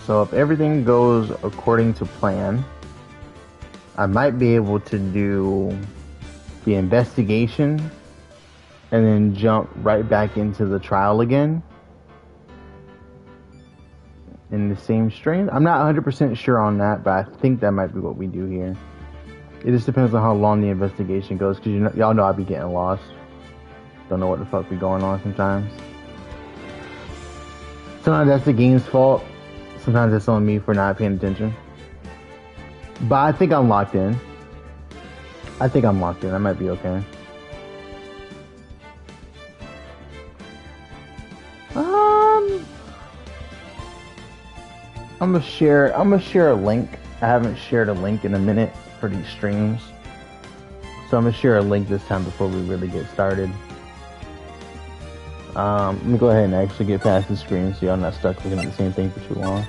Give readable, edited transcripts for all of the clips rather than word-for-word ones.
So if everything goes according to plan, I might be able to do the investigation and then jump right back into the trial again in the same strain. I'm not 100% sure on that, but I think that might be what we do here. It just depends on how long the investigation goes, because y'all know I be getting lost. Don't know what the fuck be going on sometimes. Sometimes that's the game's fault. Sometimes it's on me for not paying attention. But I think I'm locked in. I might be okay. I'm gonna share a link. I haven't shared a link in a minute for these streams. So I'm gonna share a link this time before we really get started. Let me go ahead and actually get past the screen so y'all not stuck looking at the same thing for too long.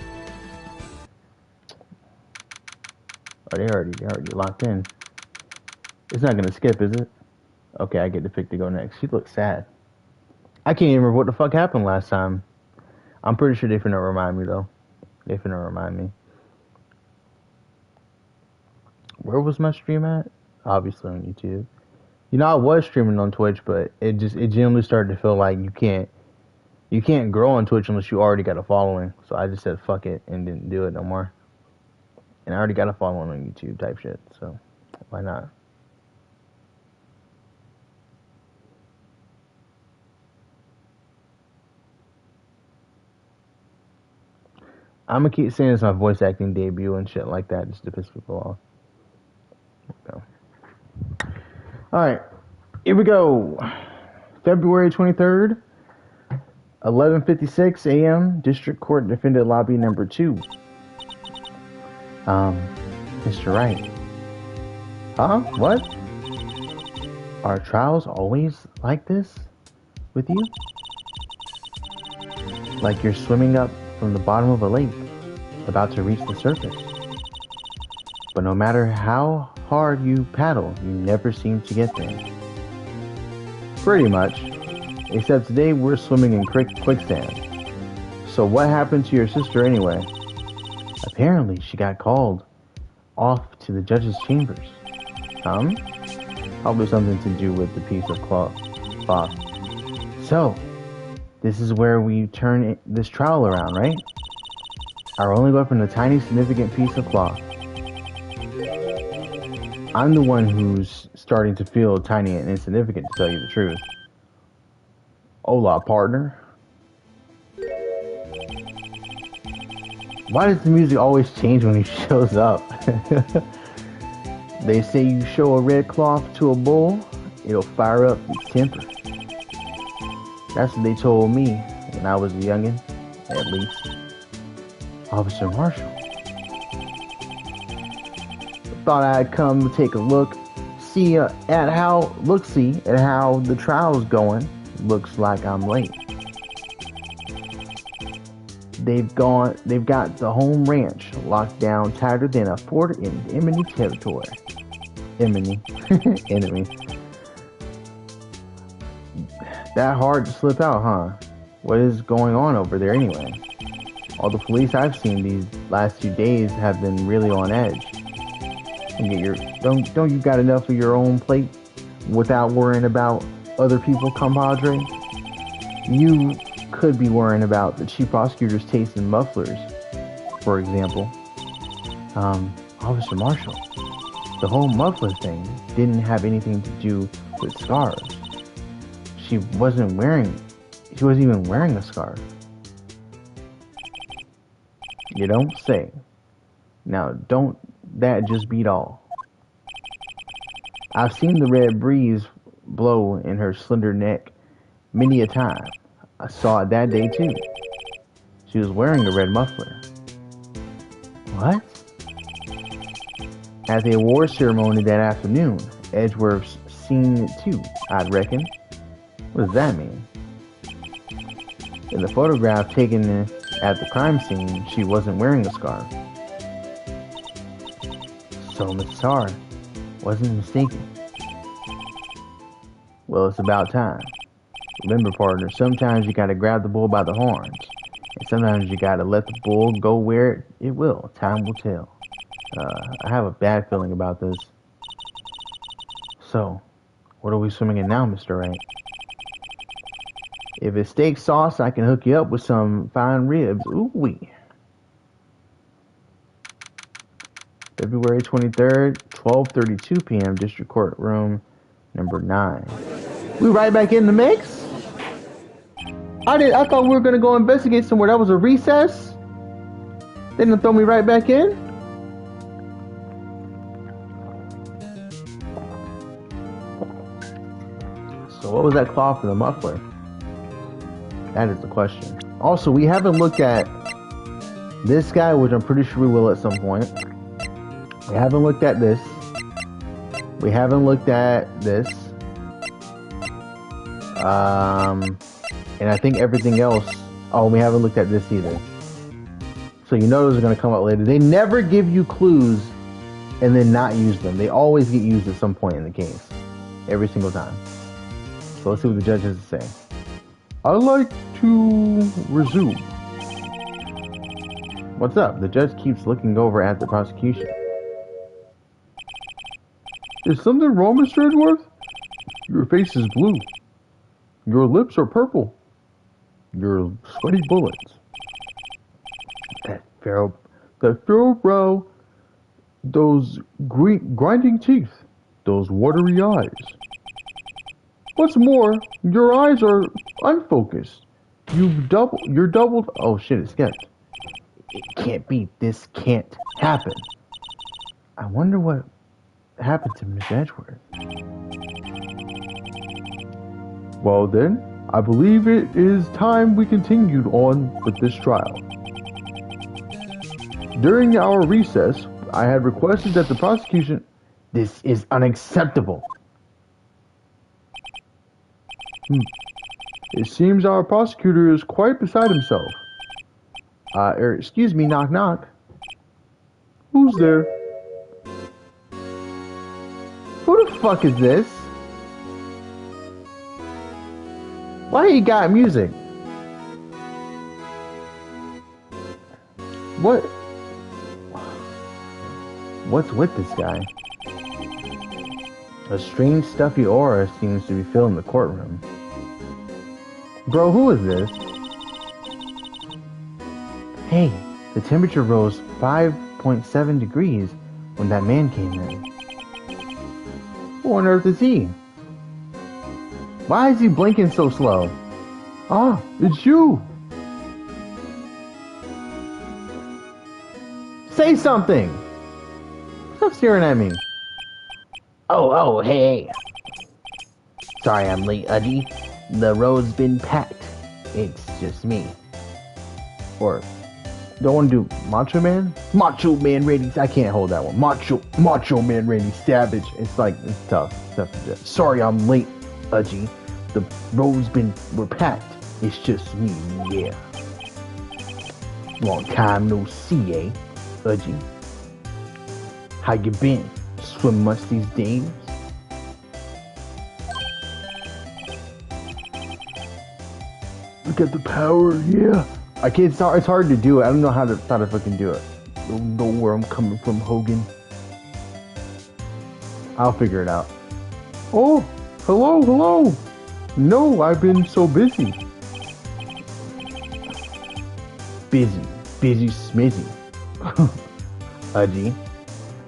Oh, they already locked in. It's not gonna skip, is it? Okay, I get to pick to go next. She looks sad. I can't even remember what the fuck happened last time. I'm pretty sure they finna remind me though. They finna remind me. Where was my stream at? Obviously on YouTube. You know, I was streaming on Twitch, but it generally started to feel like you can't grow on Twitch unless you already got a following. So I just said fuck it and didn't do it no more. And I already got a following on YouTube type shit, so why not? I'm gonna keep saying it's my voice acting debut and shit like that just to piss people off. Okay. Alright, here we go. February 23rd, 11:56 a.m. District Court Defendant Lobby number 2. Mr. Wright. Huh? What? Are trials always like this with you? Like you're swimming up from the bottom of a lake, about to reach the surface. But no matter how hard you paddle, you never seem to get there. Pretty much. Except today we're swimming in quicksand. So what happened to your sister anyway? Apparently she got called off to the judge's chambers. Probably something to do with the piece of cloth. So, this is where we turn this trial around, right? Our only weapon, a tiny significant piece of cloth. I'm the one who's starting to feel tiny and insignificant, to tell you the truth. Hola, partner. Why does the music always change when he shows up? They say you show a red cloth to a bull, it'll fire up its temper. That's what they told me when I was a youngin', at least. Officer Marshall. Thought I'd come to take a look, see at how the trial's going. Looks like I'm late. They've got the home ranch locked down tighter than a fort in enemy territory. Enemy. That hard to slip out, huh? What is going on over there anyway? All the police I've seen these last few days have been really on edge. Don't you got enough of your own plate without worrying about other people, compadre? You could be worrying about the chief prosecutor's taste in mufflers, for example. Officer Marshall, the whole muffler thing didn't have anything to do with scarves. She wasn't even wearing a scarf. You don't say. Now, don't that just beat all? I've seen the red breeze blow in her slender neck many a time. I saw it that day too. She was wearing a red muffler. What? At the award ceremony that afternoon, Edgeworth's seen it too, I'd reckon. What does that mean? In the photograph taken at the crime scene, she wasn't wearing a scarf. So Miss Tar wasn't mistaken. Well, it's about time. Remember, partner, sometimes you gotta grab the bull by the horns. Sometimes you gotta let the bull go where it will. Time will tell. I have a bad feeling about this. So, what are we swimming in now, Mr. Wright? If it's steak sauce, I can hook you up with some fine ribs. Ooh-wee. February 23rd, 12:32 p.m., District Court Room number 9. We right back in the mix? I thought we were gonna go investigate somewhere. That was a recess? They didn't throw me right back in? So what was that cloth for the muffler? That is the question. Also, we haven't looked at this guy, which I'm pretty sure we will at some point. We haven't looked at this. We haven't looked at this. And I think everything else. Oh, we haven't looked at this either. So you know those are going to come out later. They never give you clues and then not use them. They always get used at some point in the case. Every single time. So let's see what the judge has to say. I'd like to resume. What's up? The judge keeps looking over at the prosecution. Is something wrong, Mr. Edgeworth? Your face is blue. Your lips are purple. You're sweaty bullets. That furrow brow, those grinding teeth, those watery eyes. What's more, your eyes are unfocused. You're doubled. Oh shit, it skipped. It can't be. This can't happen. I wonder what happened to Miss Edgeworth. Well then, I believe it is time we continued on with this trial. During our recess, I had requested that the prosecution... This is unacceptable. It seems our prosecutor is quite beside himself. Excuse me, knock knock. Who's there? Who the fuck is this? Why you got music? What's with this guy? A strange stuffy aura seems to be filling the courtroom. Bro, who is this? Hey, the temperature rose 5.7 degrees when that man came in. Who on earth is he? Why is he blinking so slow? Ah, it's you! Say something! Stop staring at me. Oh, hey. Sorry I'm late, Uddy. The road's been packed. It's just me. Or, don't want to do Macho Man? Macho Man ratings. I can't hold that one. Macho Man ratings. Savage. It's tough. Sorry I'm late, Udgy. The roads were packed. It's just me, yeah. Long time no see, eh, Udgy? How you been? Swim much these days? Look at the power, yeah. I can't. It's hard to do it. I don't know how to fucking do it. Don't know where I'm coming from, Hogan. I'll figure it out. Oh, hello. No, I've been so busy. Busy smizzy. Udgy.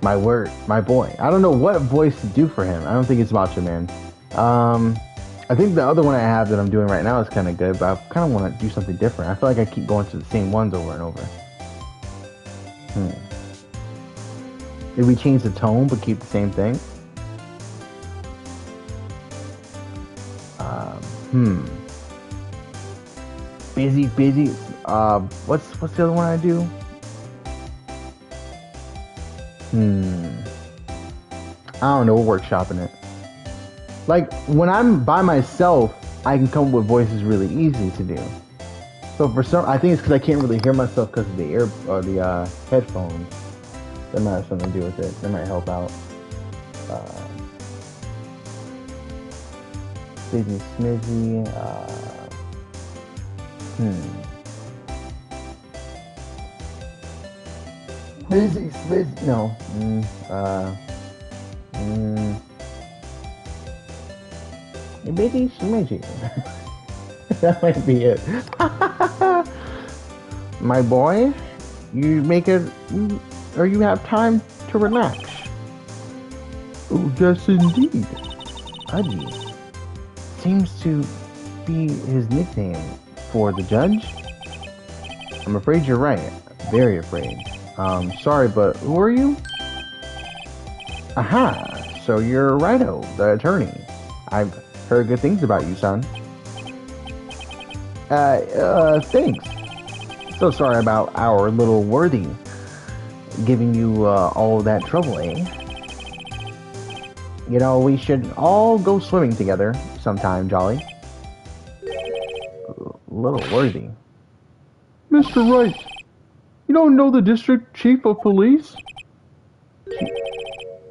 My word, my boy. I don't know what voice to do for him. I don't think it's Macho Man. I think the other one I have that I'm doing right now is kind of good, but I kind of want to do something different. I feel like I keep going to the same ones over and over. Did we change the tone but keep the same thing? Busy. What's the other one I do? I don't know, we're workshopping it. Like, when I'm by myself, I can come up with voices really easy to do. So I think it's because I can't really hear myself because of the headphones. That might have something to do with it. That might help out. Busy Smizzy. No. Mm, Busy smidgy. That might be it. My boy, you make it, or you have time to relax. Oh, yes, indeed. Udgy seems to be his nickname for the judge. I'm afraid you're right. Very afraid. Sorry, but who are you? Aha! So you're Righto, the attorney. I've heard good things about you, son. Thanks. So sorry about our little worthy giving you all that trouble, eh? You know, we should all go swimming together sometime, Jolly. Little worthy. Mr. Wright, you don't know the district chief of police?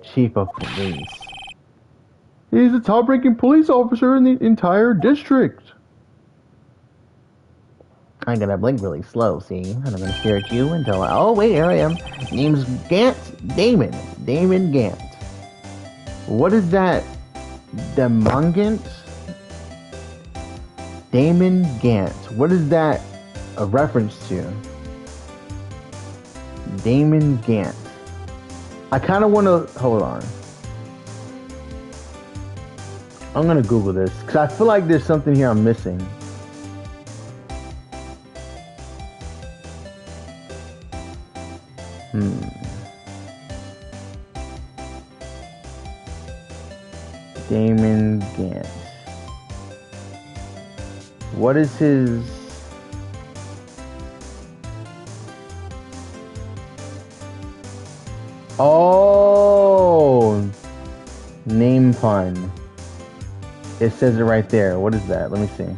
Chief of police. He's the top-ranking police officer in the entire district. I'm gonna blink really slow, see? And I'm gonna stare at you until oh wait, here I am. Name's Gant Damon. Damon Gant. What is that? Demongant? Damon Gant. What is that a reference to? Damon Gant. I kind of want to hold on. I'm gonna Google this because I feel like there's something here I'm missing. Damon Gant. What is his... Oh! Name pun. It says it right there. What is that? Let me see.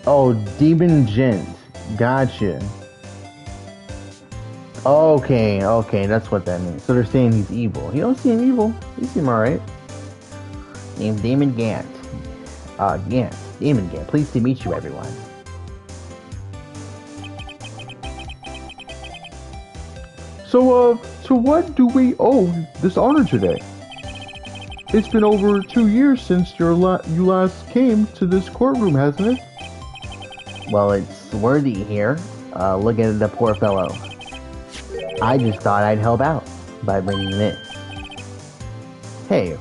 Oh, Demon Gent. Gotcha. Okay, that's what that means. So they're saying he's evil. You don't seem evil. You seem alright. Name's Damon Gant. Gant. Damon Gant. Pleased to meet you, everyone. So, to what do we owe this honor today? It's been over 2 years since you last came to this courtroom, hasn't it? Well, it's worthy here. Look at the poor fellow. I just thought I'd help out by bringing this. Hey,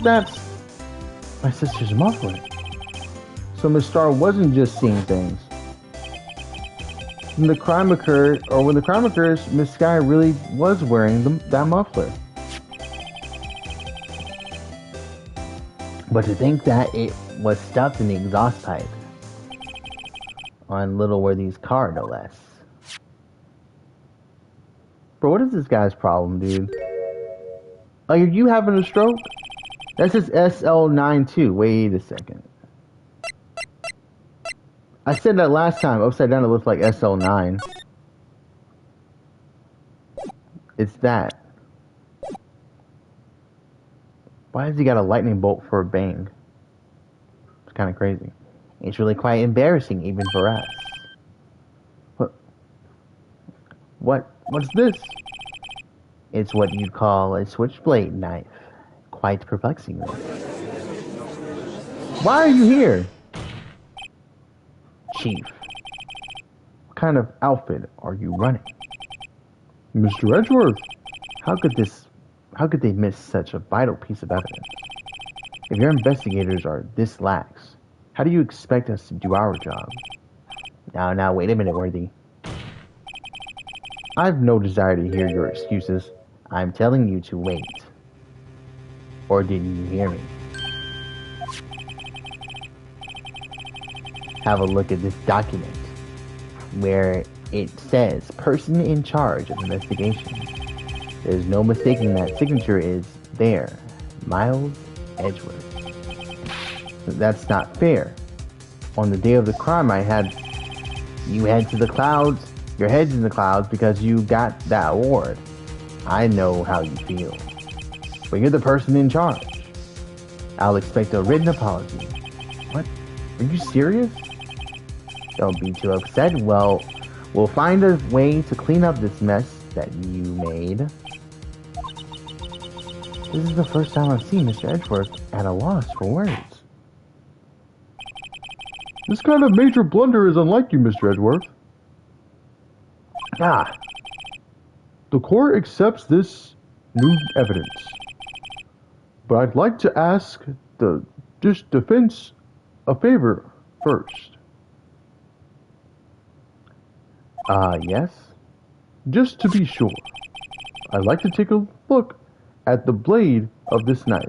that's my sister's muffler. So Miss Star wasn't just seeing things. When the crime occurs, Miss Sky really was wearing that muffler. But to think that it was stuffed in the exhaust pipe on Little Worthy's car, no less. Bro, what is this guy's problem, dude? Like, are you having a stroke? That says SL92. Wait a second. I said that last time. Upside down, it looks like SL9. It's that. Why has he got a lightning bolt for a bang? It's kind of crazy. It's really quite embarrassing, even for us. What's this? It's what you'd call a switchblade knife. Quite perplexing. Why are you here? Chief. What kind of outfit are you running? Mr. Edgeworth. How could they miss such a vital piece of evidence? If your investigators are this lax, how do you expect us to do our job? Now, wait a minute, Worthy. I've no desire to hear your excuses. I'm telling you to wait. Or didn't you hear me? Have a look at this document where it says person in charge of investigation. There's no mistaking that signature is there. Miles Edgeworth. That's not fair. On the day of the crime, you head to the clouds. Your head's in the clouds because you got that award. I know how you feel. But you're the person in charge. I'll expect a written apology. What? Are you serious? Don't be too upset. Well, we'll find a way to clean up this mess that you made. This is the first time I've seen Mr. Edgeworth at a loss for words. This kind of major blunder is unlike you, Mr. Edgeworth. Ah, The court accepts this new evidence. But I'd like to ask the defense a favor first. yes? Just to be sure, I'd like to take a look at the blade of this knife.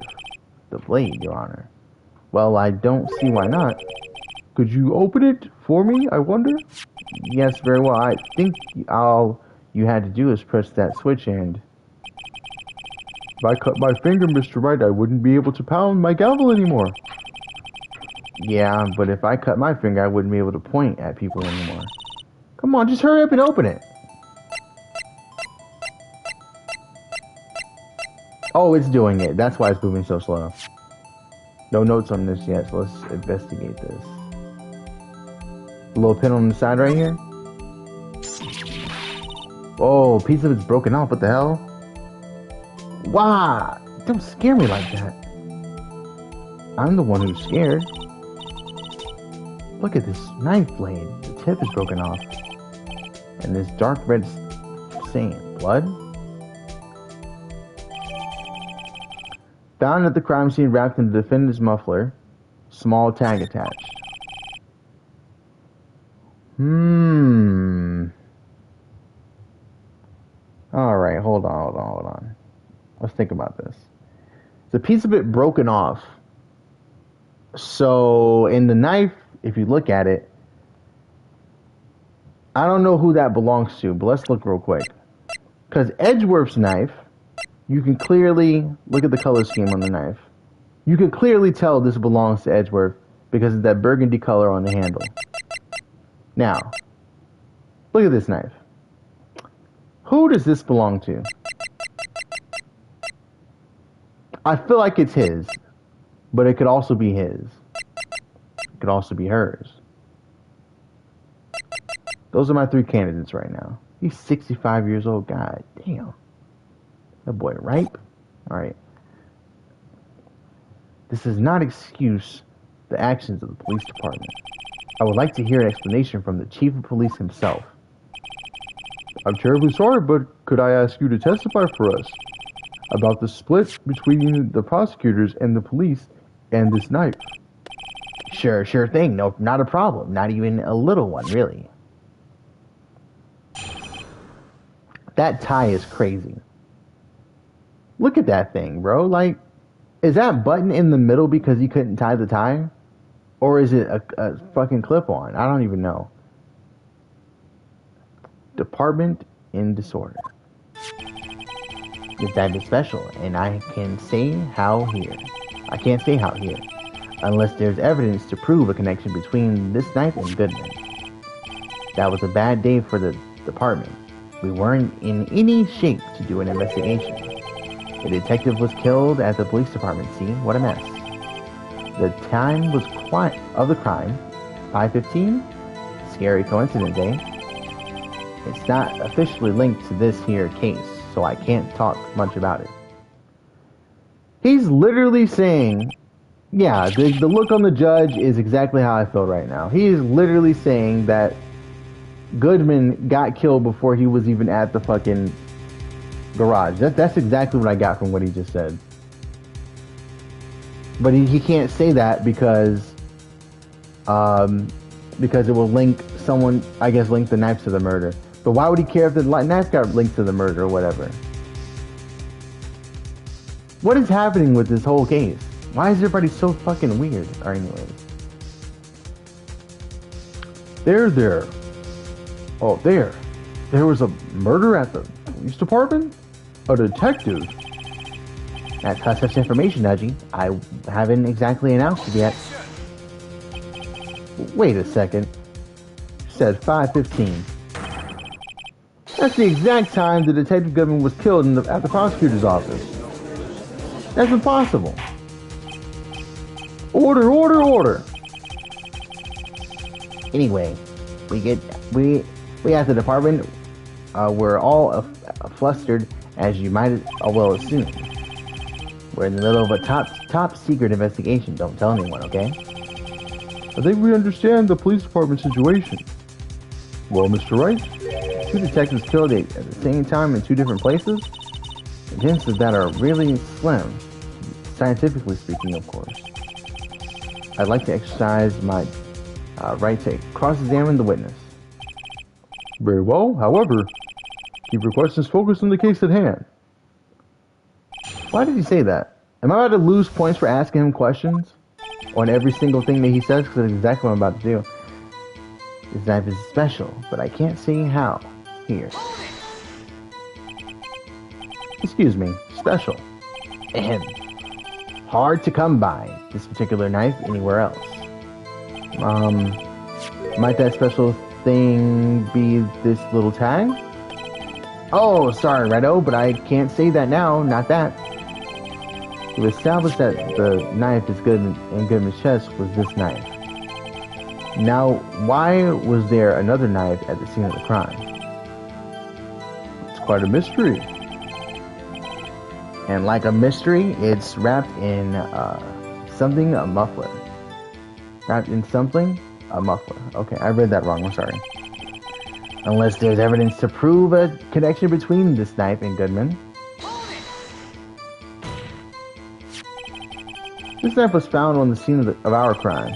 The blade, Your Honor. Well, I don't see why not. Could you open it for me, I wonder? Yes, very well. I think all you had to do is press that switch and... If I cut my finger, Mr. Wright, I wouldn't be able to pound my gavel anymore. Yeah, but if I cut my finger, I wouldn't be able to point at people anymore. Come on, just hurry up and open it. Oh, it's doing it. That's why it's moving so slow. No notes on this yet, so let's investigate this. A little pin on the side right here. Oh, a piece of it's broken off. What the hell? Wow! Don't scare me like that. I'm the one who's scared. Look at this knife blade. The tip is broken off. And this dark red stain. Blood? Found at the crime scene wrapped in the defendant's muffler. Small tag attached. Alright, hold on. Let's think about this. It's a piece of it broken off. So, in the knife, if you look at it, I don't know who that belongs to, but let's look real quick. Because Edgeworth's knife, you can clearly look at the color scheme on the knife. You can clearly tell this belongs to Edgeworth because of that burgundy color on the handle. Now, look at this knife. Who does this belong to? I feel like it's his, but it could also be his. It could also be hers. Those are my three candidates right now. He's 65 years old. God damn. That boy ripe. Alright. This does not excuse the actions of the police department. I would like to hear an explanation from the chief of police himself. I'm terribly sorry, but could I ask you to testify for us about the split between the prosecutors and the police and this knife? Sure thing. No, not a problem. Not even a little one, really. That tie is crazy. Look at that thing, bro. Like, is that button in the middle because you couldn't tie the tie? Or is it a fucking clip-on? I don't even know. Department in disorder. If that is special, and I can say how here. I can't say how here. Unless there's evidence to prove a connection between this knife and Goodman. That was a bad day for the department. We weren't in any shape to do an investigation. The detective was killed at the police department scene. What a mess. The time was of the crime, 5:15. Scary coincidence, eh? It's not officially linked to this here case, so I can't talk much about it. He's literally saying, yeah, the look on the judge is exactly how I feel right now. He is literally saying that Goodman got killed before he was even at the fucking garage. That's exactly what I got from what he just said. But he can't say that because it will link someone, I guess, link the knife to the murder. But why would he care if the knife got linked to the murder or whatever? What is happening with this whole case? Why is everybody so fucking weird? Or anyways. There. Oh, there. There was a murder at the police department? A detective? That's such information, Nudgy. I haven't exactly announced it yet. Wait a second. You said 5:15. That's the exact time the Detective Goodman was killed at the prosecutor's office. That's impossible. Order! Anyway, we at the department, we're all flustered, as you might well assume. We're in the middle of a top secret investigation. Don't tell anyone, okay? I think we understand the police department situation. Well, Mr. Wright? Two detectives killed at the same time in two different places? The chances that are really slim, scientifically speaking, of course. I'd like to exercise my right to cross-examine the witness. Very well. However, keep your questions focused on the case at hand. Why did he say that? Am I about to lose points for asking him questions on every single thing that he says? Because that's exactly what I'm about to do. This knife is special, but I can't see how. Here. Excuse me. Special. Ahem. Hard to come by, this particular knife, anywhere else. Might that special thing be this little tag? Oh, sorry, Redo, but I can't say that now. Not that. We established that the knife is good in Goodman's chest was this knife. Now, why was there another knife at the scene of the crime? It's quite a mystery. And like a mystery, it's wrapped in something, a muffler. Wrapped in something, a muffler. Okay, I read that wrong, I'm sorry. Unless there's evidence to prove a connection between this knife and Goodman. This knife was found on the scene of our crime.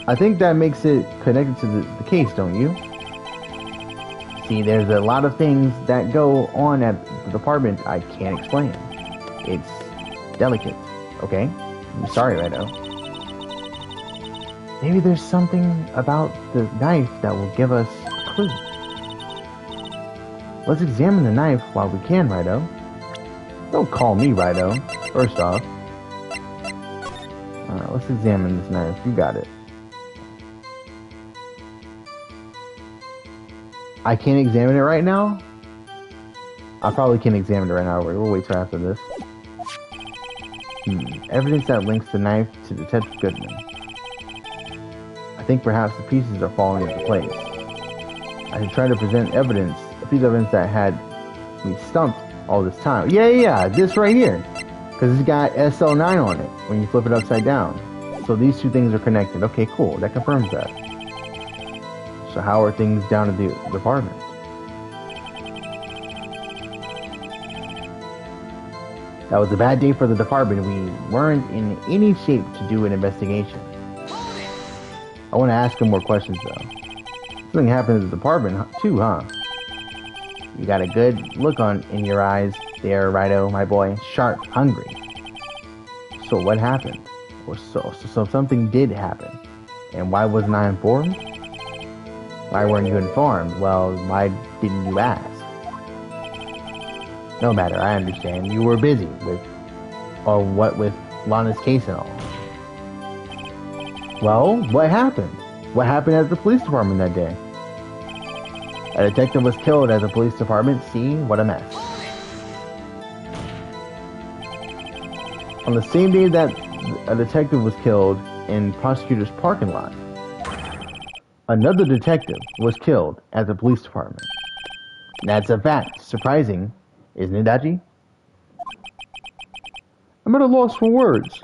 I think that makes it connected to the case, don't you? See, there's a lot of things that go on at the department I can't explain. It's delicate, okay? I'm sorry, Redo. Maybe there's something about the knife that will give us a clue. Let's examine the knife while we can, Rido. Don't call me Rido, first off. Let's examine this knife. You got it. I can't examine it right now? I probably can't examine it right now. We'll wait till after this. Evidence that links the knife to Detective Goodman. I think perhaps the pieces are falling into place. I should try to present evidence, a piece of evidence that had me stumped all this time. Yeah, this right here. Because it's got SL9 on it when you flip it upside down. So these two things are connected. Okay, cool. That confirms that. So how are things down at the department? That was a bad day for the department. We weren't in any shape to do an investigation. I want to ask him more questions though. Something happened at the department too, huh? You got a good look in your eyes there, Rido, my boy. Sharp, hungry. So what happened? Or so something did happen. And why wasn't I informed? Why weren't you informed? Well, why didn't you ask? No matter, I understand. You were busy with Lana's case and all. Well, what happened? What happened at the police department that day? A detective was killed at the police department. See, what a mess. On the same day that a detective was killed in prosecutor's parking lot, another detective was killed at the police department. That's a fact. Surprising, isn't it, Dachi? I'm at a loss for words.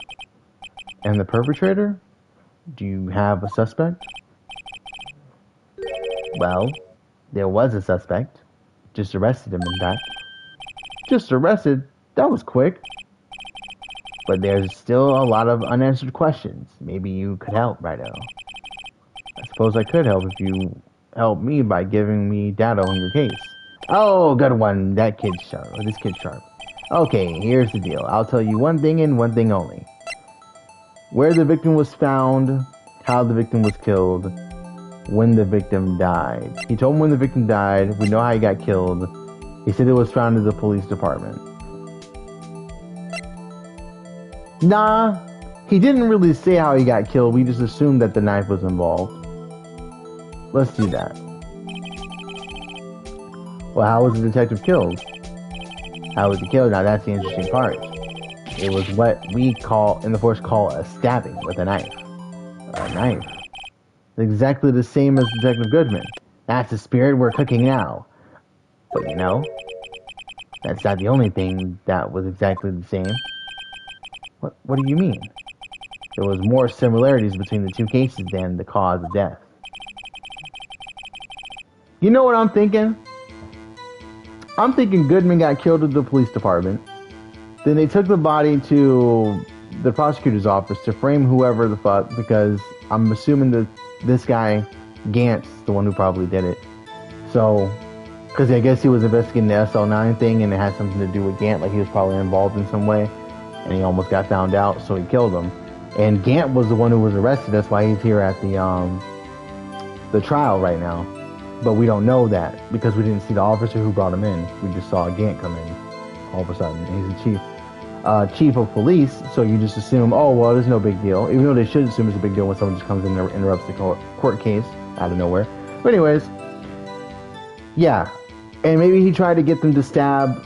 And the perpetrator? Do you have a suspect? Well, there was a suspect. Just arrested him, in fact. Just arrested? That was quick. But there's still a lot of unanswered questions. Maybe you could help, Rido. I suppose I could help if you help me by giving me data on your case. Oh, good one. That kid's sharp. Or this kid's sharp. Okay, here's the deal. I'll tell you one thing and one thing only. Where the victim was found, how the victim was killed, when the victim died. He told me when the victim died. We know how he got killed. He said it was found in the police department. Nah, he didn't really say how he got killed. We just assumed that the knife was involved. Let's do that. Well, how was the detective killed? How was he killed? Now that's the interesting part. It was what we in the force call a stabbing with a knife. A knife. exactly the same as Detective Goodman. That's the spirit we're cooking now. But that's not the only thing that was exactly the same. What do you mean? There was more similarities between the two cases than the cause of death. You know what I'm thinking? I'm thinking Goodman got killed at the police department. Then they took the body to the prosecutor's office to frame whoever the fuck, because I'm assuming that this guy, Gant's the one who probably did it. So, because I guess he was investigating the SL9 thing and it had something to do with Gant, like he was probably involved in some way, and he almost got found out, so he killed him. And Gant was the one who was arrested. That's why he's here at the trial right now. But we don't know that because we didn't see the officer who brought him in. We just saw Gant come in all of a sudden. And he's the chief of police, so you just assume, oh, well, there's no big deal. Even though they should assume it's a big deal when someone just comes in and interrupts the court case out of nowhere. But anyways, yeah. And maybe he tried to get them to stab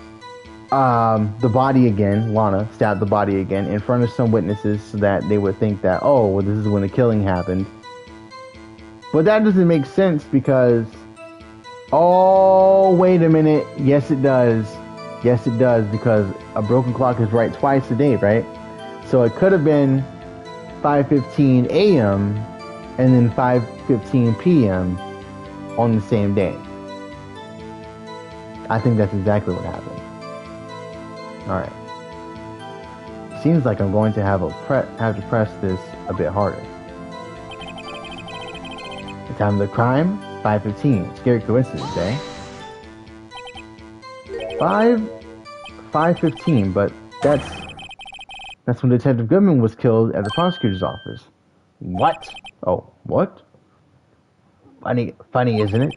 the body again. Lana stabbed the body again in front of some witnesses so that they would think that, oh, well, this is when the killing happened. But that doesn't make sense because, oh, wait a minute. Yes, it does. Yes, it does, because a broken clock is right twice a day, right? So it could have been 5:15 a.m. and then 5:15 p.m. on the same day. I think that's exactly what happened. Alright. Seems like I'm going to have to press this a bit harder. The time of the crime, 5:15. Scary coincidence, eh? 5:15, but that's when Detective Goodman was killed at the prosecutor's office. What? Oh, what? Funny, isn't it?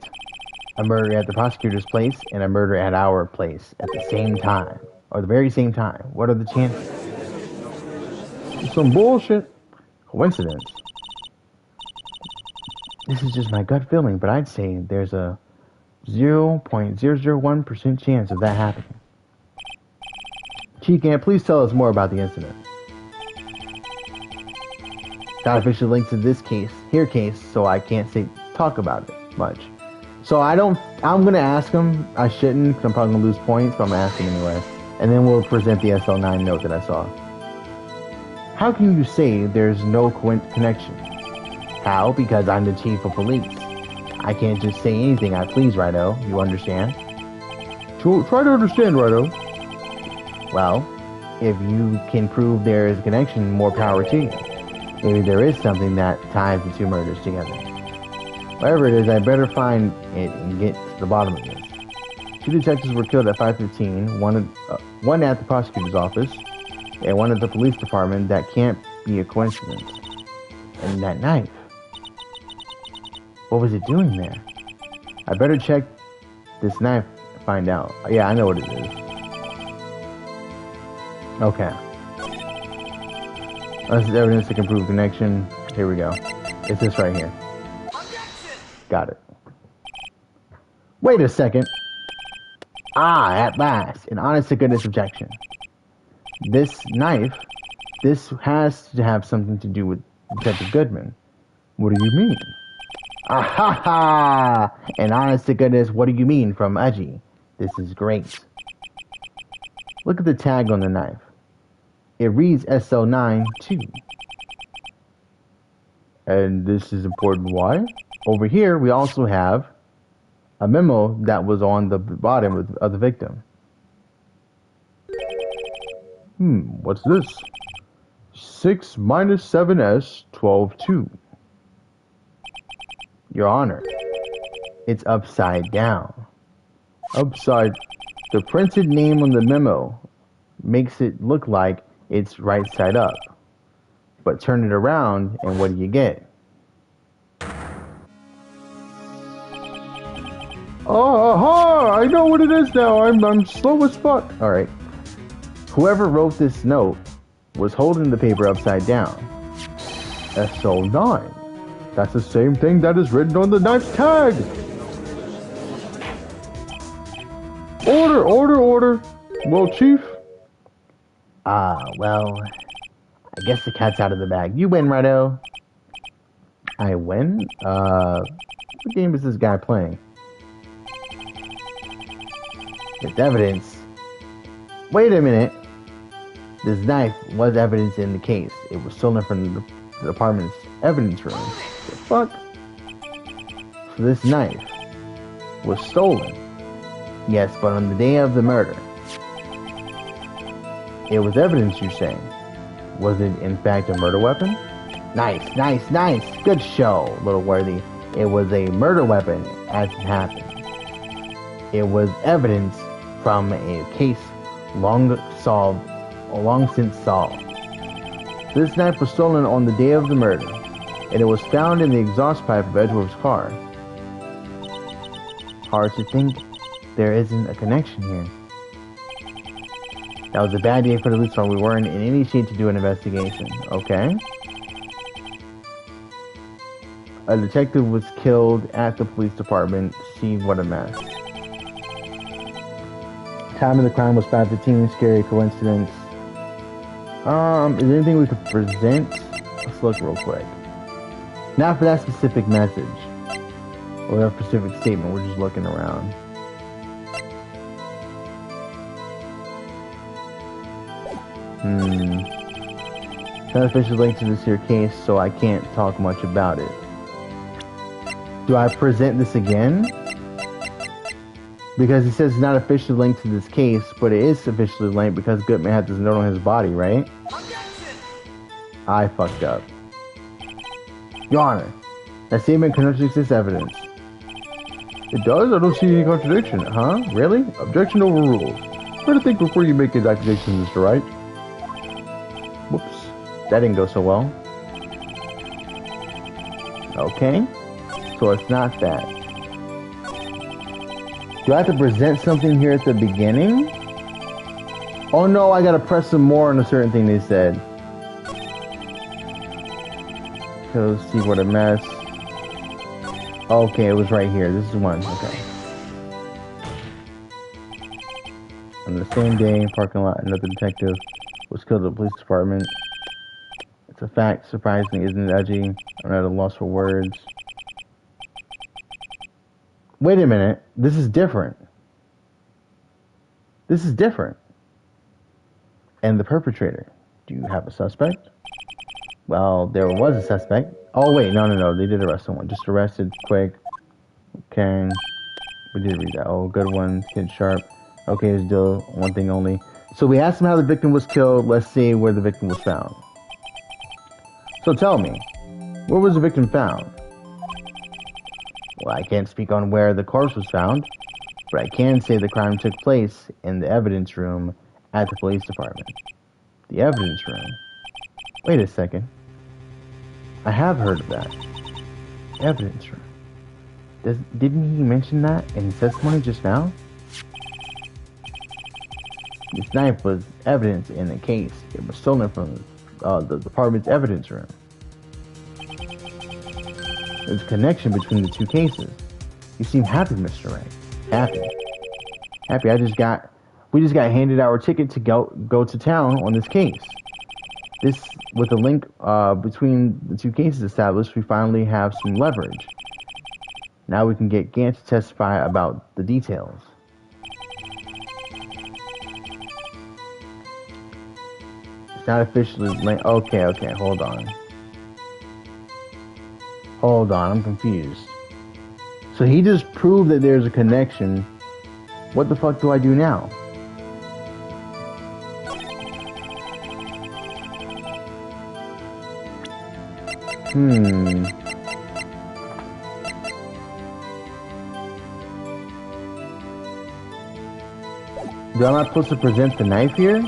A murder at the prosecutor's place and a murder at our place at the same time, or the very same time. What are the chances? Some bullshit. Coincidence. This is just my gut feeling, but I'd say there's a 0.001% chance of that happening. Chief Gant, please tell us more about the incident. Not officially linked to this case, so I can't talk about it much. So I'm gonna ask him. I shouldn't, because I'm probably gonna lose points, but I'm gonna ask him anyway. And then we'll present the SL9 note that I saw. How can you say there's no connection? How? Because I'm the chief of police. I can't just say anything I please, Righto. You understand? Try to understand, Righto. Well, if you can prove there is a connection, more power to you. Maybe there is something that ties the two murders together. Whatever it is, I better find it and get to the bottom of this. 2 detectives were killed at 5:15, one at the prosecutor's office, and one at the police department. That can't be a coincidence. And that knife. What was it doing there? I better check this knife to find out. Yeah, I know what it is. Okay. This is evidence that can prove connection. Here we go. It's this right here. Got it. Wait a second. Ah, at last. An honest to goodness objection. This knife, this has to have something to do with Detective Goodman. What do you mean? Ah ha ha! And honest to goodness, what do you mean from Aji? This is great. Look at the tag on the knife. It reads SL9 too. And this is important. Why? Over here, we also have a memo that was on the bottom of the victim. What's this? 6 minus 7s, 12, 2. Your Honor, it's upside down. Upside. The printed name on the memo makes it look like it's right side up. But turn it around and what do you get? Oh, aha! I know what it is now. I'm slow as fuck. Alright. Whoever wrote this note was holding the paper upside down. SL9. That's the same thing that is written on the knife's tag. Order, order, order. Well, Chief. Well, I guess the cat's out of the bag. You win, Righto. I win? What game is this guy playing? It's evidence. Wait a minute. This knife was evidence in the case. It was stolen from the department's evidence room. The fuck? So this knife was stolen. Yes, but on the day of the murder. It was evidence, you're saying. Was it in fact a murder weapon? Nice, nice, nice. Good show, Little Worthy. It was a murder weapon as it happened. It was evidence from a case long since solved. This knife was stolen on the day of the murder, and it was found in the exhaust pipe of Edward's car. Hard to think there isn't a connection here. That was a bad day for the police, so we weren't in any shape to do an investigation. Okay. A detective was killed at the police department. See, what a mess. Time of the crime was 5:15. Scary coincidence. Is there anything we could present? Let's look real quick. Not for that specific message or a specific statement. We're just looking around. It's not officially linked to this here case, so I can't talk much about it. Do I present this again? Because he says it's not officially linked to this case, but it is officially linked because Goodman had this note on his body, right? I fucked up. Your Honor, that statement contradicts this evidence. It does? I don't see any contradiction. Huh? Really? Objection overruled. Try to think before you make his accusations, Mr. Wright. Whoops. That didn't go so well. Okay. So it's not that. Do I have to present something here at the beginning? Oh no, I gotta press some more on a certain thing they said. So let's see what a mess. Okay, it was right here. This is one. Okay. On the same day, parking lot, another detective was killed at the police department. It's a fact. Surprising, isn't it, edgy? I'm at a loss for words. Wait a minute. This is different. This is different. And the perpetrator. Do you have a suspect? Well, there was a suspect. Oh, wait. No. They did arrest someone. Just arrested quick. Okay. We did read that. Oh, good one. Kid Sharp. Okay, let's do one thing only. So we asked him how the victim was killed. Let's see where the victim was found. So tell me, where was the victim found? Well, I can't speak on where the corpse was found, but I can say the crime took place in the evidence room at the police department. The evidence room? Wait a second. I have heard of that. Evidence room. Didn't he mention that in his testimony just now? This knife was evidence in the case. It was stolen from the department's evidence room. There's a connection between the two cases. You seem happy, Mr. Wright. Happy. Happy. We just got handed our ticket to go to town on this case. This, with a link between the two cases established, we finally have some leverage. Now we can get Gant to testify about the details. It's not officially linked. Okay, hold on. Hold on, I'm confused. So he just proved that there's a connection. What the fuck do I do now? Do I not supposed to present the knife here?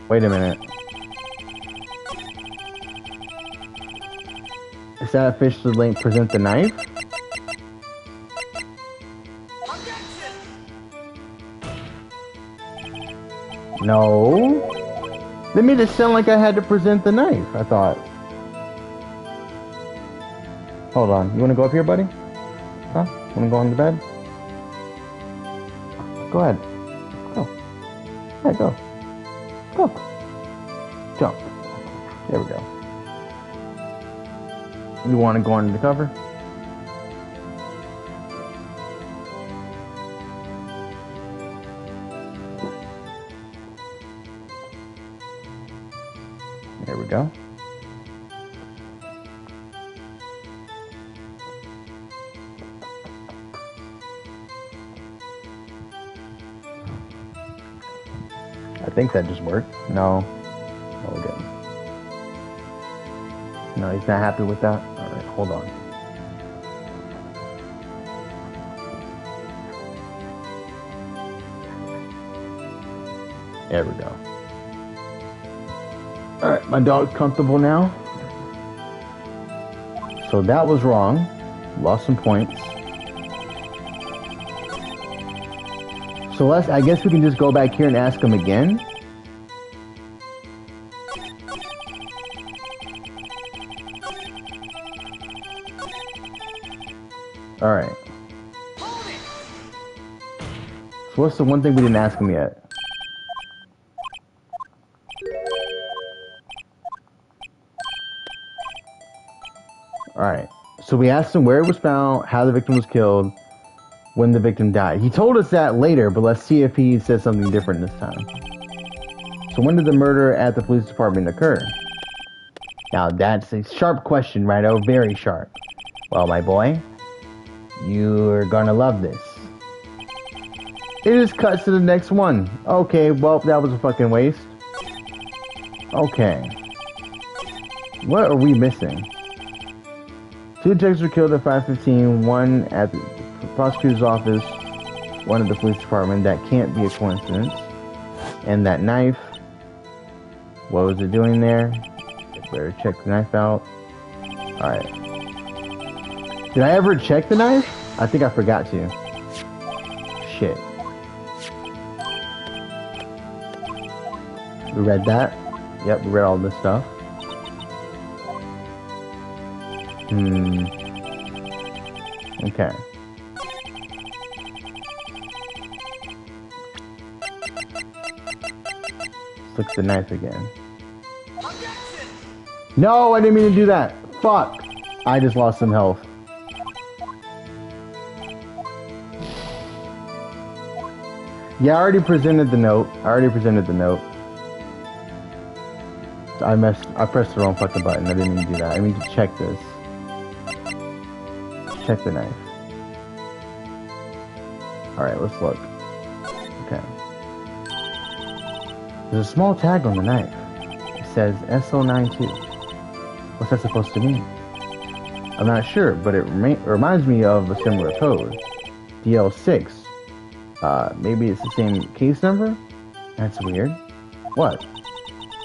Wait a minute. Is that officially linked? Present the knife? No. They made it sound like I had to present the knife, I thought. Hold on. You want to go up here, buddy? Huh? Want to go on the bed? Go ahead. Go. Yeah, go. Go. Jump. There we go. You want to go under the cover? There we go. I think that just worked. No. No, it didn't. No, he's not happy with that. Alright, hold on. There we go. Alright, my dog's comfortable now. So that was wrong. Lost some points. So I guess we can just go back here and ask him again. Alright. So what's the one thing we didn't ask him yet? Alright. So we asked him where it was found, how the victim was killed, when the victim died. He told us that later, but let's see if he says something different this time. So when did the murder at the police department occur? Now that's a sharp question, right? Oh, very sharp. Well, my boy, you're gonna love this. It just cuts to the next one. Okay, well, that was a fucking waste. Okay. What are we missing? 2 detectives were killed at 5:15, one at the prosecutor's office, one at the police department. That can't be a coincidence. And that knife, what was it doing there? Better check the knife out. Alright. Did I ever check the knife? I think I forgot to. Shit. We read that. Yep, we read all this stuff. Okay. Let's look at the knife again. No, I didn't mean to do that. Fuck. I just lost some health. Yeah, I already presented the note. I pressed the wrong fucking button. I didn't mean to do that. I mean to check this. Check the knife. Alright, let's look. Okay. There's a small tag on the knife. It says SO92. What's that supposed to mean? I'm not sure, but it reminds me of a similar code. DL6. Maybe it's the same case number? That's weird. What?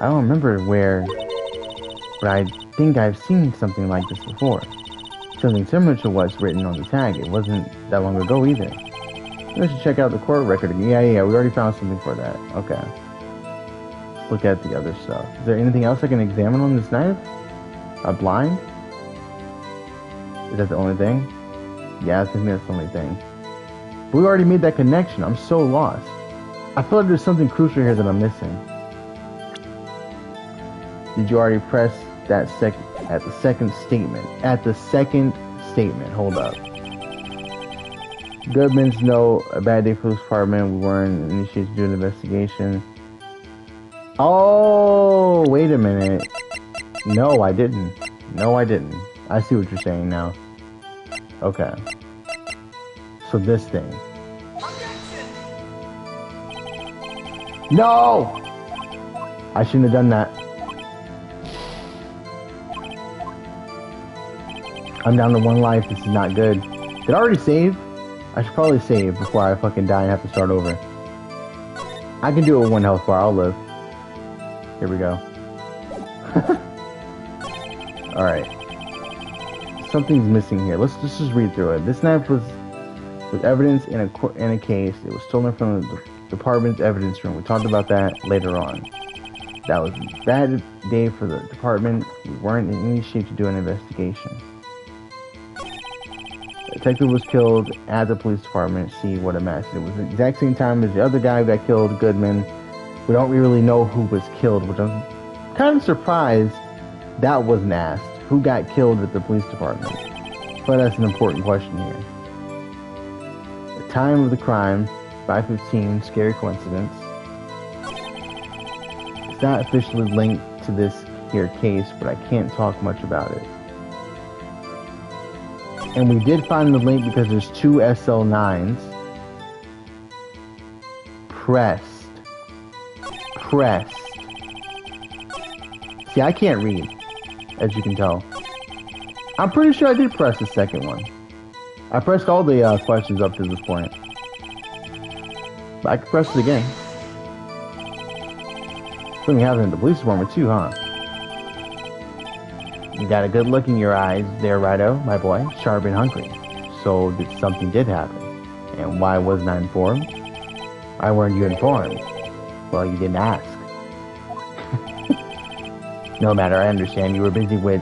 I don't remember where, but I think I've seen something like this before. Something similar to what's written on the tag. It wasn't that long ago either. We should check out the court record again. Yeah, we already found something for that. Okay. Let's look at the other stuff. Is there anything else I can examine on this knife? A blind? Is that the only thing? Yeah, I think that's the only thing. But we already made that connection. I'm so lost. I feel like there's something crucial here that I'm missing. Did you already press that at the second statement? At the second statement. Hold up. Goodman's note, a bad day for the department. We weren't initiated to do an investigation. Oh, wait a minute. No, I didn't. I see what you're saying now. Okay. So this thing. No! I shouldn't have done that. I'm down to 1 life. This is not good. Did I already save? I should probably save before I fucking die and have to start over. I can do it with 1 health bar. I'll live. Here we go. Alright. Something's missing here. Let's just read through it. This knife was evidence in a case. It was stolen from the department's evidence room. We talked about that later on. That was a bad day for the department. We weren't in any shape to do an investigation. detective was killed at the police department. See what a mess. It was the exact same time as the other guy who got killed, Goodman. We don't really know who was killed, which I'm kind of surprised that wasn't asked. Who got killed at the police department? But that's an important question here. The time of the crime, 5:15, scary coincidence. It's not officially linked to this here case, but I can't talk much about it. And we did find the link because there's 2 SL9s. Pressed. See, I can't read, as you can tell. I'm pretty sure I did press the second one. I pressed all the questions up to this point. But I can press it again. Something happened at the police department too, huh? You got a good look in your eyes there, Righto, my boy. Sharp and hungry. So something did happen. And why wasn't I informed? Why weren't you informed? Well, you didn't ask. No matter, I understand you were busy with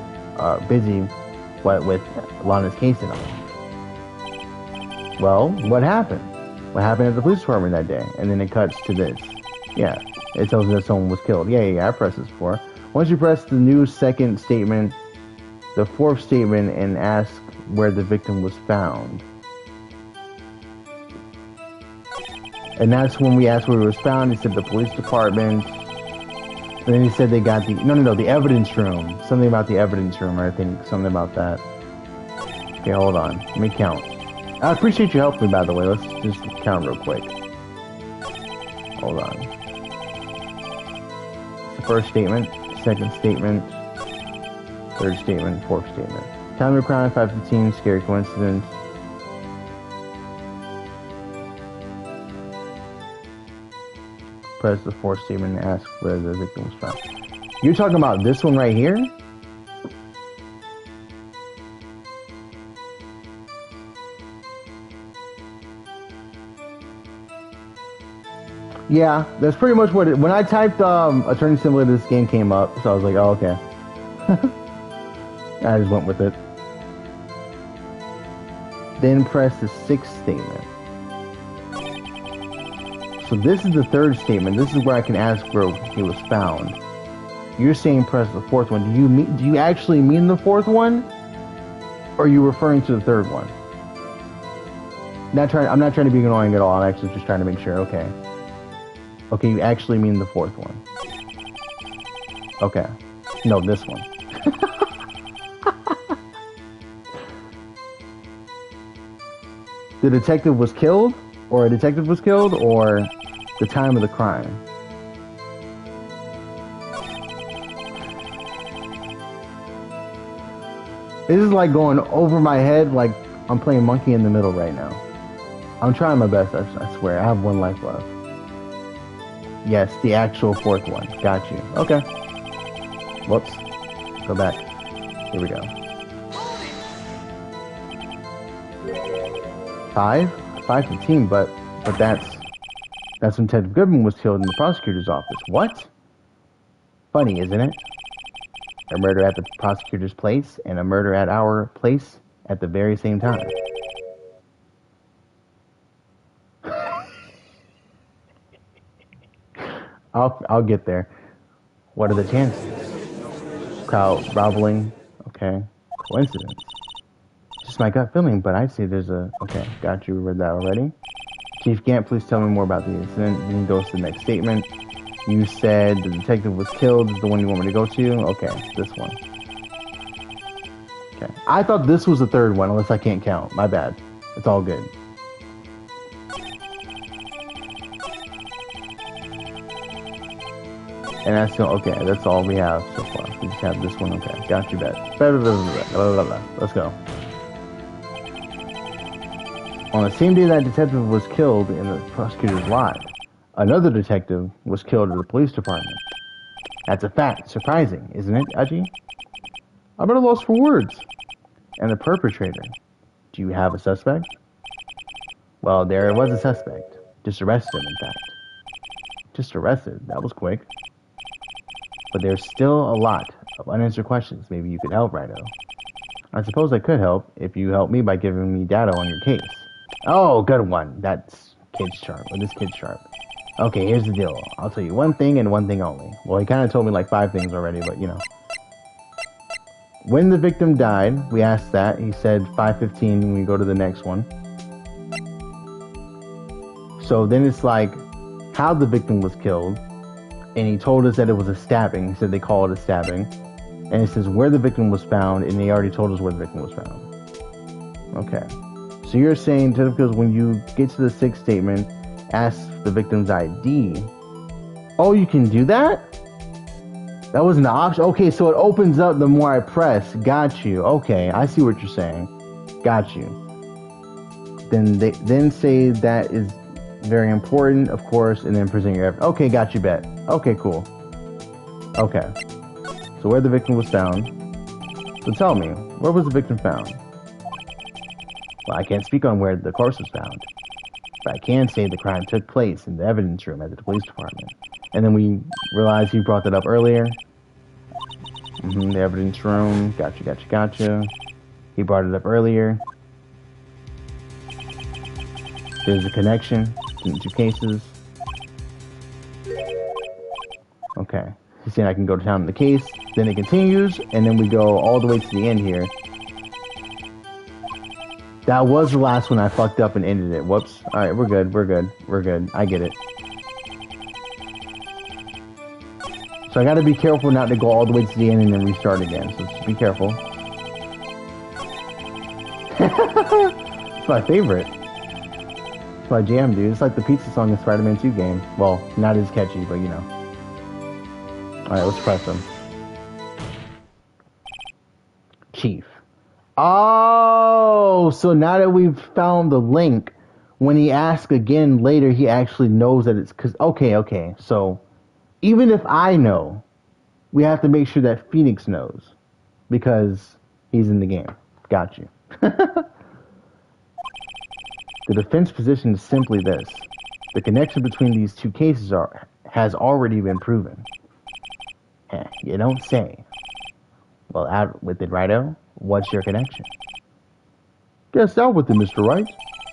Lana's case and all. Well, what happened? What happened at the police department that day? And then it cuts to this. Yeah, it tells me that someone was killed. Yeah, I pressed this before. Once you press the new second statement, the fourth statement, and ask where the victim was found. And that's when we asked where it was found. He said the police department. And then he said they got the the evidence room. Something about the evidence room, I think. Something about that. Okay, hold on. Let me count. I appreciate you helping me, by the way. Let's just count real quick. Hold on. The first statement, second statement, third statement, fourth statement. Time of crime, 5:15, scary coincidence. Press the fourth statement and ask where the victim was found. You're talking about this one right here? Yeah, that's pretty much what it... When I typed Attorney Simulator, this game came up, so I was like, oh, okay. I just went with it. Then press the sixth statement. So this is the third statement. This is where I can ask where he was found. You're saying press the fourth one. Do you actually mean the fourth one? Or are you referring to the third one? I'm not trying to be annoying at all. I'm actually just trying to make sure. Okay. Okay, you actually mean the fourth one. Okay. No, this one. The detective was killed? Or a detective was killed? Or the time of the crime? This is like going over my head like I'm playing monkey in the middle right now. I'm trying my best, I swear. I have one life left. Yes, the actual fourth one. Got you. Okay. Whoops. Go back. Here we go. 5:15, but that's when Ted Goodman was killed in the prosecutor's office. What? Funny, isn't it? A murder at the prosecutor's place and a murder at our place at the very same time. I'll get there. What are the chances? Crowd groveling. Okay. Coincidence. Just my gut feeling, but I see there's a... Okay, got you. Read that already. Chief Gant, please tell me more about the incident. Then he goes to the next statement. You said the detective was killed. Is the one you want me to go to? Okay, this one. Okay. I thought this was the third one, unless I can't count. My bad. It's all good. And that's okay. That's all we have so far. We just have this one. Okay, got you. Bet. Let's go. On the same day that detective was killed in the prosecutor's lot, another detective was killed at the police department. That's a fact. Surprising, isn't it, Aji? I'm at a loss for words. And the perpetrator. Do you have a suspect? Well, there was a suspect. Just arrested him, in fact. Just arrested. That was quick. But there's still a lot of unanswered questions. Maybe you could help, Righto. I suppose I could help if you help me by giving me data on your case. Oh, good one. That's kid sharp. Well, this kid's sharp. Okay, here's the deal. I'll tell you one thing and one thing only. Well, he kind of told me like 5 things already, but you know. When the victim died, we asked that. He said 5:15 when we go to the next one. So then it's like how the victim was killed. And he told us that it was a stabbing. He said they call it a stabbing. And it says where the victim was found, and they already told us where the victim was found. Okay. So you're saying, because when you get to the 6th statement, ask the victim's ID. Oh, you can do that? That wasn't an option? Okay, so it opens up the more I press. Got you. Okay, I see what you're saying. Got you. Then they say that is very important, of course, and then present your evidence. Okay, got you, bet. Okay, cool. Okay. So where the victim was found. So tell me, where was the victim found? Well, I can't speak on where the corpse was found, but I can say the crime took place in the evidence room at the police department. And then we realized you brought that up earlier. The evidence room. Gotcha. He brought it up earlier. There's a connection between the 2 cases. Okay. He's saying I can go to town in the case. Then it continues, and then we go all the way to the end here. That was the last one I fucked up and ended it. Whoops. Alright, we're good. I get it. So I gotta be careful not to go all the way to the end and then restart again. So just be careful. It's my favorite. It's my jam, dude. It's like the pizza song in Spider-Man 2 game. Well, not as catchy, but you know. Alright, let's press them. Chief. Oh, so now that we've found the link, when he asks again later, he actually knows that it's because, okay. So even if I know, we have to make sure that Phoenix knows because he's in the game. Got you. The defense position is simply this. The connection between these 2 cases has already been proven. You don't say. Well, out with it, righto. What's your connection? Guess out with it, Mr. Wright.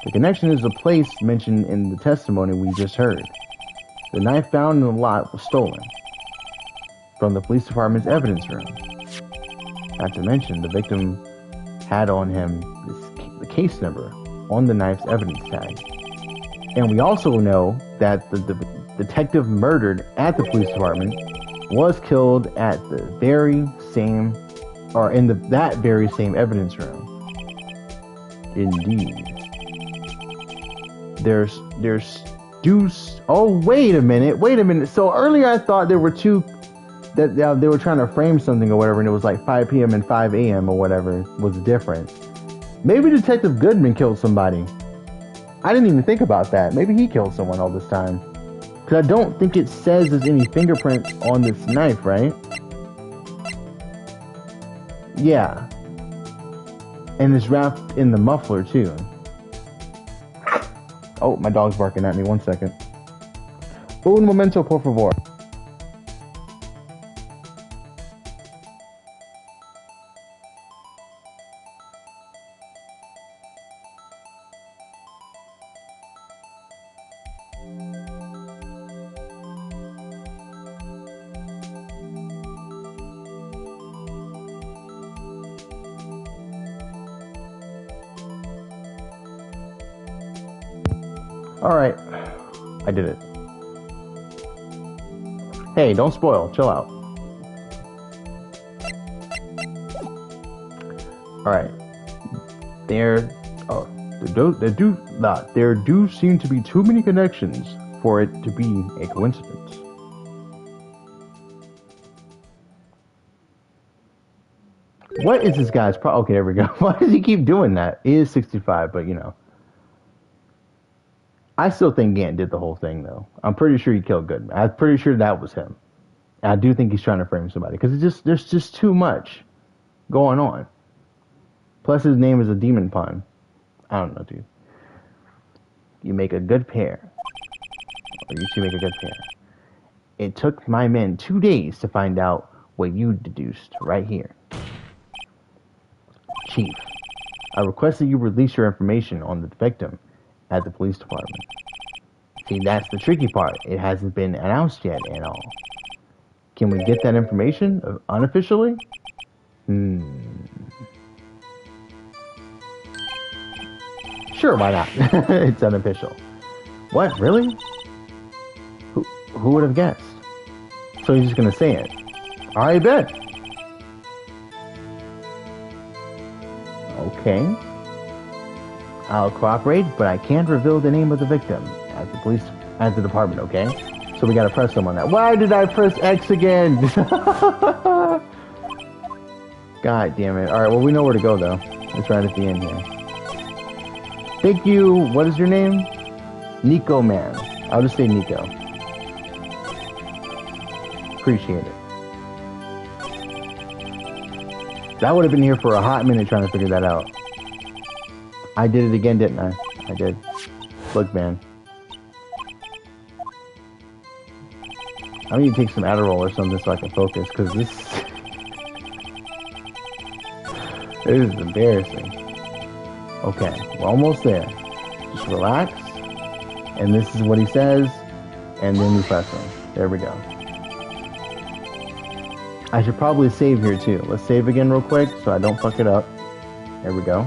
The connection is a place mentioned in the testimony we just heard. The knife found in the lot was stolen from the police department's evidence room. Not to mention, the victim had on him the case number on the knife's evidence tag. And we also know that the detective murdered at the police department was killed at the very same, or in that very same evidence room. Indeed. There's deuce. Oh, wait a minute. So earlier I thought there were 2 that they were trying to frame something or whatever, and it was like 5 p.m. and 5 a.m. or whatever was different. Maybe Detective Goodman killed somebody. I didn't even think about that. Maybe he killed someone all this time. Because I don't think it says there's any fingerprints on this knife, right? Yeah. And it's wrapped in the muffler, too. Oh, my dog's barking at me. 1 second. Un momento, por favor. Alright. I did it. Hey, don't spoil. Chill out. Alright. There do seem to be too many connections for it to be a coincidence. What is this guy's problem? Okay, there we go. Why does he keep doing that? He is 65, but you know. I still think Gant did the whole thing, though. I'm pretty sure he killed Goodman. I'm pretty sure that was him. And I do think he's trying to frame somebody because there's just too much going on. Plus, his name is a demon pun. I don't know, dude. You make a good pair. Or you two make a good pair. It took my men 2 days to find out what you deduced right here. Chief, I request that you release your information on the victim at the police department. See, that's the tricky part. It hasn't been announced yet and all. Can we get that information unofficially? Sure, why not? It's unofficial. What, really? Who would have guessed? So he's just gonna say it. I bet. Okay. I'll cooperate, but I can't reveal the name of the victim at the department, okay? So we gotta press them on that. Why did I press X again? God damn it. Alright, well we know where to go though. It's right at the end here. Thank you. What is your name? Nico Man. I'll just say Nico. Appreciate it. That would have been here for a hot minute trying to figure that out. I did it again, didn't I? I did. Look, man. I need to take some Adderall or something so I can focus, because this is embarrassing. Okay, we're almost there. Just relax. And this is what he says. And then we press him. There we go. I should probably save here too. Let's save again real quick so I don't fuck it up. There we go.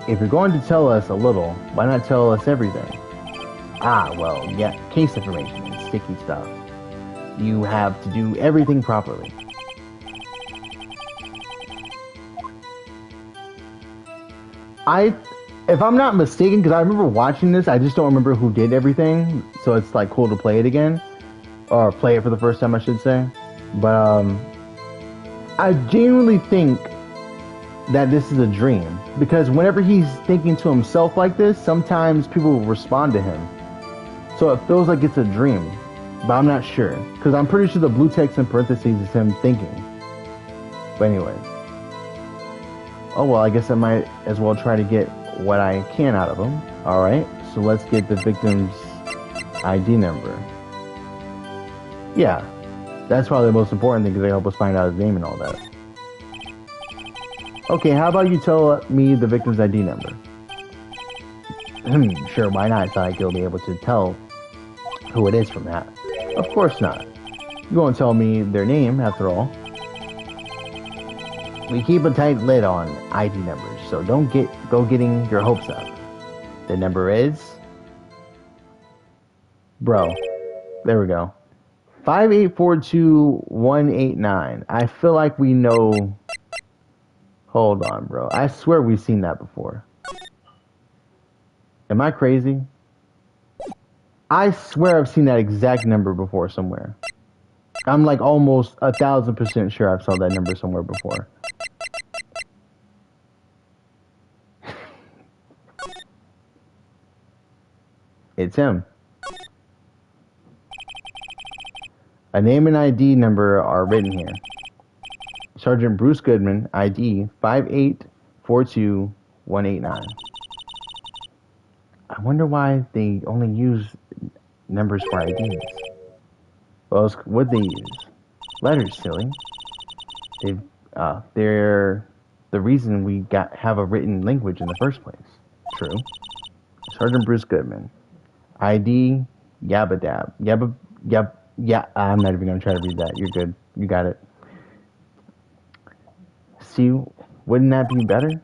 If you're going to tell us a little, why not tell us everything? Ah, well, yeah, case information and sticky stuff. You have to do everything properly. If I'm not mistaken, because I remember watching this, I just don't remember who did everything, so it's like cool to play it again, or play it for the first time, I should say. But I genuinely think that this is a dream, because whenever he's thinking to himself like this, sometimes people will respond to him. So it feels like it's a dream, but I'm not sure, because I'm pretty sure the blue text in parentheses is him thinking. But anyway. Oh well, I guess I might as well try to get what I can out of him. Alright, so let's get the victim's ID number. Yeah, that's probably the most important thing because they help us find out his name and all that. Okay, how about you tell me the victim's ID number? Sure, why not? It's not like you'll be able to tell who it is from that. Of course not. You won't tell me their name, after all. We keep a tight lid on ID numbers, so don't go getting your hopes up. The number is... Bro. There we go. 5842189. I feel like we know... Hold on, bro. I swear we've seen that before. Am I crazy? I swear I've seen that exact number before somewhere. I'm like almost 1,000% sure I've saw that number somewhere before. It's him. A name and ID number are written here. Sergeant Bruce Goodman, ID 5842189. I wonder why they only use numbers for IDs. What else would they use? Letters, silly. They're the reason we have a written language in the first place. True. Sergeant Bruce Goodman. ID Yabadab. Yeah, I'm not even gonna try to read that. You're good. You got it. See, wouldn't that be better?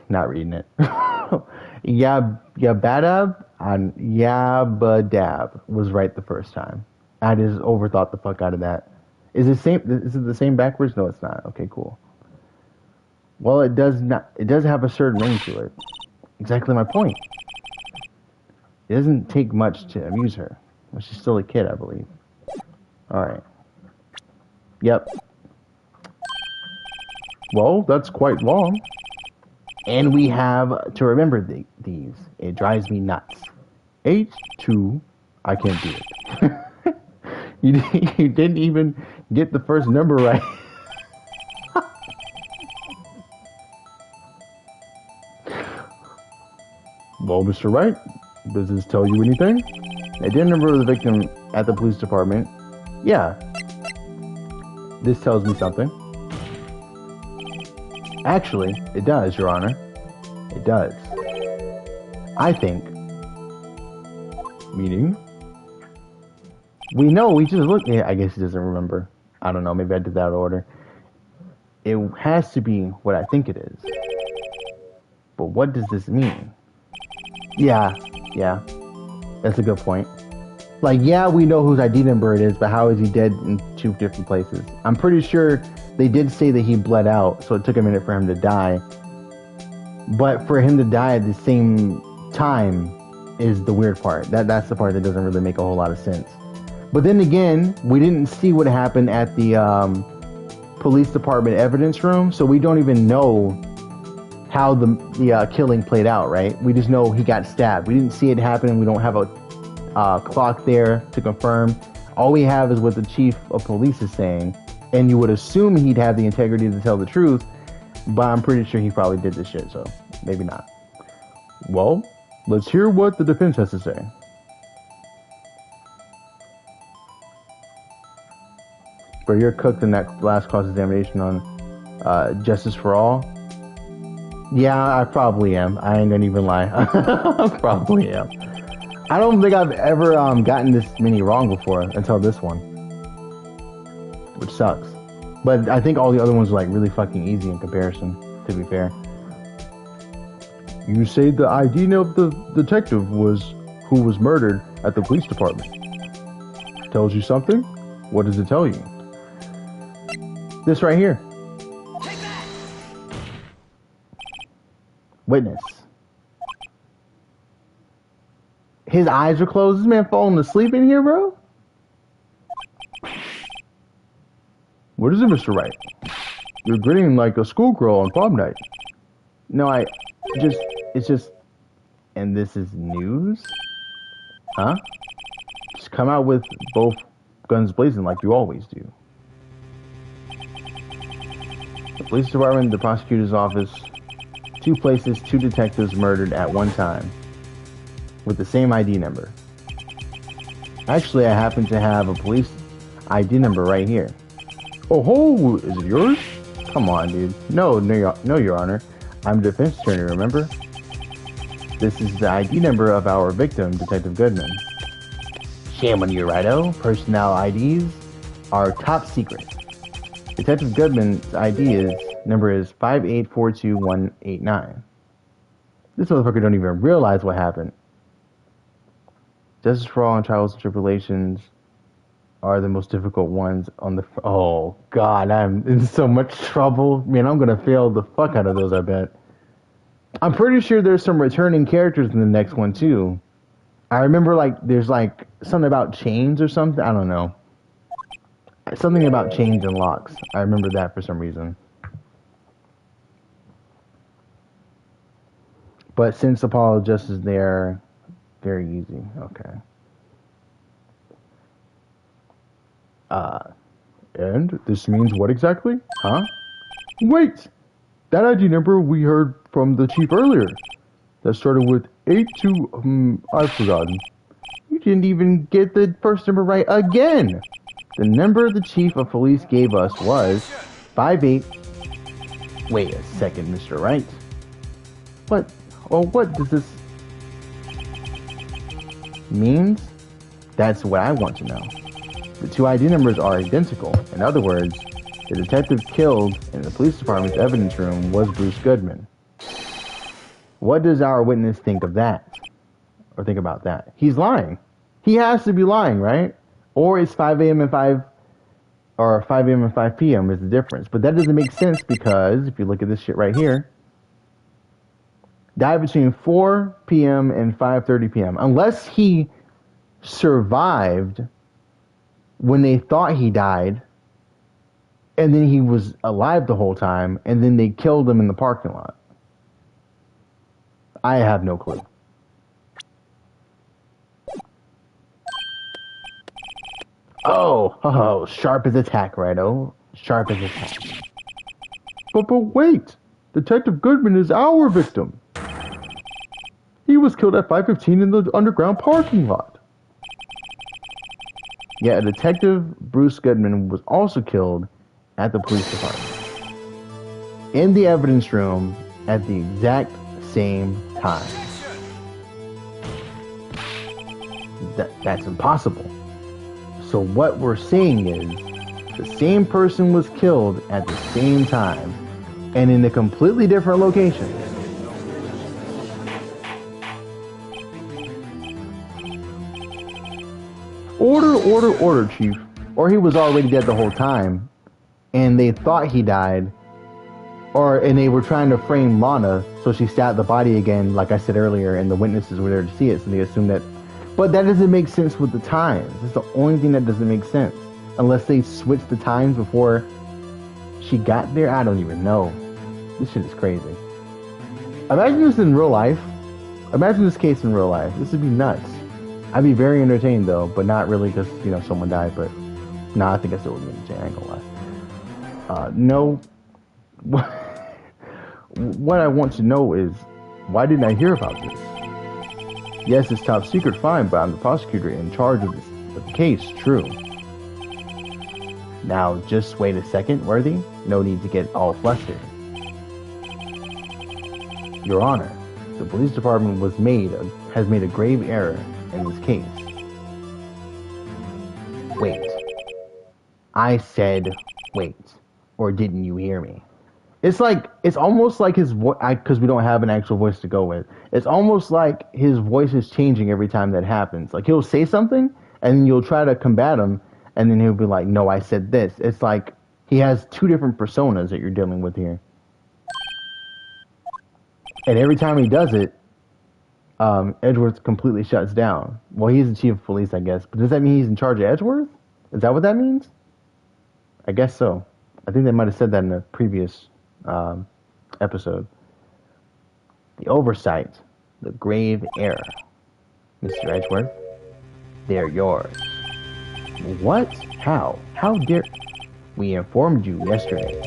Not reading it. Yabadab on Yabadab was right the first time. I just overthought the fuck out of that. Is it the same backwards? No, it's not. Okay, cool. Well, it does not. It does have a certain ring to it. Exactly my point. It doesn't take much to amuse her. She's still a kid, I believe. Alright. Yep. Well, that's quite long. And we have to remember these. It drives me nuts. H2. I can't do it. You didn't even get the first number right. Well, Mr. Wright, does this tell you anything? I did remember the victim at the police department. Yeah, This tells me something. Actually, it does, Your Honor. It does. I think. Meaning? We know, we just looked. Yeah, I guess he doesn't remember. I don't know, maybe I did that out of order. It has to be what I think it is. But what does this mean? Yeah. That's a good point. Like, yeah, we know whose ID number it is, but how is he dead in two different places? I'm pretty sure they did say that he bled out, so it took a minute for him to die. But for him to die at the same time is the weird part. That's the part that doesn't really make a whole lot of sense. But then again, we didn't see what happened at the police department evidence room, so we don't even know how the killing played out, right? We just know he got stabbed. We didn't see it happen, and we don't have a clock there to confirm. All we have is what the chief of police is saying, and you would assume he'd have the integrity to tell the truth, but I'm pretty sure he probably did this shit, so maybe not. Well, let's hear what the defense has to say. But you're cooked in that last cross-examination on Justice for All. Yeah, I probably am. I ain't gonna even lie. I probably am. I don't think I've ever gotten this many wrong before until this one, which sucks. But I think all the other ones were like really fucking easy in comparison, to be fair. You say the ID of the detective who was murdered at the police department. Tells you something? What does it tell you? This right here. Witness. His eyes are closed. This man falling asleep in here, bro? What is it, Mr. Wright? You're grinning like a schoolgirl on prom night. No, it's just, and this is news? Huh? Just come out with both guns blazing like you always do. The police department, the prosecutor's office, two places, two detectives murdered at one time with the same ID number. Actually, I happen to have a police ID number right here. Oh ho, is it yours? Come on, dude. No, Your Honor. I'm a defense attorney, remember? This is the ID number of our victim, Detective Goodman. Shame on you, Righto. Personnel IDs are top secret. Detective Goodman's number is 5842189. This motherfucker don't even realize what happened. Justice for all and trials and tribulations are the most difficult ones on the... Oh, God, I'm in so much trouble. Man, I'm going to fail the fuck out of those, I bet. I'm pretty sure there's some returning characters in the next one, too. I remember, there's, something about chains or something. I don't know. Something about chains and locks. I remember that for some reason. But since Apollo just is there, very easy. Okay. And this means what exactly? Huh? Wait! That ID number we heard from the chief earlier. That started with 82, I've forgotten. You didn't even get the first number right again! The number the chief of police gave us was 58... Wait a second, Mr. Wright. What does this... means? That's what I want to know. The two ID numbers are identical. In other words, the detective killed in the police department's evidence room was Bruce Goodman. What does our witness think of that? Or think about that? He's lying. He has to be lying, right? Or it's 5 a.m. and 5 a.m. and 5 p.m. is the difference. But that doesn't make sense because if you look at this shit right here, died between 4 p.m. and 5:30 p.m. Unless he survived when they thought he died, and then he was alive the whole time, and then they killed him in the parking lot. I have no clue. Oh, sharp as a tack, Righto. Sharp as a tack. But wait! Detective Goodman is our victim. He was killed at 5:15 in the underground parking lot. Yeah, Detective Bruce Goodman was also killed at the police department. In the evidence room at the exact same time. That's impossible. So what we're seeing is the same person was killed at the same time and in a completely different location. Order, Chief. Or he was already dead the whole time and they thought he died. And they were trying to frame Lana, so she stabbed the body again, like I said earlier, and the witnesses were there to see it, so they assumed that. But that doesn't make sense with the times. It's the only thing that doesn't make sense. Unless they switched the times before she got there, I don't even know. This shit is crazy. Imagine this in real life. Imagine this case in real life. This would be nuts. I'd be very entertained, though, but not really because, someone died, but... Nah, I think I still would be entertained, I ain't gonna lie. No... What I want to know is, why didn't I hear about this? Yes, it's top secret, fine, but I'm the prosecutor in charge of the case, true. Now, just wait a second, Worthy. No need to get all flustered. Your Honor, the police department has made a grave error in this case. Wait. I said wait. Or didn't you hear me? It's almost like his voice, because we don't have an actual voice to go with. It's almost like his voice is changing every time that happens. Like, he'll say something, and you'll try to combat him, and then he'll be like, no, I said this. It's like he has two different personas that you're dealing with here. And every time he does it, Edgeworth completely shuts down. Well, he's the chief of police, I guess. But does that mean he's in charge of Edgeworth? Is that what that means? I guess so. I think they might have said that in the previous episode. The oversight, the grave error. Mr. Edgeworth, they're yours. What? How? How dare... We informed you yesterday.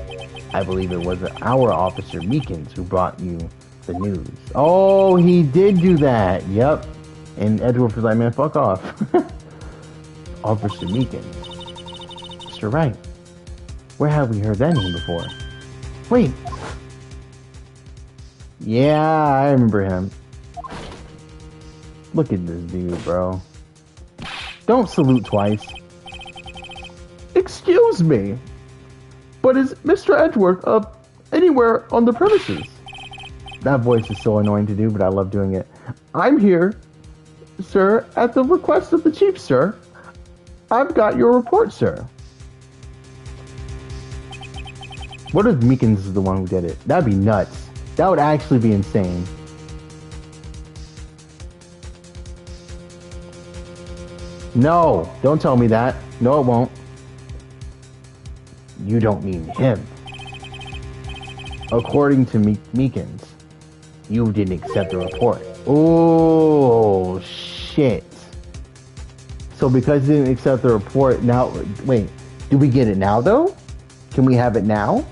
I believe it was our officer Meekins who brought you the news. Oh, he did do that. Yep. And Edgeworth was like, man, fuck off. Officer Meekins. Mr. Wright. Where have we heard that name before? Wait. Yeah, I remember him. Look at this dude, bro. Don't salute twice. Excuse me, but is Mr. Edgeworth anywhere on the premises? That voice is so annoying to do, but I love doing it. I'm here, sir, at the request of the chief, sir. I've got your report, sir. What if Meekins is the one who did it? That'd be nuts. That would actually be insane. No, don't tell me that. No, it won't. You don't mean him. According to Meekins, you didn't accept the report. Oh, shit. So because you didn't accept the report, now, wait, do we get it now, though? Can we have it now?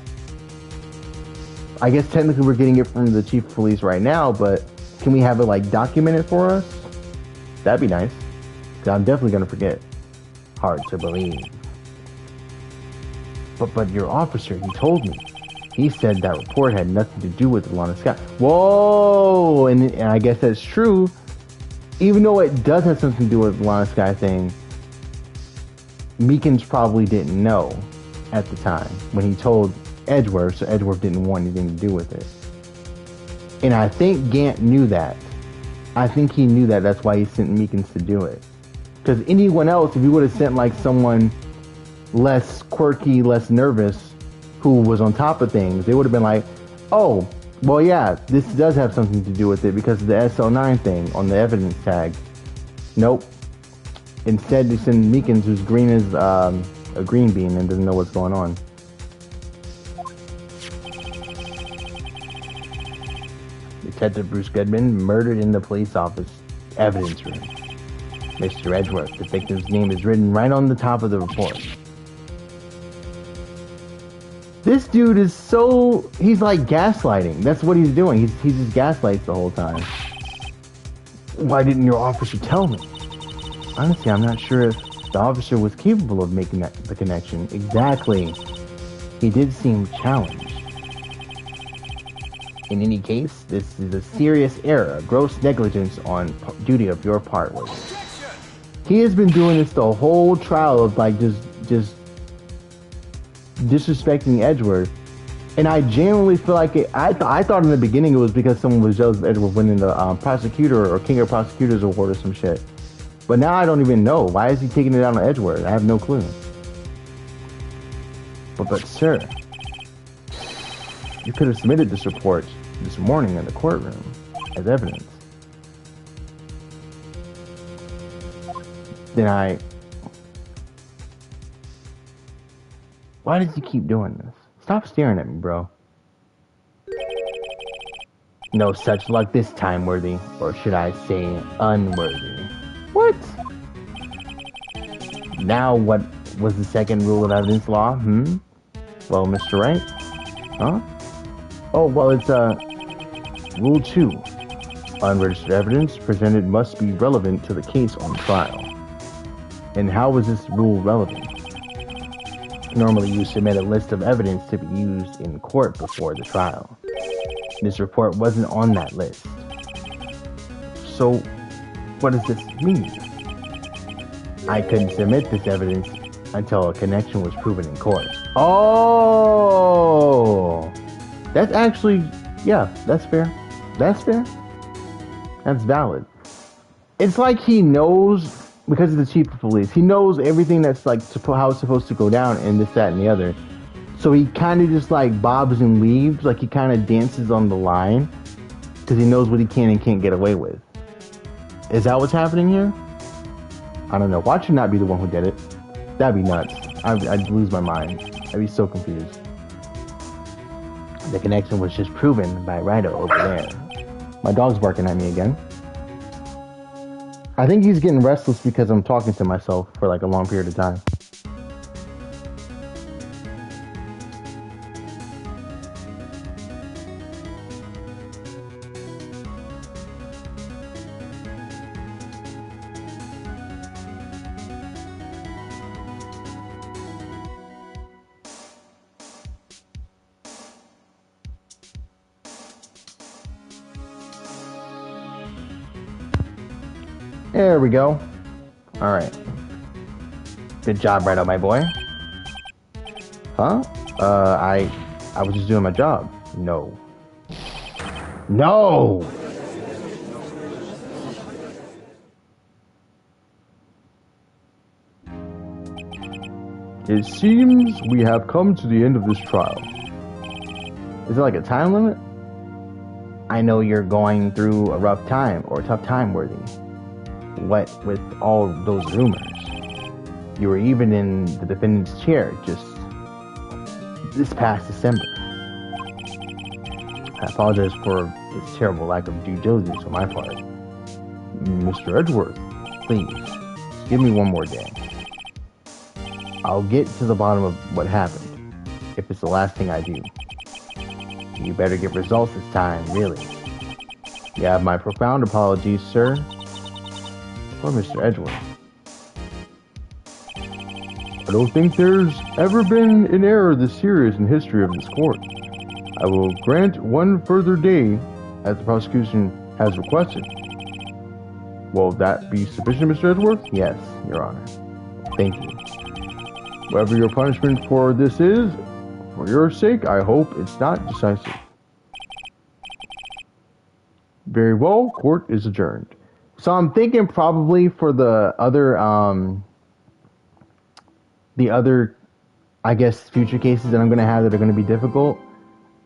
I guess technically we're getting it from the chief of police right now, but can we have it, like, documented for us? That'd be nice. Because I'm definitely going to forget. Hard to believe. But your officer, he told me. He said that report had nothing to do with the Lana Sky. Whoa! And I guess that's true. Even though it does have something to do with the Lana Sky thing, Meekins probably didn't know at the time when he told Edgeworth, so Edgeworth didn't want anything to do with it. And I think Gant knew that. I think he knew that. That's why he sent Meekins to do it. Because anyone else, if you would have sent like someone less quirky, less nervous, who was on top of things, they would have been like, oh, well, yeah, this does have something to do with it because of the SL9 thing on the evidence tag. Nope. Instead, they send Meekins, who's green as a green bean and doesn't know what's going on. Detective Bruce Goodman murdered in the police office evidence room. Mr. Edgeworth, the victim's name is written right on the top of the report. This dude is so... he's like gaslighting. That's what he's doing. He just gaslights the whole time. Why didn't your officer tell me? Honestly, I'm not sure if the officer was capable of making the connection. Exactly. He did seem challenged. In any case, this is a serious error, gross negligence on duty of your part. He has been doing this the whole trial of like just disrespecting Edgeworth, and I genuinely feel like I thought in the beginning it was because someone was jealous of Edgeworth winning the prosecutor or King of Prosecutors award or some shit. But now I don't even know. Why is he taking it out on Edgeworth? I have no clue. But sir, you could have submitted this report this morning in the courtroom as evidence. Then why does he keep doing this? Stop staring at me, bro. No such luck this time, Worthy. Or should I say, unworthy. What? Now what was the second rule of evidence law? Well, Mr. Wright? Huh? Oh, well, it's, Rule 2. Unregistered evidence presented must be relevant to the case on trial. And how was this rule relevant? Normally, you submit a list of evidence to be used in court before the trial. This report wasn't on that list. So, what does this mean? I couldn't submit this evidence until a connection was proven in court. Oh! That's actually, yeah, that's fair. That's fair. That's valid. It's like he knows, because he's the chief of police, he knows everything that's like how it's supposed to go down and this, that, and the other. So he kind of just like bobs and weaves, like he kind of dances on the line because he knows what he can and can't get away with. Is that what's happening here? I don't know. Watch him not be the one who did it. That'd be nuts. I'd lose my mind. I'd be so confused. The connection was just proven by Wright over there. My dog's barking at me again. I think he's getting restless because I'm talking to myself for like a long period of time. There we go. All right. Good job, Right, my boy. Huh? I was just doing my job. No. No! It seems we have come to the end of this trial. Is it like a time limit? I know you're going through a rough time or a tough time, Worthy. What with all those rumors? You were even in the defendant's chair just this past December. I apologize for this terrible lack of due diligence on my part. Mr. Edgeworth, please, give me one more day. I'll get to the bottom of what happened, if it's the last thing I do. You better get results this time, really. You have my profound apologies, sir. Or Mr. Edgeworth. I don't think there's ever been an error this serious in history of this court. I will grant one further day, as the prosecution has requested. Will that be sufficient, Mr. Edgeworth? Yes, Your Honor. Thank you. Whatever your punishment for this is, for your sake, I hope it's not decisive. Very well, court is adjourned. So I'm thinking probably for the other, I guess, future cases that I'm going to have that are going to be difficult,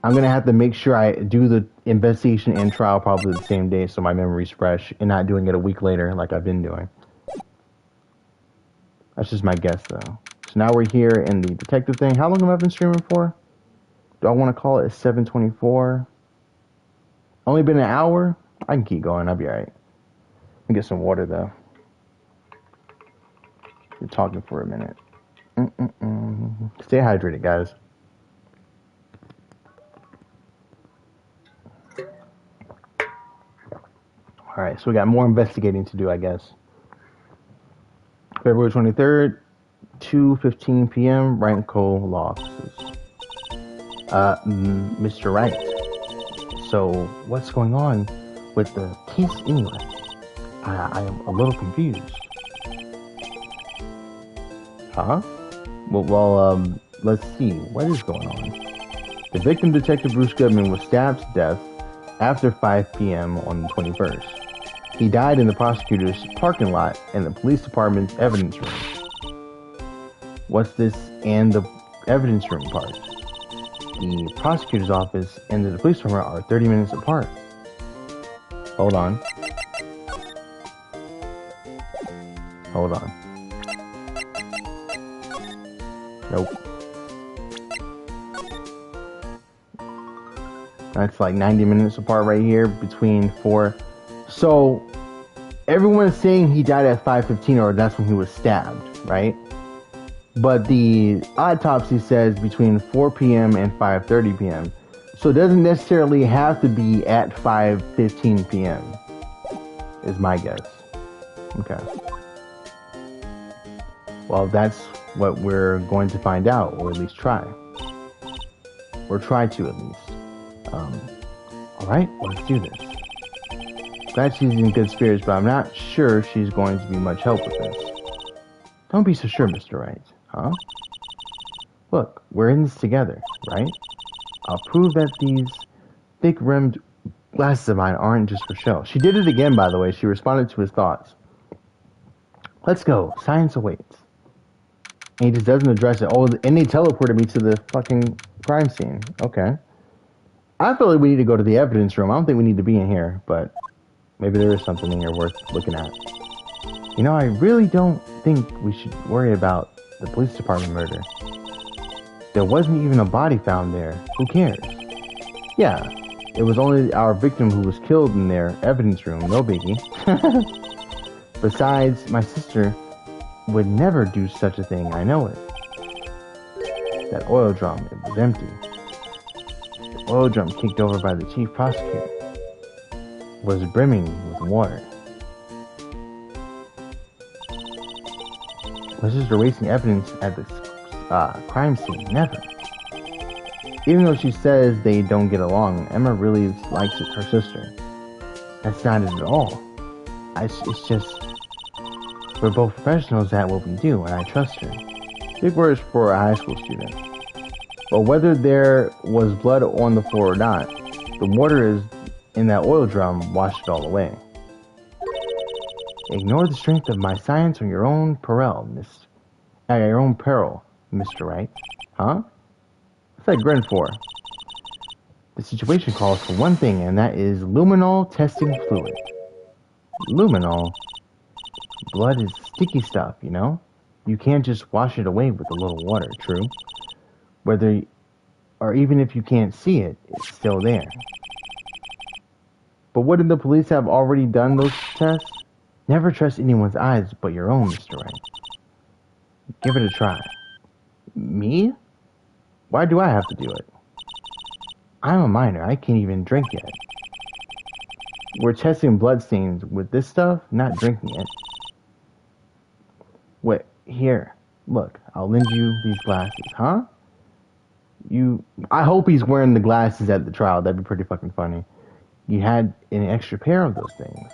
I'm going to have to make sure I do the investigation and trial probably the same day so my memory's fresh and not doing it a week later like I've been doing. That's just my guess, though. So now we're here in the detective thing. How long have I been streaming for? Do I want to call it 7:24? Only been an hour? I can keep going. I'll be alright. Let me get some water, though. Been talking for a minute. Stay hydrated, guys. Alright, so we got more investigating to do, I guess. February 23rd, 2:15 p.m., Wright & Co. Law Offices. Mr. Wright. So, what's going on with the case anyway? I am a little confused. Huh? Let's see. What is going on? The victim, Detective Bruce Goodman, was stabbed to death after 5 p.m. on the 21st. He died in the prosecutor's parking lot and the police department's evidence room. What's this and the evidence room part? The prosecutor's office and the police department are 30 minutes apart. Hold on. Hold on. Nope. That's like 90 minutes apart right here between 4. So everyone is saying he died at 5:15 or that's when he was stabbed, right? But the autopsy says between 4 p.m. and 5:30 p.m. So it doesn't necessarily have to be at 5:15 p.m. is my guess. Okay. Well, that's what we're going to find out, or at least try. Or try to, at least. Alright, let's do this. Glad she's in good spirits, but I'm not sure she's going to be much help with this. Don't be so sure, Mr. Wright. Huh? Look, we're in this together, right? I'll prove that these thick-rimmed glasses of mine aren't just for show. She did it again, by the way. She responded to his thoughts. Let's go. Science awaits. And he just doesn't address it. Oh, and they teleported me to the fucking crime scene. Okay. I feel like we need to go to the evidence room. I don't think we need to be in here, but maybe there is something in here worth looking at. You know, I really don't think we should worry about the police department murder. There wasn't even a body found there. Who cares? Yeah, it was only our victim who was killed in their evidence room. No biggie. Besides, my sister would never do such a thing. I know it. That oil drum, it was empty. The oil drum kicked over by the chief prosecutor was brimming with water. Was just erasing evidence at the crime scene. Never. Even though she says they don't get along, Emma really likes her sister. That's not it at all. It's just we're both professionals at what we do, and I trust her. Big words for a high school student. But whether there was blood on the floor or not, the water is in that oil drum washed it all away. Ignore the strength of my science on your own peril, Mr. Wright. Huh? What's that grin for? The situation calls for one thing, and that is luminol testing fluid. Luminol? Blood is sticky stuff, you know? You can't just wash it away with a little water, true? Or even if you can't see it, it's still there. But wouldn't the police have already done those tests? Never trust anyone's eyes but your own, Mr. Wright. Give it a try. Me? Why do I have to do it? I'm a minor. I can't even drink yet. We're testing bloodstains with this stuff, not drinking it. Wait, here. Look, I'll lend you these glasses, huh? I hope he's wearing the glasses at the trial. That'd be pretty fucking funny. You had an extra pair of those things.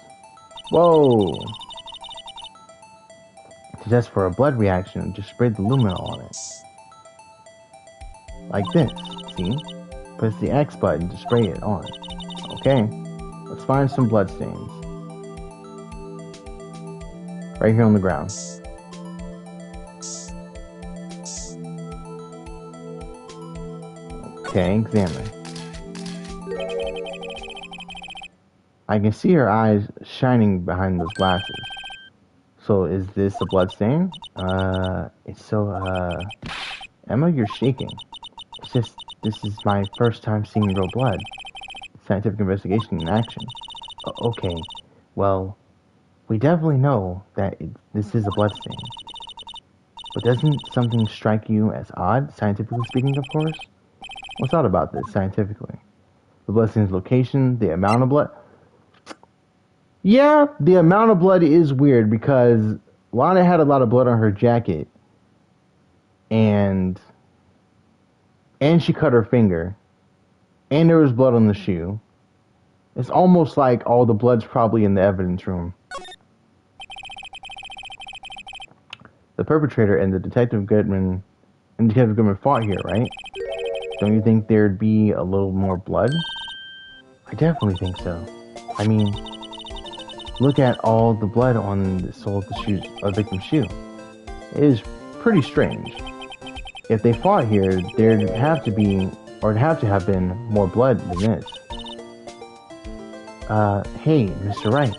Whoa. To test for a blood reaction, just spray the luminol on it. Like this, see? Press the X button to spray it on. Okay, let's find some blood stains. Right here on the ground. Okay, examine. I can see her eyes shining behind those glasses. So is this a blood stain? Emma, you're shaking. It's just, this is my first time seeing real blood. Scientific investigation in action. Okay, well, we definitely know that this is a blood stain. But doesn't something strike you as odd, scientifically speaking, of course? What's odd about this, scientifically? The blood stain's location, the amount of blood? Yeah, the amount of blood is weird because Lana had a lot of blood on her jacket. And and she cut her finger, and there was blood on the shoe. It's almost like all the blood's probably in the evidence room. The perpetrator and Detective Goodman fought here, right? Don't you think there'd be a little more blood? I definitely think so. I mean, look at all the blood on the sole of the victim's shoe. It is pretty strange. If they fought here, there'd have to have been more blood than this. Hey, Mr. Wright.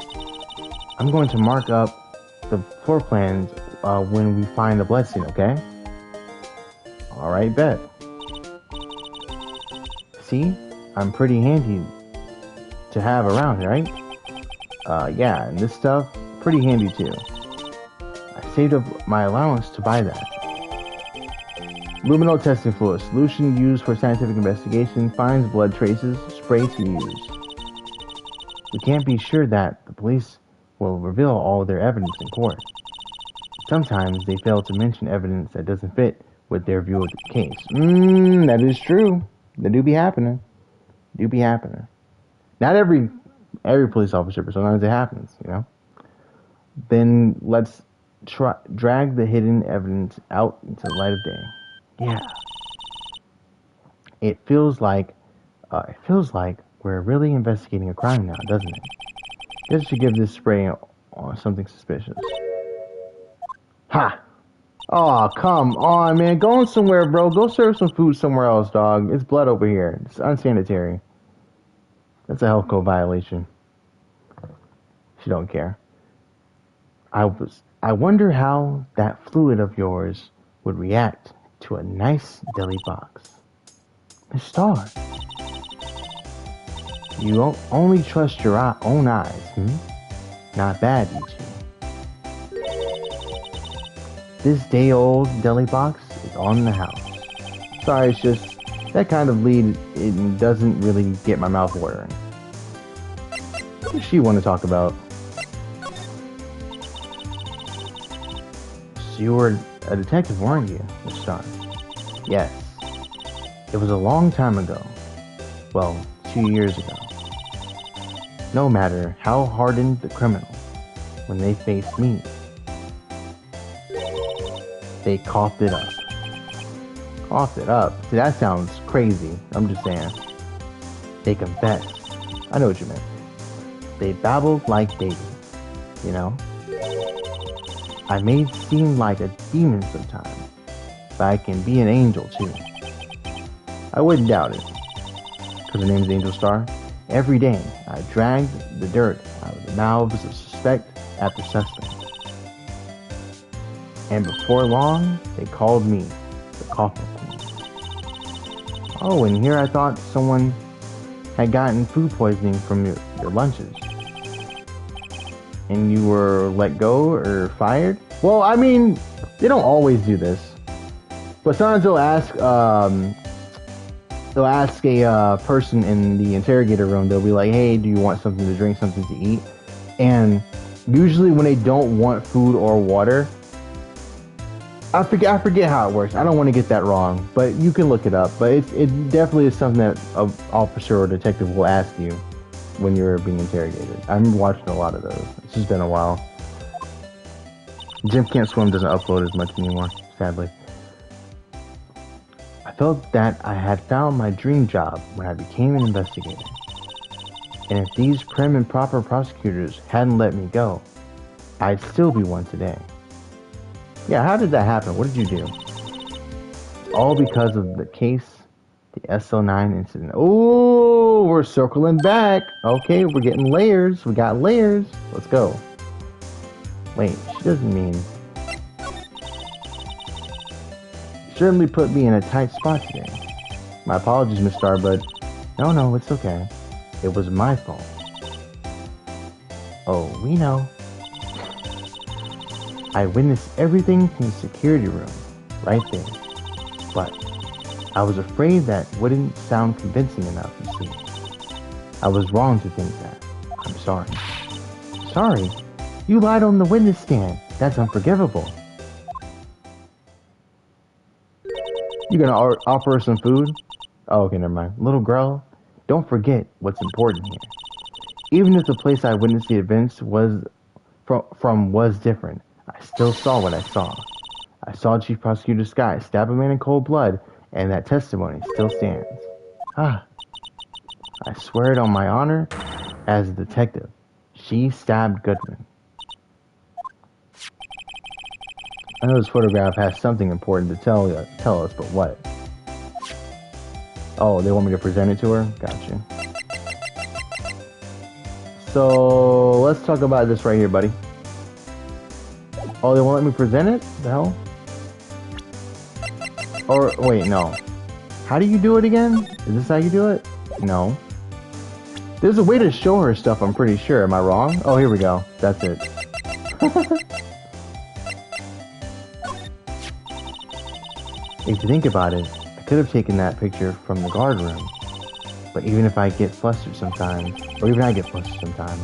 I'm going to mark up the floor plans when we find the blood scene, okay? Alright, bet. See? I'm pretty handy to have around, right? Yeah, and this stuff, pretty handy too. I saved up my allowance to buy that. Luminol testing fluid, solution used for scientific investigation, finds blood traces, spray to use. We can't be sure that the police will reveal all their evidence in court. Sometimes they fail to mention evidence that doesn't fit with their view of the case. That is true. That do be happening. Not every police officer, but sometimes it happens, you know? Then let's drag the hidden evidence out into the light of day. Yeah. It feels like we're really investigating a crime now, doesn't it? Guess we should give this spray something suspicious. Ha! Oh, come on, man. Go somewhere, bro. Go serve some food somewhere else, dog. It's blood over here. It's unsanitary. That's a health code violation. She don't care. I wonder how that fluid of yours would react to a nice deli box. Miss Star, you only trust your own eyes, Not bad, you two. This day-old deli box is on the house. Sorry, it's just that kind of lead, it doesn't really get my mouth watering. What does she want to talk about? So you were a detective, weren't you, Miss Star? Yes. It was a long time ago. Well, 2 years ago. No matter how hardened the criminal, when they faced me, they coughed it up. Coughed it up? See, that sounds crazy. I'm just saying. They confessed. I know what you meant. They babbled like babies, you know? I may seem like a demon sometimes, but I can be an angel too. I wouldn't doubt it. Because her name's Angel Star. Every day, I dragged the dirt out of the mouths of suspect after suspect. And before long, they called me the Coffin Queen. Oh, and here I thought someone had gotten food poisoning from your lunches. And you were let go or fired? Well, I mean, they don't always do this. But sometimes they'll ask a person in the interrogator room, they'll be like, hey, do you want something to drink, something to eat? And usually when they don't want food or water, I forget how it works. I don't want to get that wrong, but you can look it up. But it definitely is something that an officer or detective will ask you when you're being interrogated. I'm watching a lot of those. It's just been a while. Jim Can't Swim doesn't upload as much anymore, sadly. I felt that I had found my dream job when I became an investigator. And if these prim and proper prosecutors hadn't let me go, I'd still be one today. Yeah, how did that happen? What did you do? All because of the case, the SL9 incident. Oh, we're circling back. Okay, we're getting layers. We got layers. Let's go. Wait, she doesn't mean... certainly put me in a tight spot today. My apologies, Miss Star, but no, it's okay. It was my fault. Oh, we know. I witnessed everything from the security room, right there. But I was afraid that wouldn't sound convincing enough, you see. I was wrong to think that. I'm sorry. Sorry? You lied on the witness stand. That's unforgivable. You gonna offer her some food? Oh, okay, never mind. Little girl, don't forget what's important here. Even if the place I witnessed the events was different, I still saw what I saw. I saw Chief Prosecutor Sky stab a man in cold blood, and that testimony still stands. Ah, I swear it on my honor as a detective. She stabbed Goodman. I know this photograph has something important to tell us, but what? Oh, they want me to present it to her? Gotcha. So, let's talk about this right here, buddy. Oh, they won't let me present it? The hell? Or, wait, no. How do you do it again? Is this how you do it? No. There's a way to show her stuff, I'm pretty sure. Am I wrong? Oh, here we go. That's it. If you think about it, I could have taken that picture from the guard room. But even if I get flustered sometimes, or even I get flustered sometimes.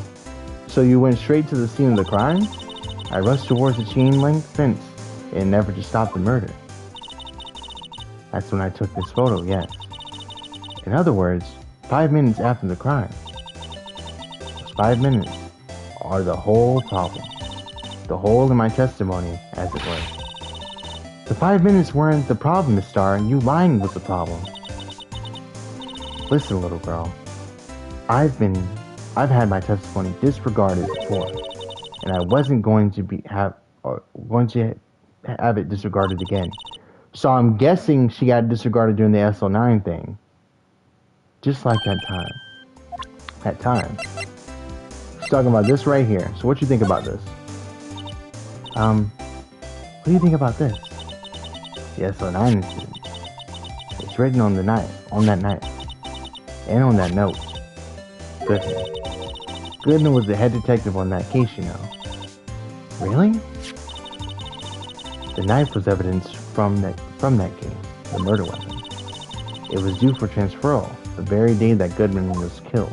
So you went straight to the scene of the crime? I rushed towards the chain-link fence in an effort to stop the murder. That's when I took this photo, yes. In other words, 5 minutes after the crime. Those 5 minutes are the whole problem. The hole in my testimony, as it were. The 5 minutes weren't the problem, Miss Starr. You lying was the problem. Listen, little girl. I've had my testimony disregarded before, and I wasn't going to have it disregarded again. So I'm guessing she got disregarded during the SL9 thing. Just like that time. That time. She's talking about this right here. So what you think about this? What do you think about this? The SL9 incident. It's written on that night, and on that note. Goodman. Goodman was the head detective on that case, you know. Really? The knife was evidence from that case, the murder weapon. It was due for transferal the very day that Goodman was killed.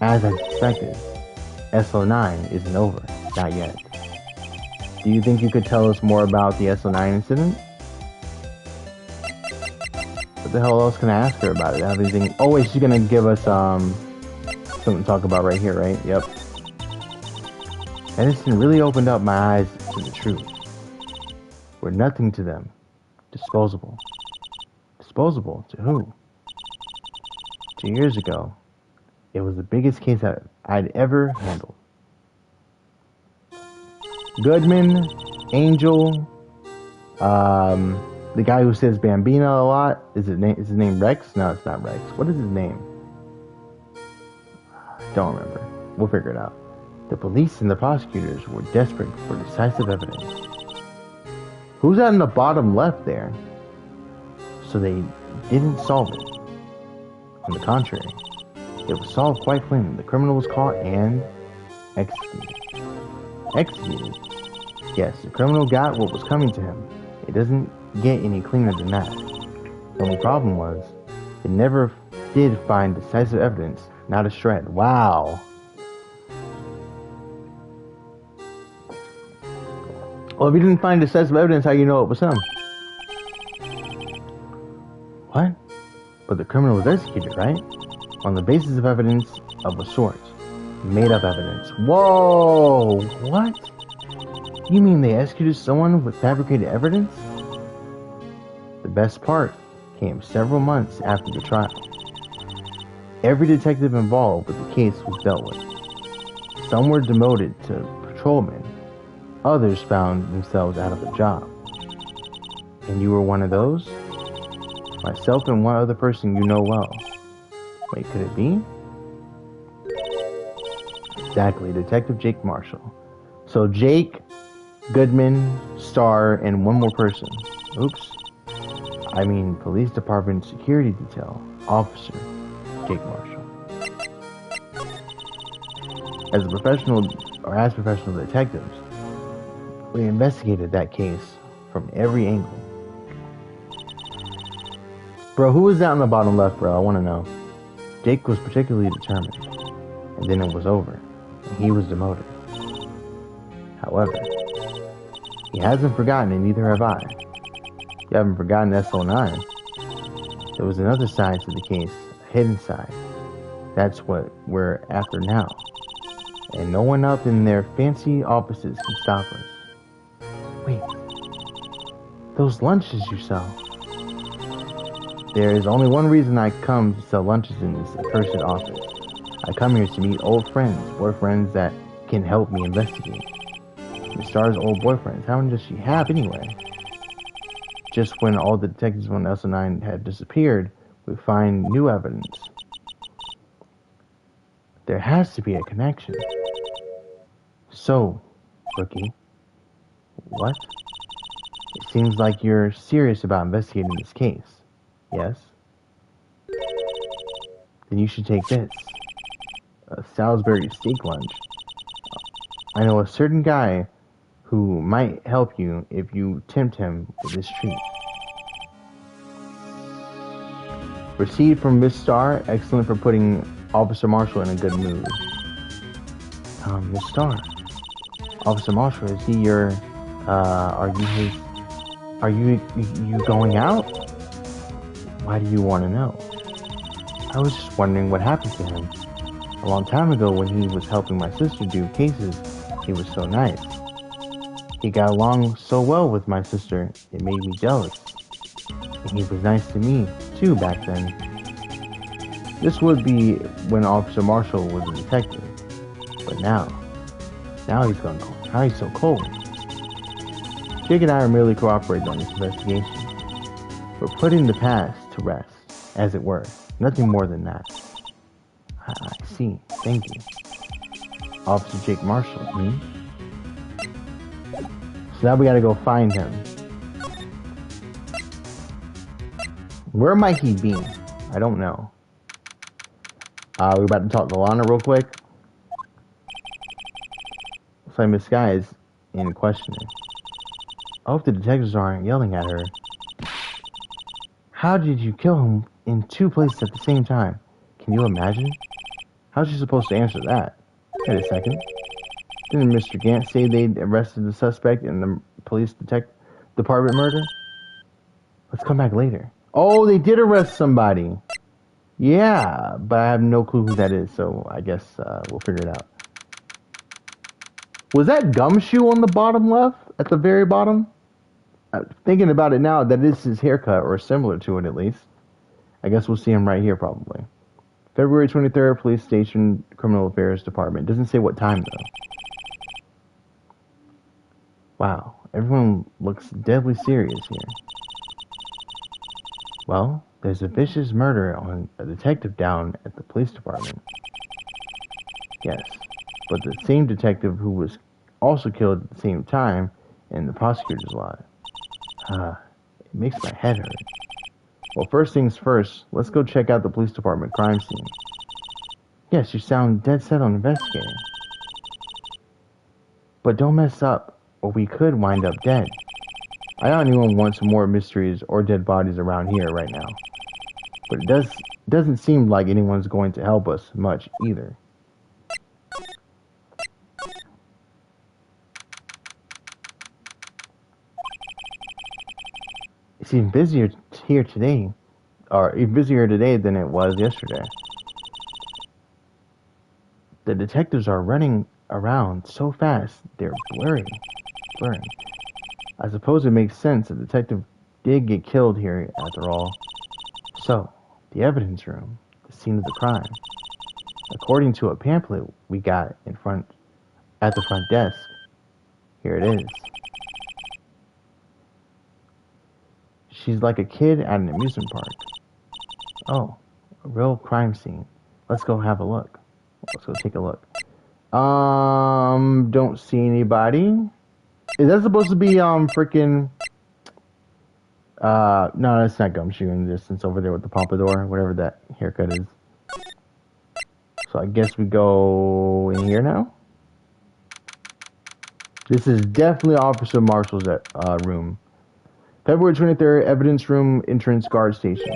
As I suspected, SL9 isn't over, not yet. Do you think you could tell us more about the SL9 incident? What the hell else can I ask her about it? Have anything? Oh wait, she's gonna give us something to talk about right here, right? Yep. That incident really opened up my eyes to the truth. We're nothing to them. Disposable. Disposable to who? 2 years ago, it was the biggest case I'd ever handled. Goodman, Angel, the guy who says Bambina a lot. Is his name Rex? No, it's not Rex. What is his name? Don't remember. We'll figure it out. The police and the prosecutors were desperate for decisive evidence. Who's that in the bottom left there? So they didn't solve it. On the contrary, it was solved quite cleanly. The criminal was caught and executed. Executed? Yes, the criminal got what was coming to him. It doesn't get any cleaner than that. The only problem was, it never did find decisive evidence, not a shred. Wow. Well, if you didn't find decisive evidence, how you know it was him? What? But the criminal was executed, right? On the basis of evidence of a sort. Made up evidence. Whoa! What? You mean they executed someone with fabricated evidence? The best part came several months after the trial. Every detective involved with the case was dealt with. Some were demoted to patrolmen. Others found themselves out of a job. And you were one of those? Myself and one other person you know well. Wait, could it be? Exactly, Detective Jake Marshall. So Jake, Goodman, Starr, and one more person. Oops. I mean, Police Department Security Detail Officer Jake Marshall. As professional detectives, we investigated that case from every angle. Bro, who was that on the bottom left, bro? I want to know. Jake was particularly determined, and then it was over, and he was demoted. However, He hasn't forgotten, and neither have I. You haven't forgotten SO9. There was another side to the case, a hidden side. That's what we're after now. And no one up in their fancy offices can stop us. Wait, those lunches you sell. There is only one reason I come to sell lunches in this accursed office. I come here to meet old friends, boyfriends that can help me investigate. Miss Star's old boyfriends, how many does she have anyway? Just when all the detectives on SO9 had disappeared, we find new evidence. There has to be a connection. So, Rookie, what? It seems like you're serious about investigating this case. Yes? Then you should take this. A Salisbury steak lunch. I know a certain guy who might help you if you tempt him with this treat. Receipt from Miss Starr. Excellent for putting Officer Marshall in a good mood. Miss Starr. Officer Marshall, is he your, are you going out? Why do you want to know? I was just wondering what happened to him. A long time ago when he was helping my sister do cases, he was so nice. He got along so well with my sister, it made me jealous. And he was nice to me, too, back then. This would be when Officer Marshall was a detective. But now he's gone cold. How he's so cold. Jake and I are merely cooperating on this investigation. We're putting the past to rest, as it were. Nothing more than that. I see. Thank you. Officer Jake Marshall, So now we gotta go find him. Where might he be? I don't know. We're about to talk to Lana real quick. So Miss Sky is in questioning. I hope the detectives aren't yelling at her. How did you kill him in two places at the same time? Can you imagine? How's she supposed to answer that? Wait a second. Didn't Mr. Gant say they'd arrested the suspect in the police department murder? Let's come back later. Oh, they did arrest somebody. Yeah, but I have no clue who that is, so I guess we'll figure it out. Was that Gumshoe on the bottom left? At the very bottom? Thinking about it now, that is his haircut, or similar to it at least. I guess we'll see him right here probably. February 23rd, Police Station, Criminal Affairs Department. Doesn't say what time though. Wow, everyone looks deadly serious here. Well, there's a vicious murder on a detective down at the police department. Yes, but the same detective who was also killed at the same time in the prosecutor's lot. It makes my head hurt. Well, first things first, let's go check out the police department crime scene. Yes, you sound dead set on investigating. But don't mess up, or we could wind up dead. I don't even want some more mysteries or dead bodies around here right now. But it doesn't seem like anyone's going to help us much either. It seems busier here today, or busier today than it was yesterday. The detectives are running around so fast, they're blurring. I suppose it makes sense. The detective did get killed here after all. So, the evidence room, the scene of the crime. According to a pamphlet we got at the front desk, here it is. She's like a kid at an amusement park. Oh, a real crime scene. Let's go have a look. Let's go take a look. Don't see anybody. Is that supposed to be, freaking... no, that's not Gumshoe in the distance over there with the pompadour, whatever that haircut is. So I guess we go in here now. This is definitely Officer Marshall's room. February 23rd, evidence room, entrance guard station.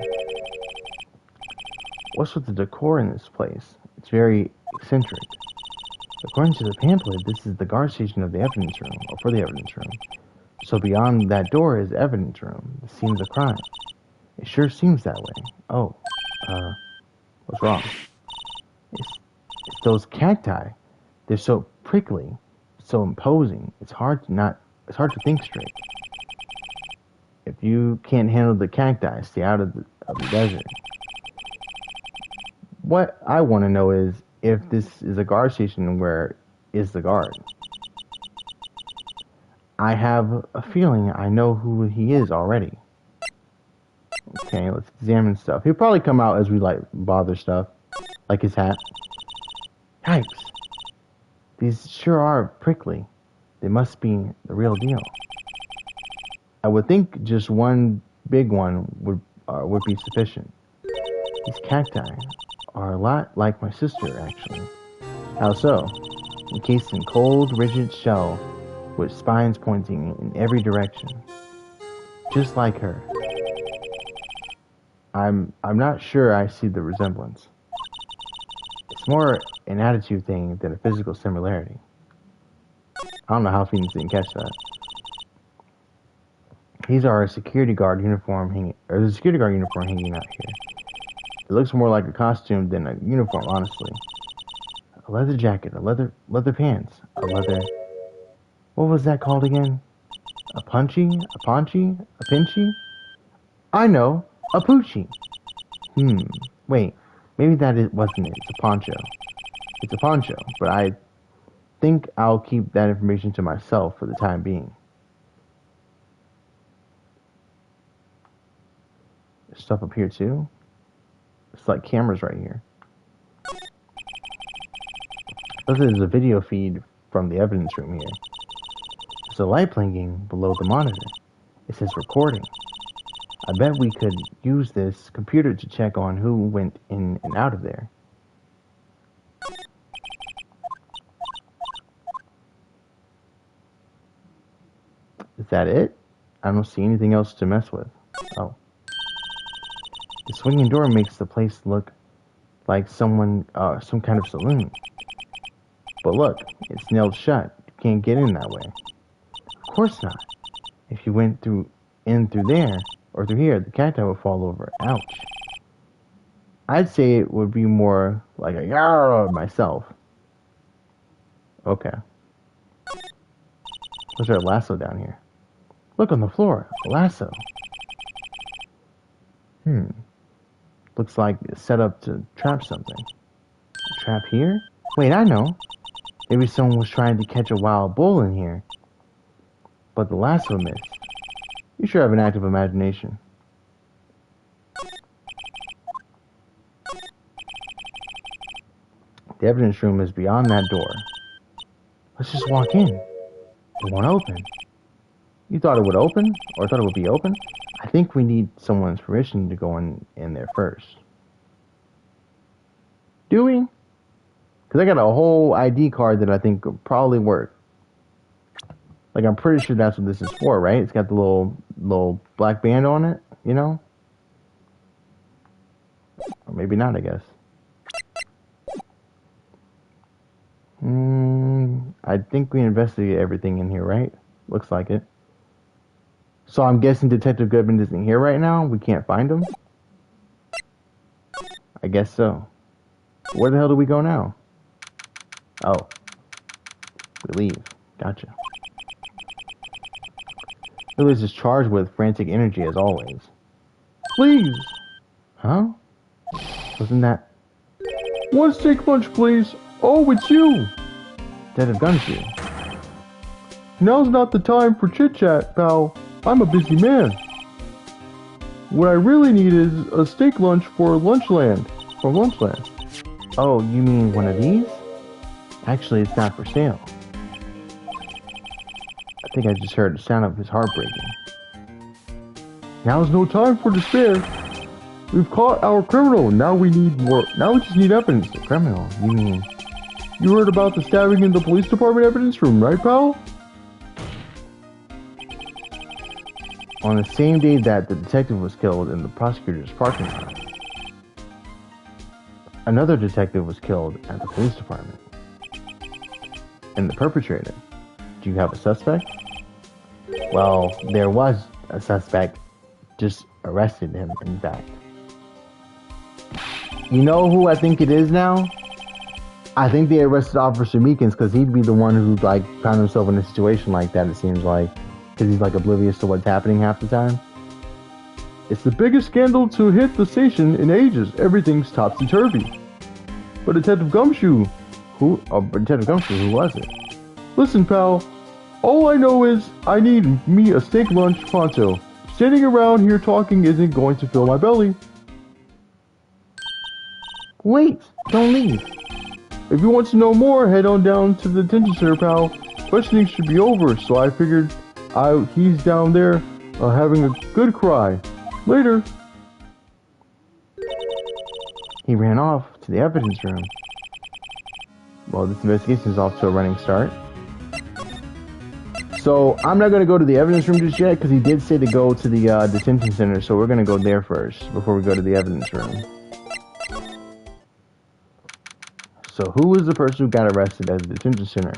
What's with the decor in this place? It's very eccentric. According to the pamphlet, this is the guard station of the evidence room, or for the evidence room. So beyond that door is evidence room, the scene of the crime. It sure seems that way. Oh, uh, what's wrong? It's those cacti. They're so prickly, so imposing. It's hard to think straight. If you can't handle the cacti, stay out of the desert. What I want to know is if this is a guard station, where is the guard? I have a feeling I know who he is already. Okay, let's examine stuff. He'll probably come out as we like bother stuff, like his hat. Yikes! These sure are prickly. They must be the real deal. I would think just one big one would be sufficient. These cacti are a lot like my sister, actually. How so? Encased in cold, rigid shell, with spines pointing in every direction. Just like her. I'm not sure I see the resemblance. It's more an attitude thing than a physical similarity. I don't know how Phoenix didn't catch that. These are a security guard uniform hanging, or the security guard uniform hanging out here. It looks more like a costume than a uniform, honestly. A leather jacket, leather pants, a leather. What was that called again? A punchy, a paunchy, a pinchy? I know, a poochie. Wait, maybe wasn't it. It's a poncho. It's a poncho, but I think I'll keep that information to myself for the time being. There's stuff up here too. It's like cameras right here. There's a video feed from the evidence room here. There's a light blinking below the monitor. It says recording. I bet we could use this computer to check on who went in and out of there. Is that it? I don't see anything else to mess with. Oh. The swinging door makes the place look like some kind of saloon. But look, it's nailed shut. You can't get in that way. Of course not. If you went through there, or through here, the cacti would fall over. Ouch. I'd say it would be more like a yarr myself. Okay. What's our lasso down here? Look on the floor. A lasso. Looks like it's set up to trap something. A trap here? Wait, I know. Maybe someone was trying to catch a wild bull in here. But the lasso missed. You sure have an active imagination. The evidence room is beyond that door. Let's just walk in. It won't open. You thought it would open? Or thought it would be open? I think we need someone's permission to go in there first. Do we? Because I got a whole ID card that I think could probably work. Like, I'm pretty sure that's what this is for, right? It's got the little black band on it, you know? Or maybe not, I guess. I think we investigated everything in here, right? Looks like it. So I'm guessing Detective Goodman isn't here right now? We can't find him? I guess so. Where the hell do we go now? Oh. We leave. Gotcha. Lewis is charged with frantic energy as always. Please! Huh? Wasn't that... One steak lunch, please. Oh, it's you. Detective Gumshoe? Now's not the time for chit-chat, pal. I'm a busy man. What I really need is a steak lunch for Lunchland. From Lunchland. Oh, you mean one of these? Actually, it's not for sale. I think I just heard the sound of his heart breaking. Now's no time for despair. We've caught our criminal. Now we need more. Now we just need evidence. The criminal? You mean... You heard about the stabbing in the police department evidence room, right, pal? On the same day that the detective was killed in the prosecutor's parking lot, another detective was killed at the police department. And the perpetrator, do you have a suspect? Well, there was a suspect just arrested him, in fact. You know who I think it is now? I think they arrested Officer Meekins because he'd be the one who like found himself in a situation like that. It seems like because he's like oblivious to what's happening half the time. It's the biggest scandal to hit the station in ages. Everything's topsy-turvy. But Detective Gumshoe, who was it? Listen, pal. All I know is I need me a steak lunch pronto. Sitting around here talking isn't going to fill my belly. Wait, don't leave. If you want to know more, head on down to the detention center, pal. Questioning should be over, so I figured he's down there having a good cry. Later. He ran off to the evidence room. Well, this investigation is off to a running start. So, I'm not going to go to the evidence room just yet, because he did say to go to the detention center, so we're going to go there first, before we go to the evidence room. So, who was the person who got arrested at the detention center?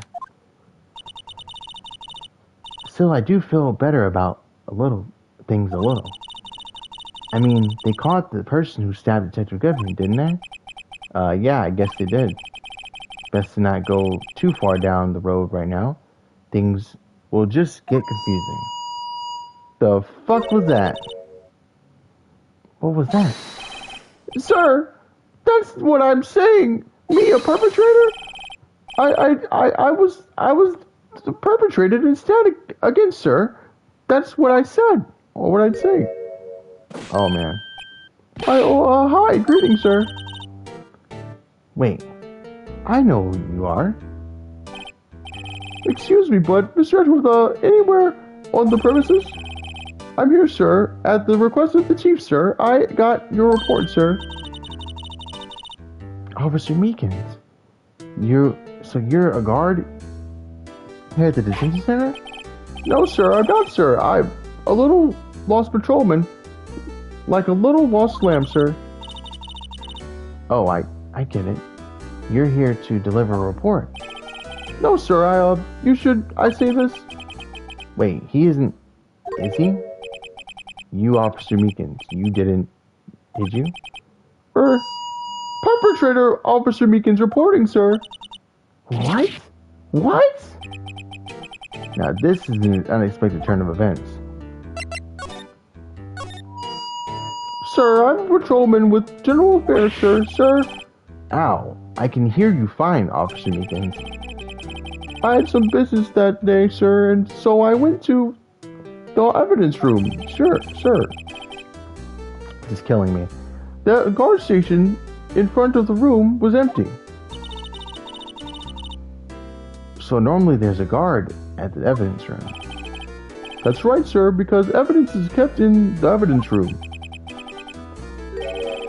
Still, I do feel better about things a little. I mean, they caught the person who stabbed Detective Goodman, didn't they? Yeah, I guess they did. Best to not go too far down the road right now. Things will just get confusing. The fuck was that? What was that? Sir, that's what I'm saying. Me, a perpetrator? I was perpetrated instead against, sir. That's what I said, or what I'd say. Oh, man. Hi, greetings, sir. Wait, I know who you are. Excuse me, but Mr. Edgeworth, anywhere on the premises? I'm here, sir, at the request of the chief, sir. I got your report, sir. Officer Meekins. You're a guard here at the detention center? No, sir, I'm not, sir. I'm a little lost patrolman. Like a little lost lamb, sir. Oh, I get it. You're here to deliver a report. No, sir, I say this? Wait, he isn't, is he? You, Officer Meekins, did you? Perpetrator Officer Meekins reporting, sir. What? What? Now, this is an unexpected turn of events. Sir, I'm a patrolman with General Affairs, sir. Sir. Ow, I can hear you fine, Officer Meekins. I had some business that day, sir, and so I went to the evidence room. Sure, sir. This is killing me. The guard station in front of the room was empty. So normally there's a guard at the evidence room. That's right, sir, because evidence is kept in the evidence room.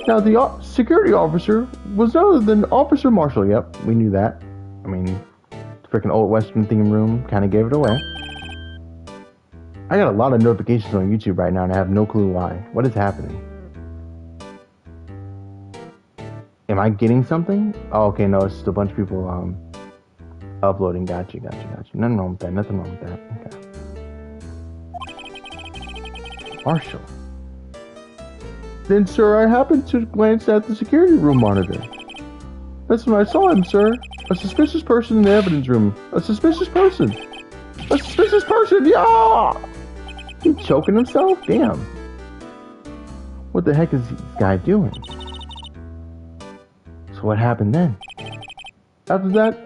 Now, the security officer was none other than Officer Marshall. Yep, we knew that. I mean, the freaking old Western theme room kind of gave it away. I got a lot of notifications on YouTube right now, and I have no clue why. What is happening? Am I getting something? Oh, okay, no, it's just a bunch of people uploading. Gotcha. Nothing wrong with that. Okay. Marshall. Then, sir, I happened to glance at the security room monitor. That's when I saw him, sir. A suspicious person in the evidence room. A suspicious person! Yeah! He choking himself? Damn. What the heck is this guy doing? So what happened then? After that,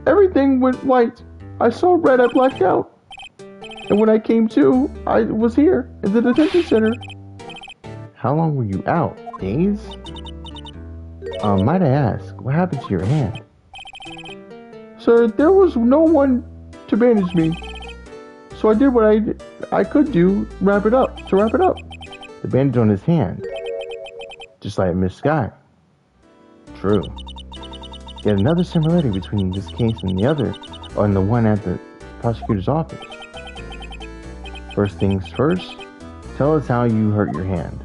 everything went white. I saw red, I blacked out. And when I came to, I was here, in the detention center. How long were you out? Days? Might I ask, what happened to your hand? Sir, there was no one to bandage me. So I did what I could do, to wrap it up. The bandage on his hand. Just like Miss Sky. True. Yet another similarity between this case and the one at the prosecutor's office. First things first, tell us how you hurt your hand.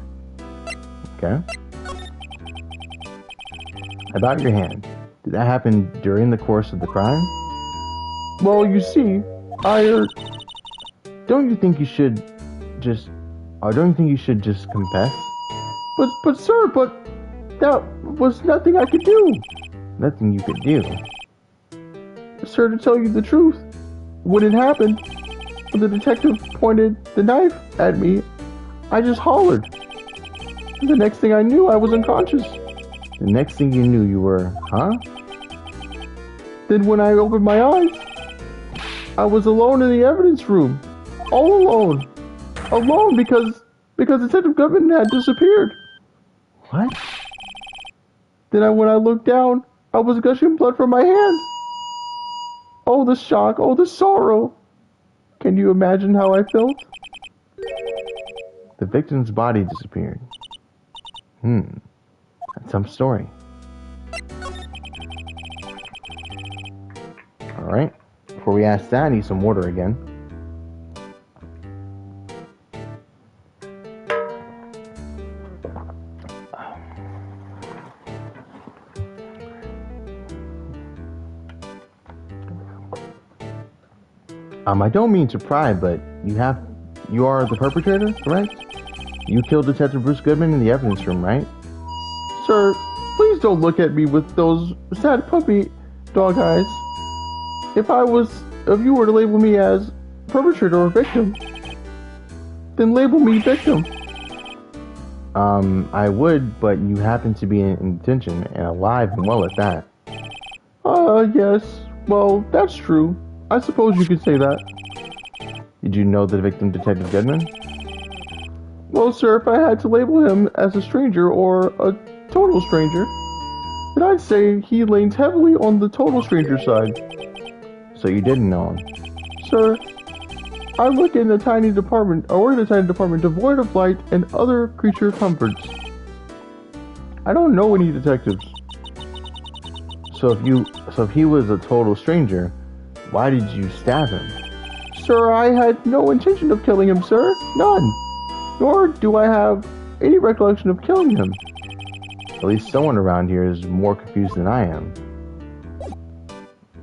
Okay? About your hand. Did that happen during the course of the crime? Well, you see, don't you think you should just, or don't you think you should just confess? But sir, that was nothing I could do. Nothing you could do. Sir, to tell you the truth, when it happened, when the detective pointed the knife at me, I just hollered. The next thing I knew, I was unconscious. The next thing you knew, you were, huh? Then when I opened my eyes, I was alone in the evidence room. All alone. Alone because Detective Goodman had disappeared. What? Then when I looked down, I was gushing blood from my hand. Oh, the shock. Oh, the sorrow. Can you imagine how I felt? The victim's body disappeared. That's some story. Alright. Before we ask that, I need some water again. I don't mean to pry, but you are the perpetrator, correct? You killed Detective Bruce Goodman in the evidence room, right? Sir, please don't look at me with those sad puppy dog eyes. If you were to label me as perpetrator or victim, then label me victim. I would, but you happen to be in detention and alive and well at that. Yes. Well, that's true. I suppose you could say that. Did you know the victim, Detective Goodman? Well, sir, if I had to label him as a stranger or a total stranger, then I'd say he leans heavily on the total stranger side. So you didn't know him? Sir, I work in a tiny department devoid of light and other creature comforts. I don't know any detectives. So if he was a total stranger, why did you stab him? Sir, I had no intention of killing him, sir. None. Nor do I have any recollection of killing him. At least someone around here is more confused than I am.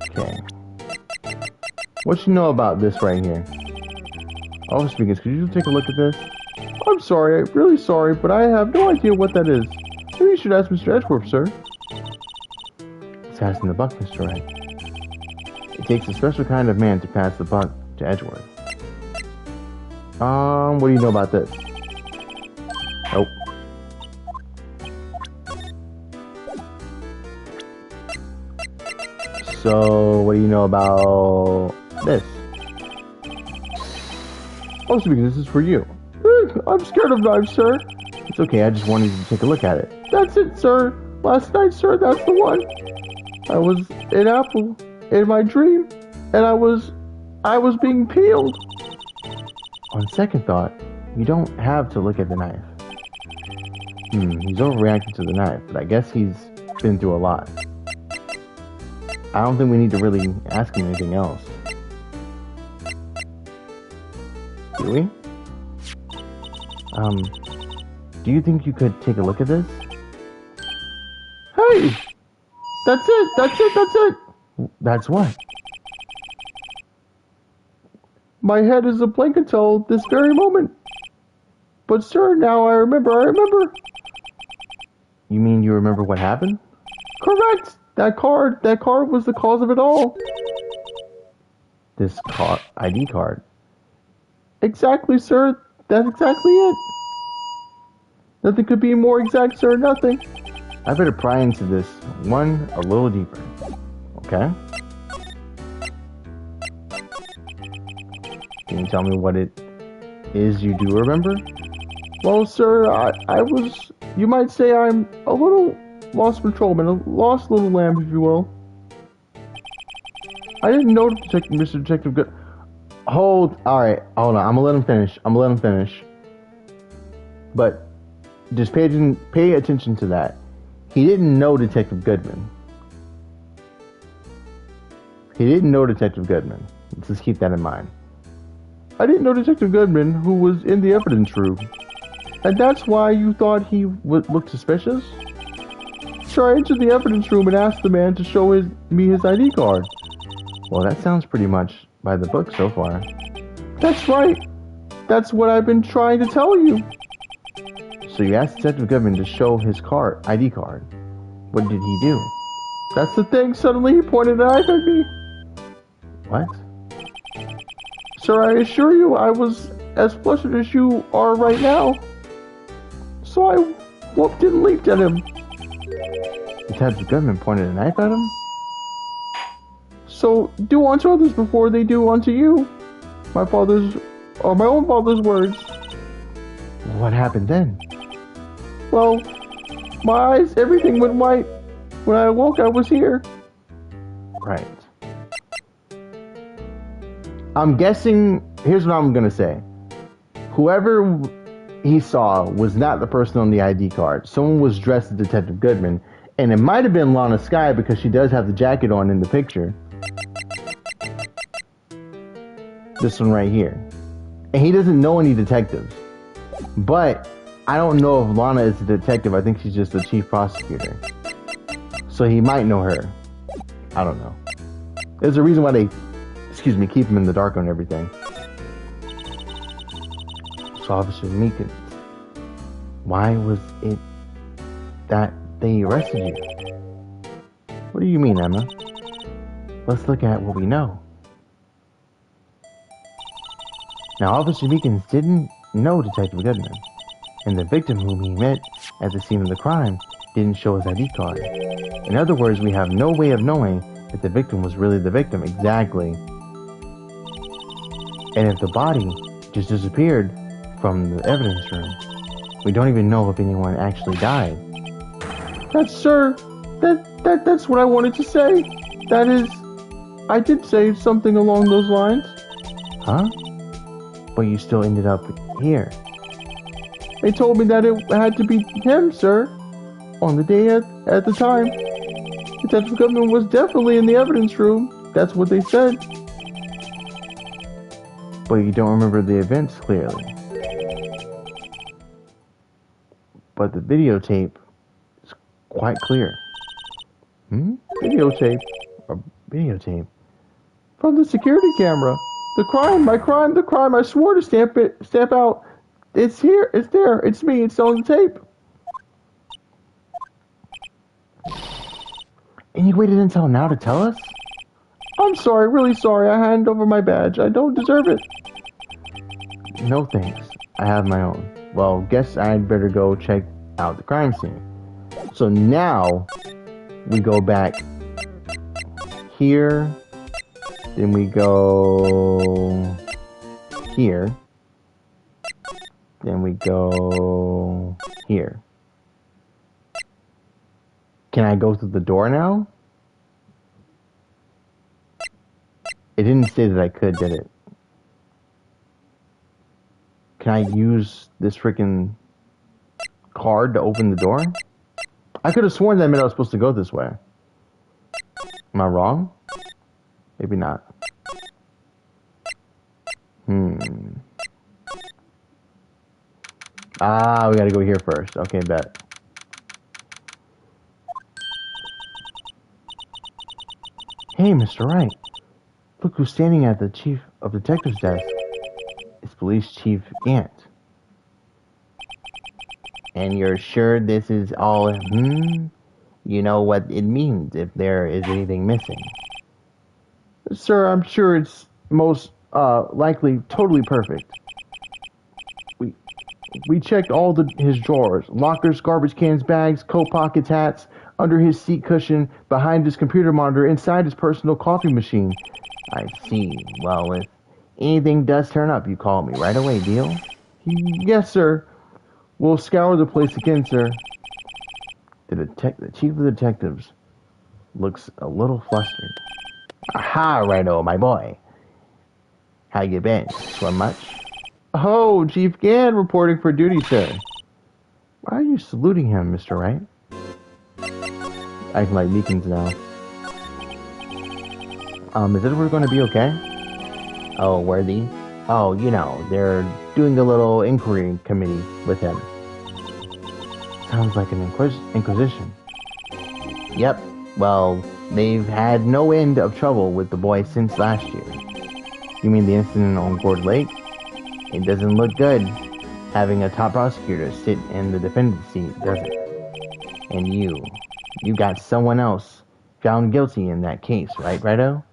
Okay. What you know about this right here? Officer Speakers, could you take a look at this? I'm sorry, I'm really sorry, but I have no idea what that is. Maybe you should ask Mr. Edgeworth, sir. It's passing the buck, Mr. Wright. It takes a special kind of man to pass the buck to Edgeworth. What do you know about this? Nope. So, what do you know about this? Oh, speaking, this is for you. I'm scared of knives, sir. It's okay, I just wanted you to take a look at it. That's it, sir. Last night, sir, that's the one. I was an apple in my dream, and I was being peeled. On second thought, you don't have to look at the knife. He's overreacting to the knife, but I guess he's been through a lot. I don't think we need to really ask him anything else. Do we? Do you think you could take a look at this? Hey! That's it! That's what? My head is a blank until this very moment. But sir, now I remember. You mean you remember what happened? Correct! That card was the cause of it all. This ID card? Exactly, sir. That's exactly it. Nothing could be more exact, sir. Nothing. I better pry into this one a little deeper. Okay? Can you tell me what it is you do remember? Well, sir, you might say I'm a little lost patrolman, a lost little lamb, if you will. I didn't know Mr. Detective Good. Alright, hold on, I'm gonna let him finish. But, just pay attention to that. He didn't know Detective Goodman. Let's just keep that in mind. I didn't know Detective Goodman, who was in the evidence room. And that's why you thought he looked suspicious? So I entered the evidence room and asked the man to show me his ID card. Well, that sounds pretty much by the book so far. That's right. That's what I've been trying to tell you. So you asked Detective Goodman to show his ID card. What did he do? That's the thing. Suddenly he pointed a knife at me. What? Sir, I assure you I was as flustered as you are right now. So I whooped and leaped at him. Detective Goodman pointed a knife at him? So do unto others before they do unto you. My own father's words. What happened then? Well, my eyes, everything went white. When I awoke, I was here. Right. I'm guessing, here's what I'm gonna say. Whoever he saw was not the person on the ID card. Someone was dressed as Detective Goodman, and it might have been Lana Skye because she does have the jacket on in the picture. This one right here. And he doesn't know any detectives. But I don't know if Lana is a detective. I think she's just the chief prosecutor. So he might know her. I don't know. There's a reason why they, keep him in the dark on everything. So Officer Meekins, why was it that they arrested you? What do you mean, Emma? Let's look at what we know. Now, Officer Meekins didn't know Detective Goodman, and the victim whom he met at the scene of the crime didn't show his ID card. In other words, we have no way of knowing if the victim was really the victim exactly. And if the body just disappeared from the evidence room, we don't even know if anyone actually died. That's that's what I wanted to say. That is, I did say something along those lines. Huh? But you still ended up here. They told me that it had to be him, sir. On the day at the time, Detective Goodman was definitely in the evidence room. That's what they said. But you don't remember the events clearly. But the videotape is quite clear. Videotape? A videotape? From the security camera. The crime, I swore to stamp out. It's here, it's there, it's me, it's on the tape. And you waited until now to tell us? I'm sorry, really sorry, I handed over my badge. I don't deserve it. No thanks, I have my own. Well, guess I'd better go check out the crime scene. So now, we go back here. Then we go here. Then we go here. Can I go through the door now? It didn't say that I could, did it? Can I use this freaking card to open the door? I could have sworn that meant I was supposed to go this way. Am I wrong? Maybe not. Ah, we gotta go here first. Okay, bet. Hey, Mr. Wright. Look who's standing at the Chief of Detectives desk. It's Police Chief Gant. And you're sure this is all, You know what it means if there is anything missing. Sir, I'm sure it's most likely totally perfect. We checked all his drawers, lockers, garbage cans, bags, coat pockets, hats, under his seat cushion, behind his computer monitor, inside his personal coffee machine. I see. Well, if anything does turn up, you call me right away, deal? Yes, sir. We'll scour the place again, sir. The Chief of Detectives looks a little flustered. Aha, Righto, my boy. How you been? Swim much? Oh, Chief Gant reporting for duty, sir. Why are you saluting him, Mr. Wright? Acting like Meekins now. Is Edward going to be okay? Oh, worthy? Oh, you know, they're doing a little inquiry committee with him. Sounds like an inquisition. Yep, well, they've had no end of trouble with the boy since last year. You mean the incident on Gourd Lake? It doesn't look good having a top prosecutor sit in the defendant's seat, does it? And you got someone else found guilty in that case, right, Righto?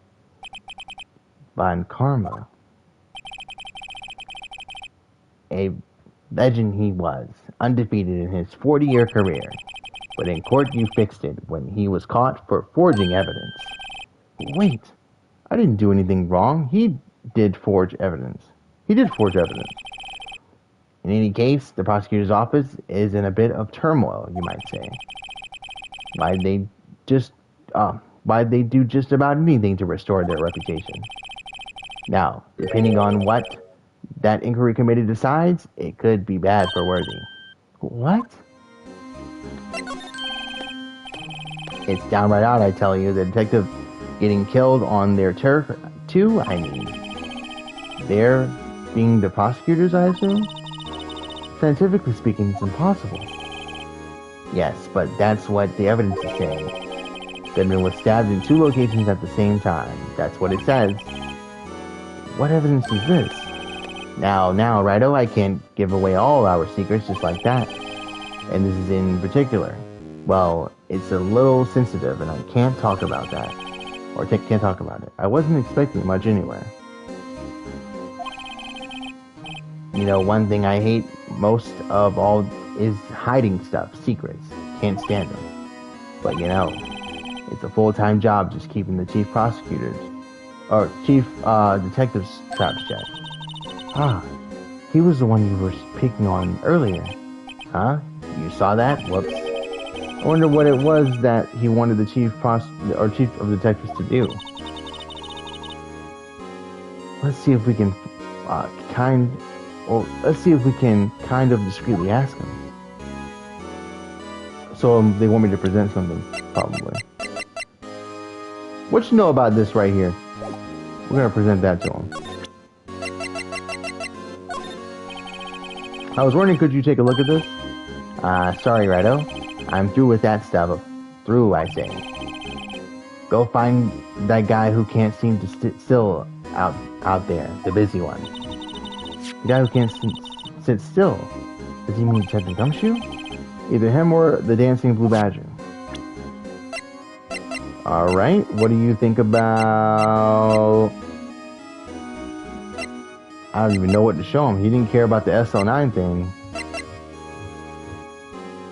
Von Karma. A legend he was, undefeated in his 40-year career. But in court you fixed it when he was caught for forging evidence. Wait, I didn't do anything wrong. He did forge evidence. He did forge evidence. In any case, the prosecutor's office is in a bit of turmoil, you might say. Why'd they do just about anything to restore their reputation? Now, depending on what that inquiry committee decides, it could be bad for Worthy. What? It's downright odd, I tell you. The detective getting killed on their turf, too, I mean. They're being the prosecutors, I assume? Scientifically speaking, it's impossible. Yes, but that's what the evidence is saying. Goodman was stabbed in 2 locations at the same time. That's what it says. What evidence is this? Now, Righto, I can't give away all our secrets just like that. And this is in particular. Well, it's a little sensitive and I can't talk about that. Or can't talk about it. I wasn't expecting much anyway. You know, one thing I hate most of all is hiding stuff, secrets. Can't stand them. But you know, it's a full-time job just keeping the chief detective's traps shut. Ah, he was the one you were picking on earlier. Huh? You saw that? Whoops. I wonder what it was that he wanted the chief of detectives to do. Let's see if we can kind of discreetly ask him. So they want me to present something, probably. What you know about this right here? We're gonna present that to him. I was wondering, could you take a look at this? Sorry, Righto. I'm through with that stuff. Through, I say. Go find that guy who can't seem to sit still out there, the busy one. The guy who can't sit still. Does he mean Detective Gumshoe? Either him or the dancing blue badger. Alright, what do you think about... I don't even know what to show him. He didn't care about the SO9 thing.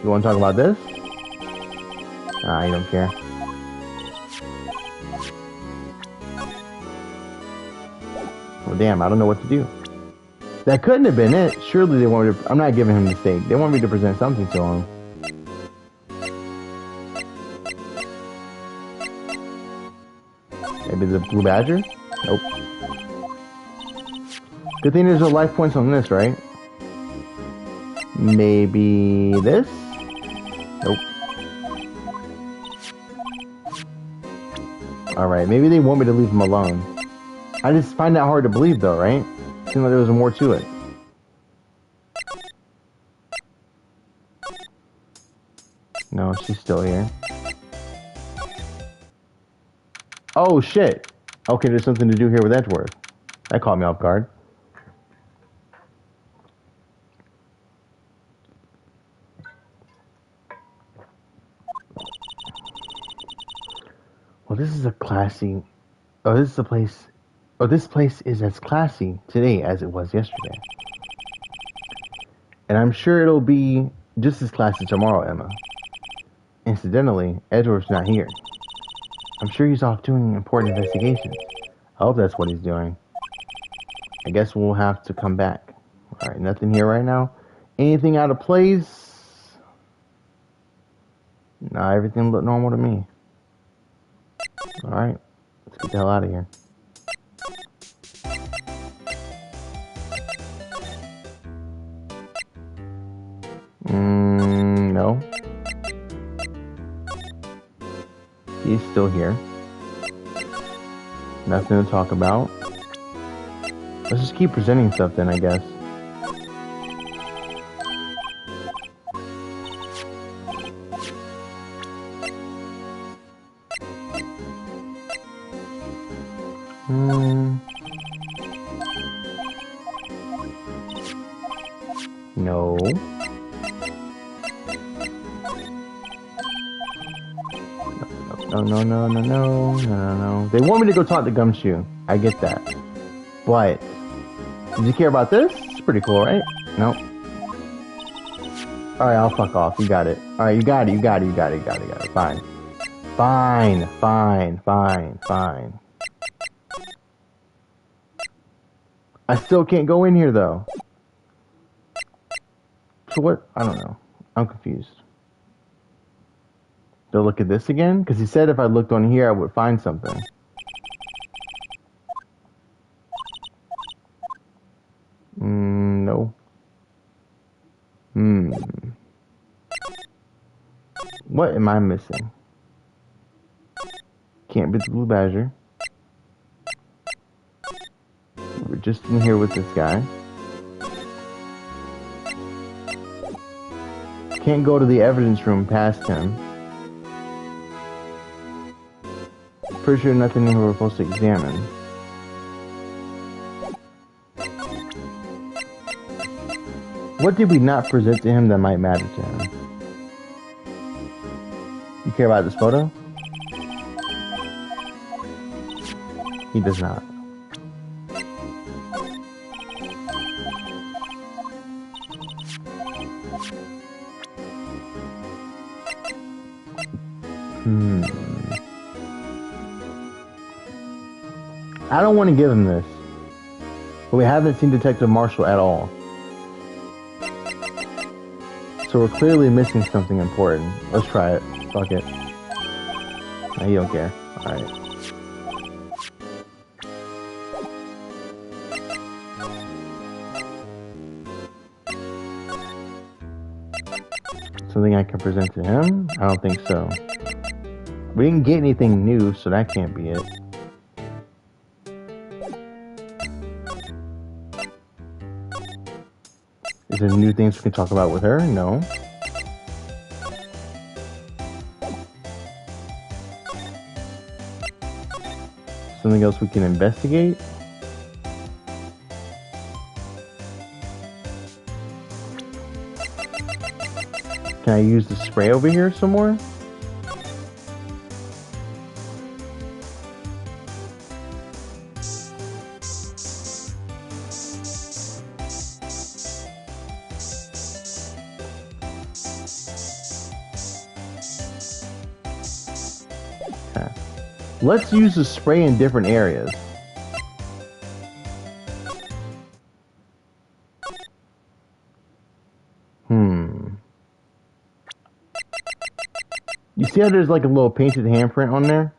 You want to talk about this? Nah, you don't care. Well, damn, I don't know what to do. That couldn't have been it. Surely they want me to... I'm not giving him the steak. They want me to present something to him. Maybe the blue badger? Nope. Good thing there's no life points on this, right? Maybe this? Nope. Alright, maybe they want me to leave him alone. I just find that hard to believe though, right? Seems like there was more to it. No, she's still here. Oh shit! Okay, there's something to do here with Edgeworth. That caught me off guard. Well, this is a classy... Oh, this is a place... Oh, this place is as classy today as it was yesterday. And I'm sure it'll be just as classy tomorrow, Emma. Incidentally, Edward's not here. I'm sure he's off doing important investigations. I hope that's what he's doing. I guess we'll have to come back. Alright, nothing here right now. Anything out of place? Nah, everything looked normal to me. Alright, let's get the hell out of here. No. He's still here. Nothing to talk about. Let's just keep presenting stuff then, I guess. No, no, no, no, no, no, no, no. They want me to go talk to Gumshoe. I get that. But, did you care about this? It's pretty cool, right? Nope. Alright, I'll fuck off. You got it. Alright, you got it, you got it, you got it, you got it, you got it. Fine. Fine, fine, fine, fine. I still can't go in here, though. So what? I don't know. I'm confused. Do I look at this again? Because he said if I looked on here, I would find something. No. What am I missing? Can't be the blue badger. We're just in here with this guy. Can't go to the evidence room past him. Pretty sure nothing here we're supposed to examine. What did we not present to him that might matter to him? You care about this photo? He does not. I don't want to give him this. But we haven't seen Detective Marshall at all. So we're clearly missing something important. Let's try it. Fuck it. No, you don't care. Alright. Something I can present to him? I don't think so. We didn't get anything new, so that can't be it. Is there new things we can talk about with her? No. Something else we can investigate? Can I use the spray over here some more? Okay. Let's use the spray in different areas. You see how there's like a little painted handprint on there?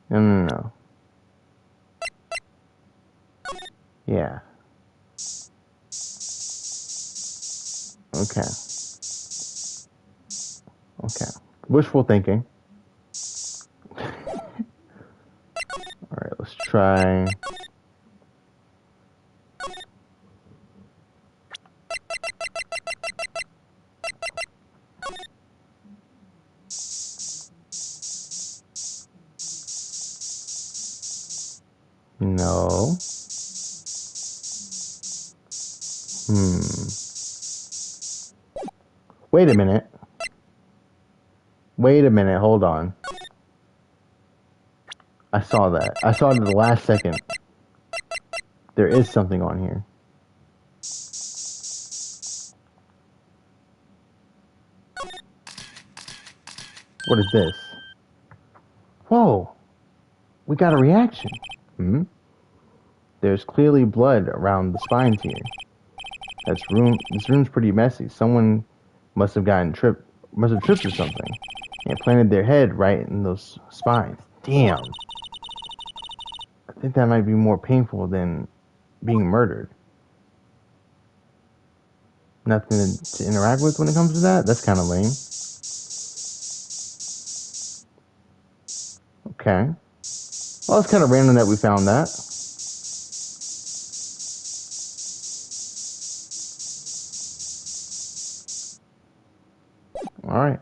No. Yeah. Okay. Okay. Wishful thinking. Alright, let's try... No. Wait a minute. Wait a minute, hold on. I saw that. I saw it at the last second. There is something on here. What is this? Whoa. We got a reaction. There's clearly blood around the spines here. This room's pretty messy. Someone must have tripped or something, and planted their head right in those spines. Damn. I think that might be more painful than being murdered. Nothing to interact with when it comes to that? That's kind of lame. Okay. Well, it's kind of random that we found that. Alright.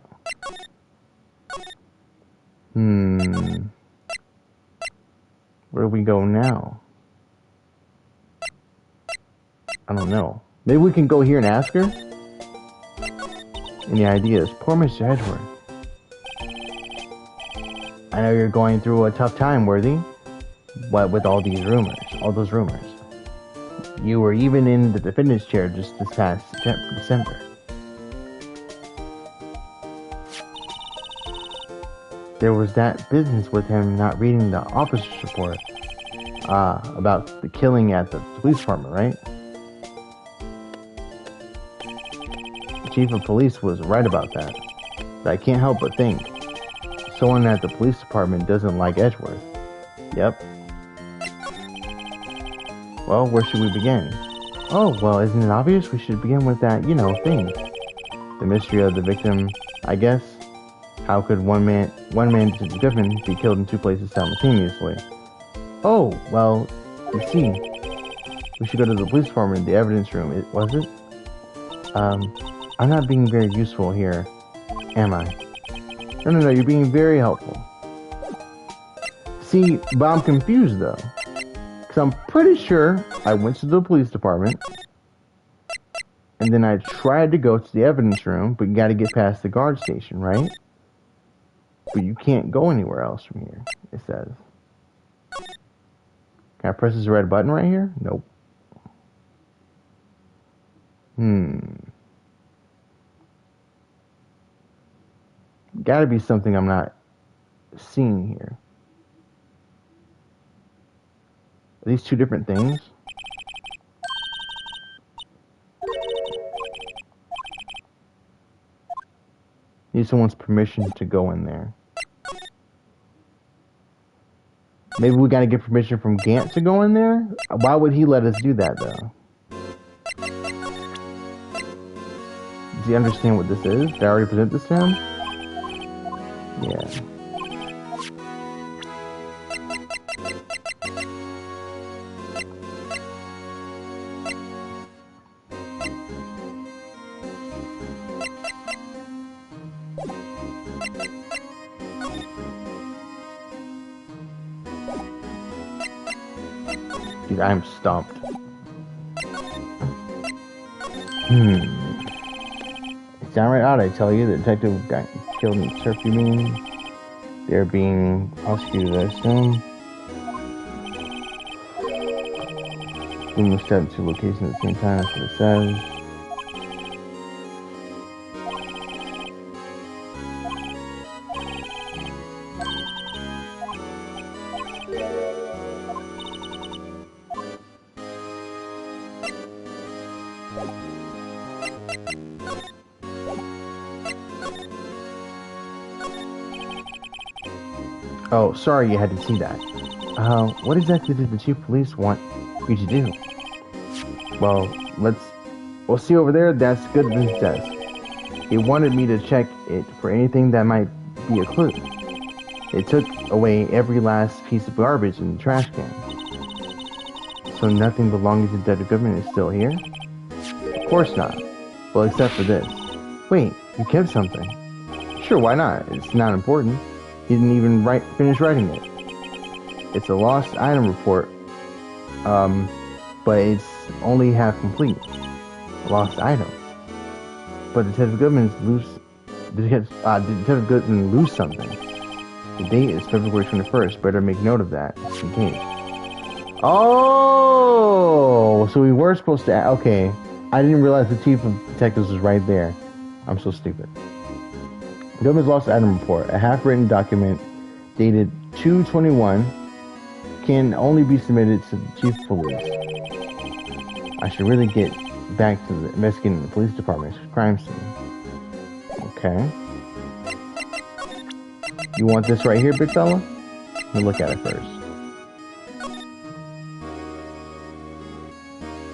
Where do we go now? I don't know. Maybe we can go here and ask her? Any ideas? Poor Mr. Edward. I know you're going through a tough time, Worthy. What with all these rumors, all those rumors. You were even in the defendant's chair just this past December. There was that business with him not reading the officer's report about the killing at the police department, right? The chief of police was right about that. But I can't help but think someone at the police department doesn't like Edgeworth. Yep. Well, where should we begin? Oh, well, isn't it obvious? We should begin with that, thing. The mystery of the victim, I guess. How could one man Goodman be killed in two places simultaneously? Oh, well, you see, we should go to the police department, the evidence room, was it? I'm not being very useful here, am I? No, you're being very helpful. See, but I'm confused though. Because I'm pretty sure I went to the police department, and then I tried to go to the evidence room, but you gotta get past the guard station, right? But you can't go anywhere else from here, it says. Can I press this red button right here? Nope. Gotta be something I'm not seeing here. Are these two different things? Need someone's permission to go in there. Maybe we gotta get permission from Gant to go in there? Why would he let us do that, though? Does he understand what this is? Did I already present this to him? Yeah. Dude, I'm stumped. It's downright odd, I tell you. The detective got killed in surf, you mean? They're being prosecuted, I assume. We must step to location at the same time, that's what it says. Oh, sorry you had to see that. What exactly did the chief of police want you to do? Well, we'll see over there. That's good news desk. He wanted me to check it for anything that might be a clue. They took away every last piece of garbage in the trash can. So nothing belonging to Detective Goodman is still here? Of course not. Well, except for this. Wait, you kept something. Sure, why not? It's not important. He didn't even finish writing it. It's a lost item report, but it's only half complete. A lost item. But Detective Goodman lose something. The date is February 21st. Better make note of that, just in case. Oh, so we were supposed to. Okay, I didn't realize the chief of detectives was right there. I'm so stupid. Goodman's lost item report, a half-written document dated 2/21, can only be submitted to the chief of police. I should really get back to investigating the police department's crime scene. Okay. You want this right here, big fella? Let me look at it first.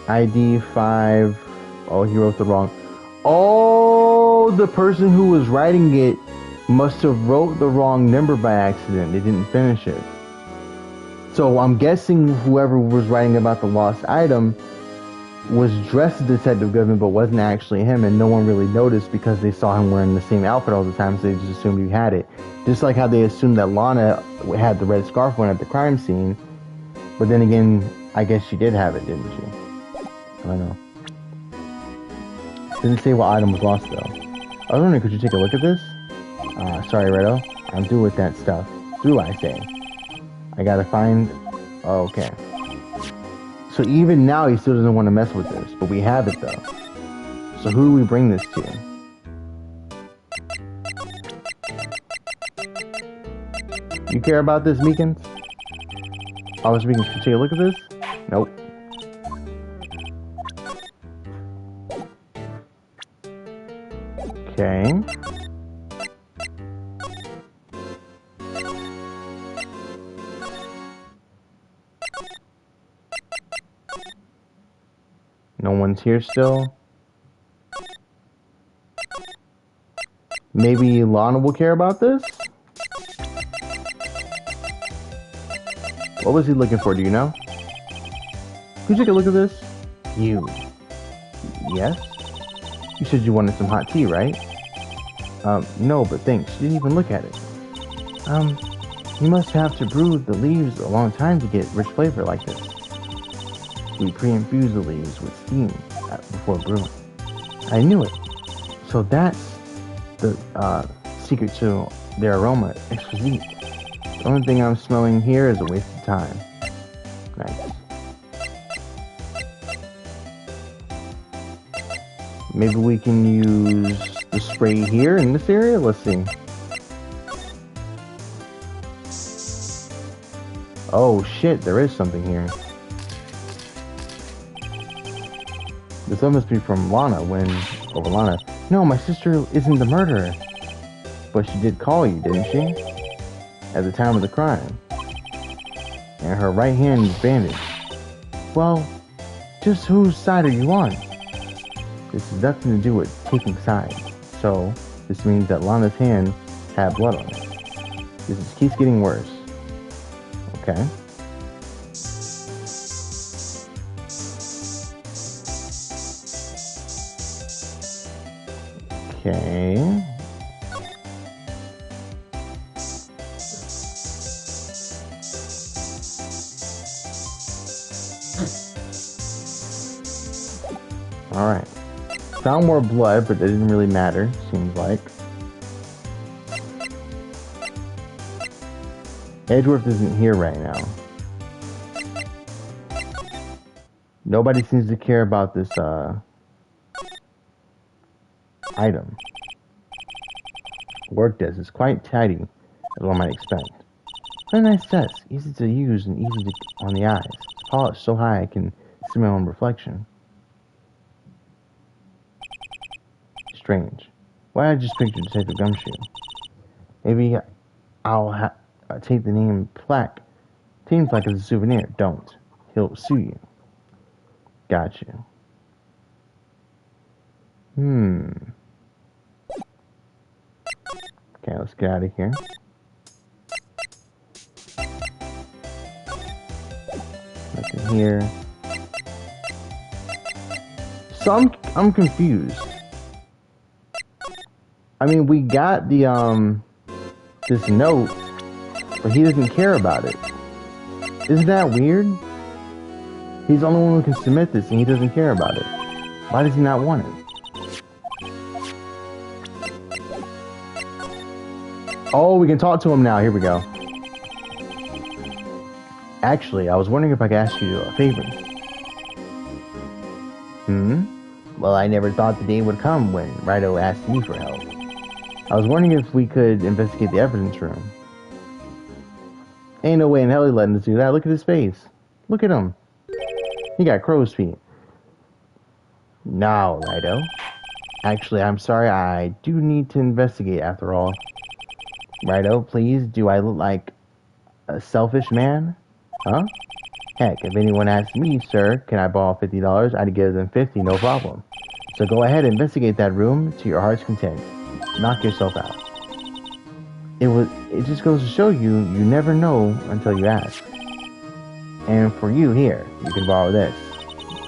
ID 5. Oh, he wrote the wrong. Oh, the person who was writing it must have wrote the wrong number by accident. They didn't finish it. So I'm guessing whoever was writing about the lost item was dressed as Detective Goodman, but wasn't actually him, and no one really noticed because they saw him wearing the same outfit all the time, so they just assumed he had it. Just like how they assumed that Lana had the red scarf one at the crime scene, but then again, I guess she did have it, didn't she? I don't know. Didn't say what item was lost though. was wondering, could you take a look at this? Sorry, Redo. I'm through with that stuff. Through, I say. I gotta find... Oh, okay. So even now, he still doesn't want to mess with this, but we have it, though. So who do we bring this to? You care about this, Meekins? Officer Meekins, can you take a look at this? Nope. Okay. No one's here still. Maybe Lana will care about this? What was he looking for, do you know? Could you take a look at this? You. Yes? You said you wanted some hot tea, right? No, but thanks. You didn't even look at it. You must have to brew the leaves a long time to get rich flavor like this. We pre-infuse the leaves with steam before brewing. I knew it. So that's the secret to their aroma. Exquisite. The only thing I'm smelling here is a waste of time. Nice. Maybe we can use the spray here in this area? Let's see. Oh shit, there is something here. This one must be from Lana over Lana. No, my sister isn't the murderer. But she did call you, didn't she? At the time of the crime. And her right hand is bandaged. Well, just whose side are you on? This has nothing to do with taking sides. So, this means that Lana's hand had blood on it. This keeps getting worse. Okay. Okay. Alright. Found more blood, but it didn't really matter, seems like. Edgeworth isn't here right now. Nobody seems to care about this, item. Work desk is quite tidy, as one might expect. Very nice desk, easy to use and easy on the eyes. It's polished so high I can see my own reflection. Strange. Why I just pictured Detective Gumshoe? Maybe I'll take the name plaque. Team plaque as a souvenir. Don't. He'll sue you. Gotcha. Okay, let's get out of here. Nothing here. So I'm confused. I mean, we got the this note, but he doesn't care about it. Isn't that weird? He's the only one who can submit this, and he doesn't care about it. Why does he not want it? Oh, we can talk to him now. Here we go. Actually, I was wondering if I could ask you a favor. Well, I never thought the day would come when Rido asked me for help. I was wondering if we could investigate the evidence room. Ain't no way in hell he's letting us do that. Look at his face. Look at him. He got crow's feet. No, Rido. Actually, I'm sorry. I do need to investigate after all. Rido, please, do I look like a selfish man? Huh? Heck, if anyone asked me, sir, can I borrow $50, I'd give them 50, no problem. So go ahead and investigate that room to your heart's content. Knock yourself out. It just goes to show you, you never know until you ask. And for you here, you can borrow this.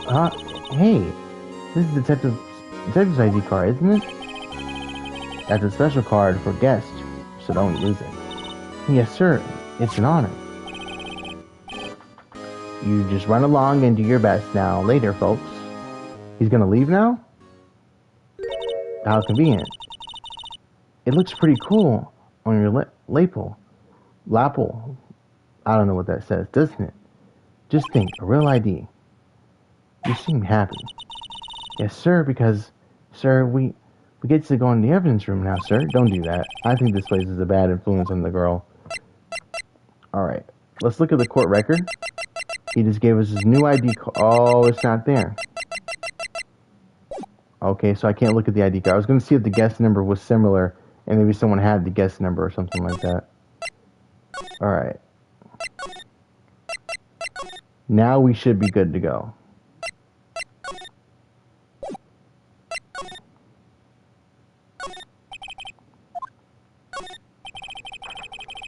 Huh? Hey, this is Detective's ID card, isn't it? That's a special card for guests, so don't lose it. Yes, sir. It's an honor. You just run along and do your best now. Later, folks. He's gonna leave now? How convenient. It looks pretty cool on your lapel. Lapel. I don't know what that says, doesn't it? Just think, a real ID. You seem happy. Yes, sir, because, sir, we get to go in the evidence room now, sir. Don't do that. I think this place is a bad influence on the girl. Alright, let's look at the court record. He just gave us his new ID card. Oh, it's not there. Okay, so I can't look at the ID card. I was going to see if the guest number was similar, and maybe someone had the guest number or something like that. Alright. Now we should be good to go.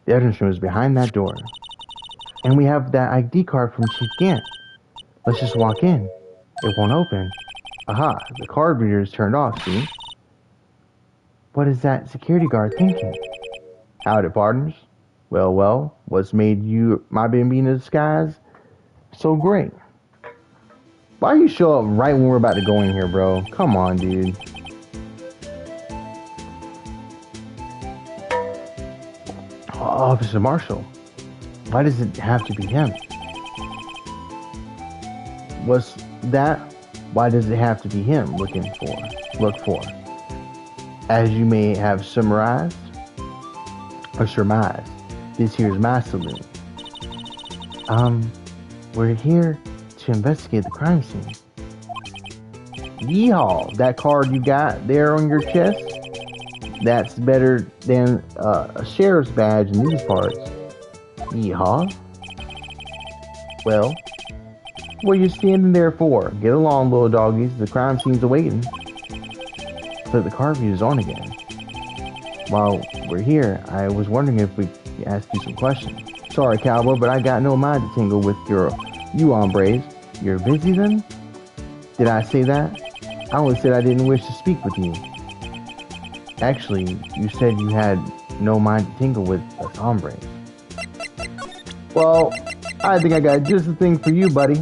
The evidence room is behind that door. And we have that ID card from Chief Gant. Let's just walk in. It won't open. Aha, the card reader is turned off, see? What is that security guard thinking? Howdy, partners. Well, what's made you, my Bambina disguise, so great? Why you show up right when we're about to go in here, bro? Come on, dude. Officer Marshall. Why does it have to be him? What's that? Why does it have to be him look for? As you may have surmised, this here's my saloon. We're here to investigate the crime scene. Yeehaw! That card you got there on your chest? That's better than a sheriff's badge in these parts. Yeehaw. Well, what are you standing there for? Get along, little doggies. The crime scene's awaiting. So the car view is on again. While we're here, I was wondering if we could ask you some questions. Sorry, cowboy, but I got no mind to tingle with you hombres. You're busy then? Did I say that? I only said I didn't wish to speak with you. Actually, you said you had no mind to tingle with us hombres. Well, I think I got just the thing for you, buddy.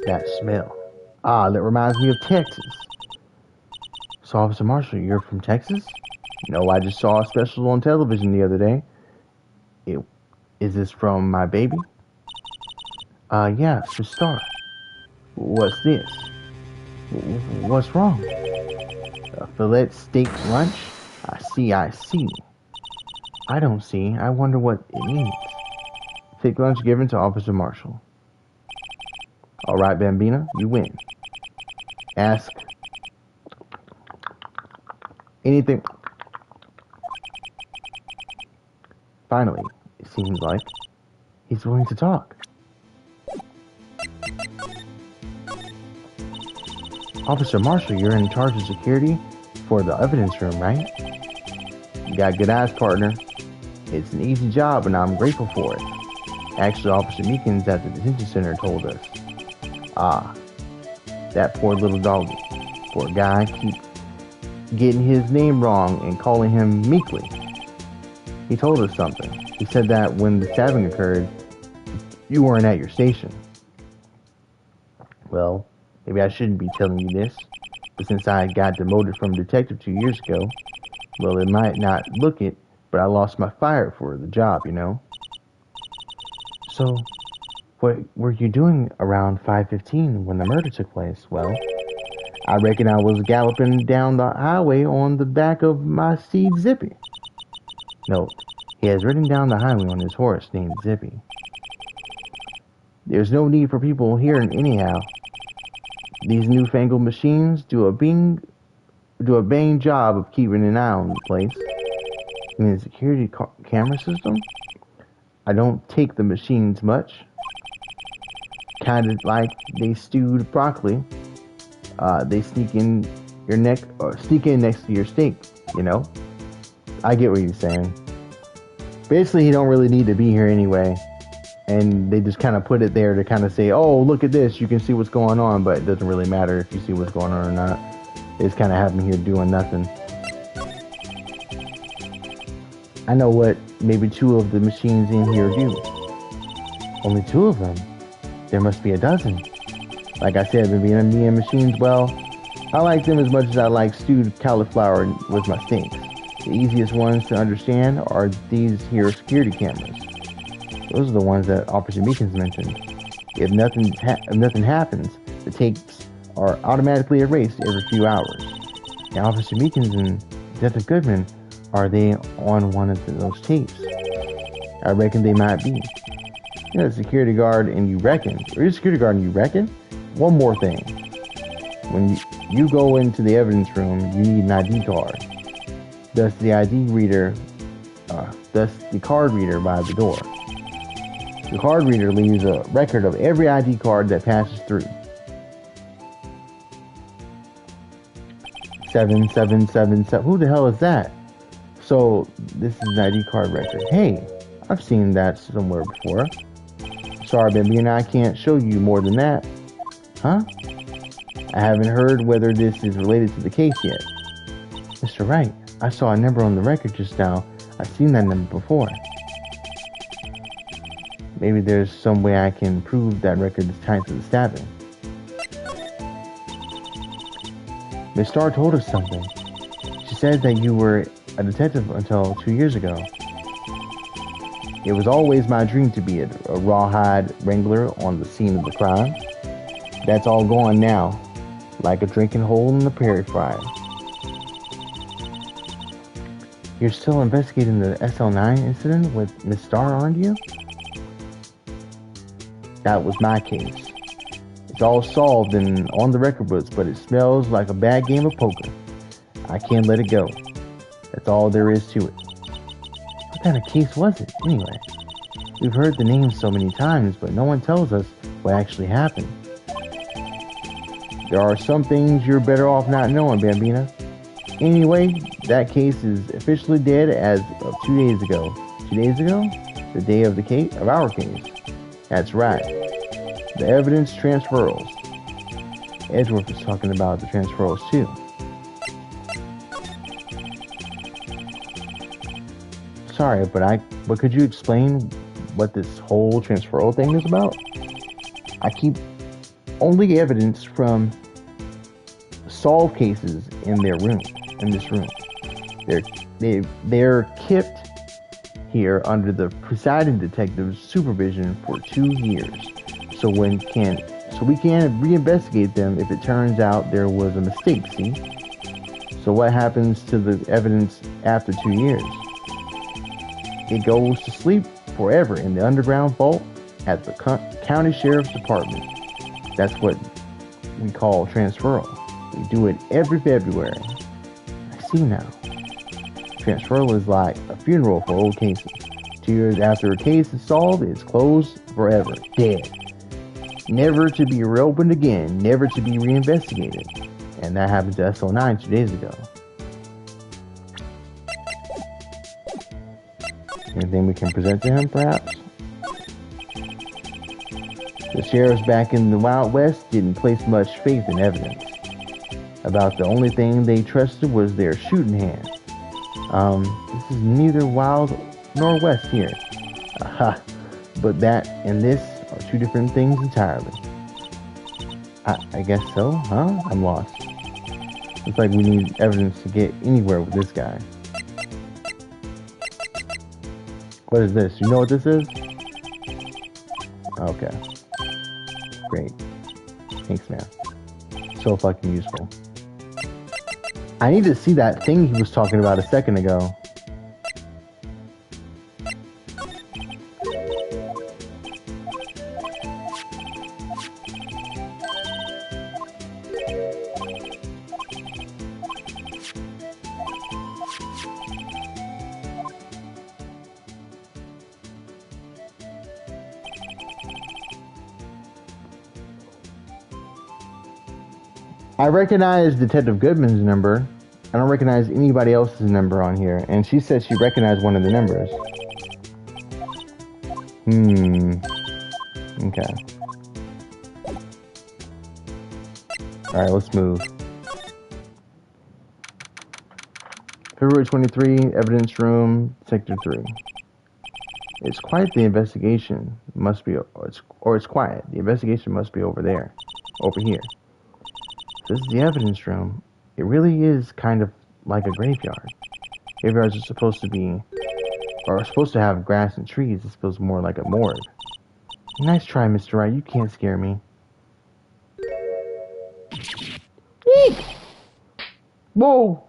That smell. Ah, that reminds me of Texas. So, Officer Marshall, you're from Texas? No, I just saw a special on television the other day. Is this from my baby? Yeah, it's the star. What's this? What's wrong? A filet steak lunch? I see. I don't see. I wonder what it means. Steak lunch given to Officer Marshall. Alright, Bambina, you win. Ask anything. Finally, it seems like he's willing to talk. Officer Marshall, you're in charge of security for the evidence room, right? You got good eyes, partner. It's an easy job, and I'm grateful for it. Actually, Officer Meekins at the detention center told us. Ah, that poor little doggy. Poor guy, keep getting his name wrong and calling him Meekly. He told us something. He said that when the stabbing occurred, you weren't at your station. Well, maybe I shouldn't be telling you this, but since I got demoted from detective 2 years ago, well, it might not look it, but I lost my fire for the job, you know. So, what were you doing around 5:15 when the murder took place? Well, I reckon I was galloping down the highway on the back of my steed Zippy. No, he has ridden down the highway on his horse named Zippy. There's no need for people here anyhow. These newfangled machines do a bang job of keeping an eye on the place. I mean, the security camera system? I don't take the machines much. Kind of like they stewed broccoli. They sneak in your neck, or sneak in next to your steak, you know? I get what you're saying. Basically, you don't really need to be here anyway. And they just kind of put it there to kind of say, oh, look at this, you can see what's going on, but it doesn't really matter if you see what's going on or not. They just kind of have me here doing nothing. I know what maybe 2 of the machines in here do. Only 2 of them? There must be a dozen. Like I said, me and machines, well, I like them as much as I like stewed cauliflower with my steaks. The easiest ones to understand are these here security cameras. Those are the ones that Officer Meekins mentioned. If nothing happens, the tapes are automatically erased every few hours. Now, Officer Meekins and Detective Goodman, are they on one of those tapes? I reckon they might be. You're a security guard and you reckon. Or you're a security guard and you reckon? One more thing. When you go into the evidence room, you need an ID card. Thus the card reader by the door. The card reader leaves a record of every ID card that passes through. 7777. Who the hell is that? So this is an ID card record. Hey, I've seen that somewhere before. Sorry, Bambino, I can't show you more than that. Huh? I haven't heard whether this is related to the case yet. Mr. Wright, I saw a number on the record just now. I've seen that number before. Maybe there's some way I can prove that record is tied to the stabbing. Miss Starr told us something. She said that you were a detective until 2 years ago. It was always my dream to be a rawhide wrangler on the scene of the crime. That's all gone now, like a drinking hole in the prairie fire. You're still investigating the SL9 incident with Miss Starr, aren't you? That was my case. It's all solved and on the record books, but it smells like a bad game of poker. I can't let it go. That's all there is to it. What kind of case was it, anyway? We've heard the name so many times, but no one tells us what actually happened. There are some things you're better off not knowing, Bambina. Anyway, that case is officially dead as of 2 days ago. 2 days ago? The day of our case. That's right. The evidence transferals. Edgeworth was talking about the transferals too. Sorry, but could you explain what this whole transferal thing is about? I keep only evidence from solved cases in this room. They're kept here under the presiding detective's supervision for 2 years. So we can reinvestigate them if it turns out there was a mistake, see? So what happens to the evidence after 2 years? It goes to sleep forever in the underground vault at the county sheriff's department. That's what we call transferal. We do it every February. I see now. Transferal is like a funeral for old cases. 2 years after a case is solved, it's closed forever. Dead. Never to be reopened again. Never to be reinvestigated. And that happened to SO9 2 days ago. Anything we can present to him, perhaps? The sheriffs back in the Wild West didn't place much faith in evidence. About the only thing they trusted was their shooting hand. This is neither Wild nor West here. Aha. But that and this are two different things entirely. I guess so, huh? I'm lost. Looks like we need evidence to get anywhere with this guy. What is this? You know what this is? Okay. Great. Thanks, man. So fucking useful. I need to see that thing he was talking about a second ago. I recognize Detective Goodman's number. I don't recognize anybody else's number on here. And she said she recognized one of the numbers. Okay. Alright, let's move. February 23, evidence room, sector 3. It's quiet, the investigation must be, or it's quiet. The investigation must be over there. Over here. This is the evidence room. It really is kind of like a graveyard. Graveyards are supposed to have grass and trees. This feels more like a morgue. Nice try, Mr. Wright. You can't scare me. Eek! Whoa!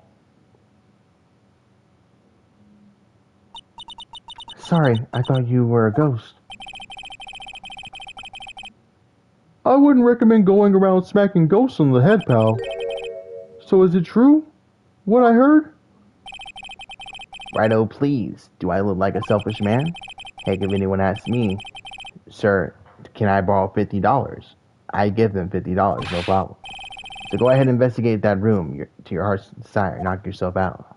Sorry, I thought you were a ghost. I wouldn't recommend going around smacking ghosts on the head, pal. So is it true? What I heard? Righto, please. Do I look like a selfish man? Heck, if anyone asks me, sir, can I borrow $50? I give them $50, no problem. So go ahead and investigate that room to your heart's desire. Knock yourself out.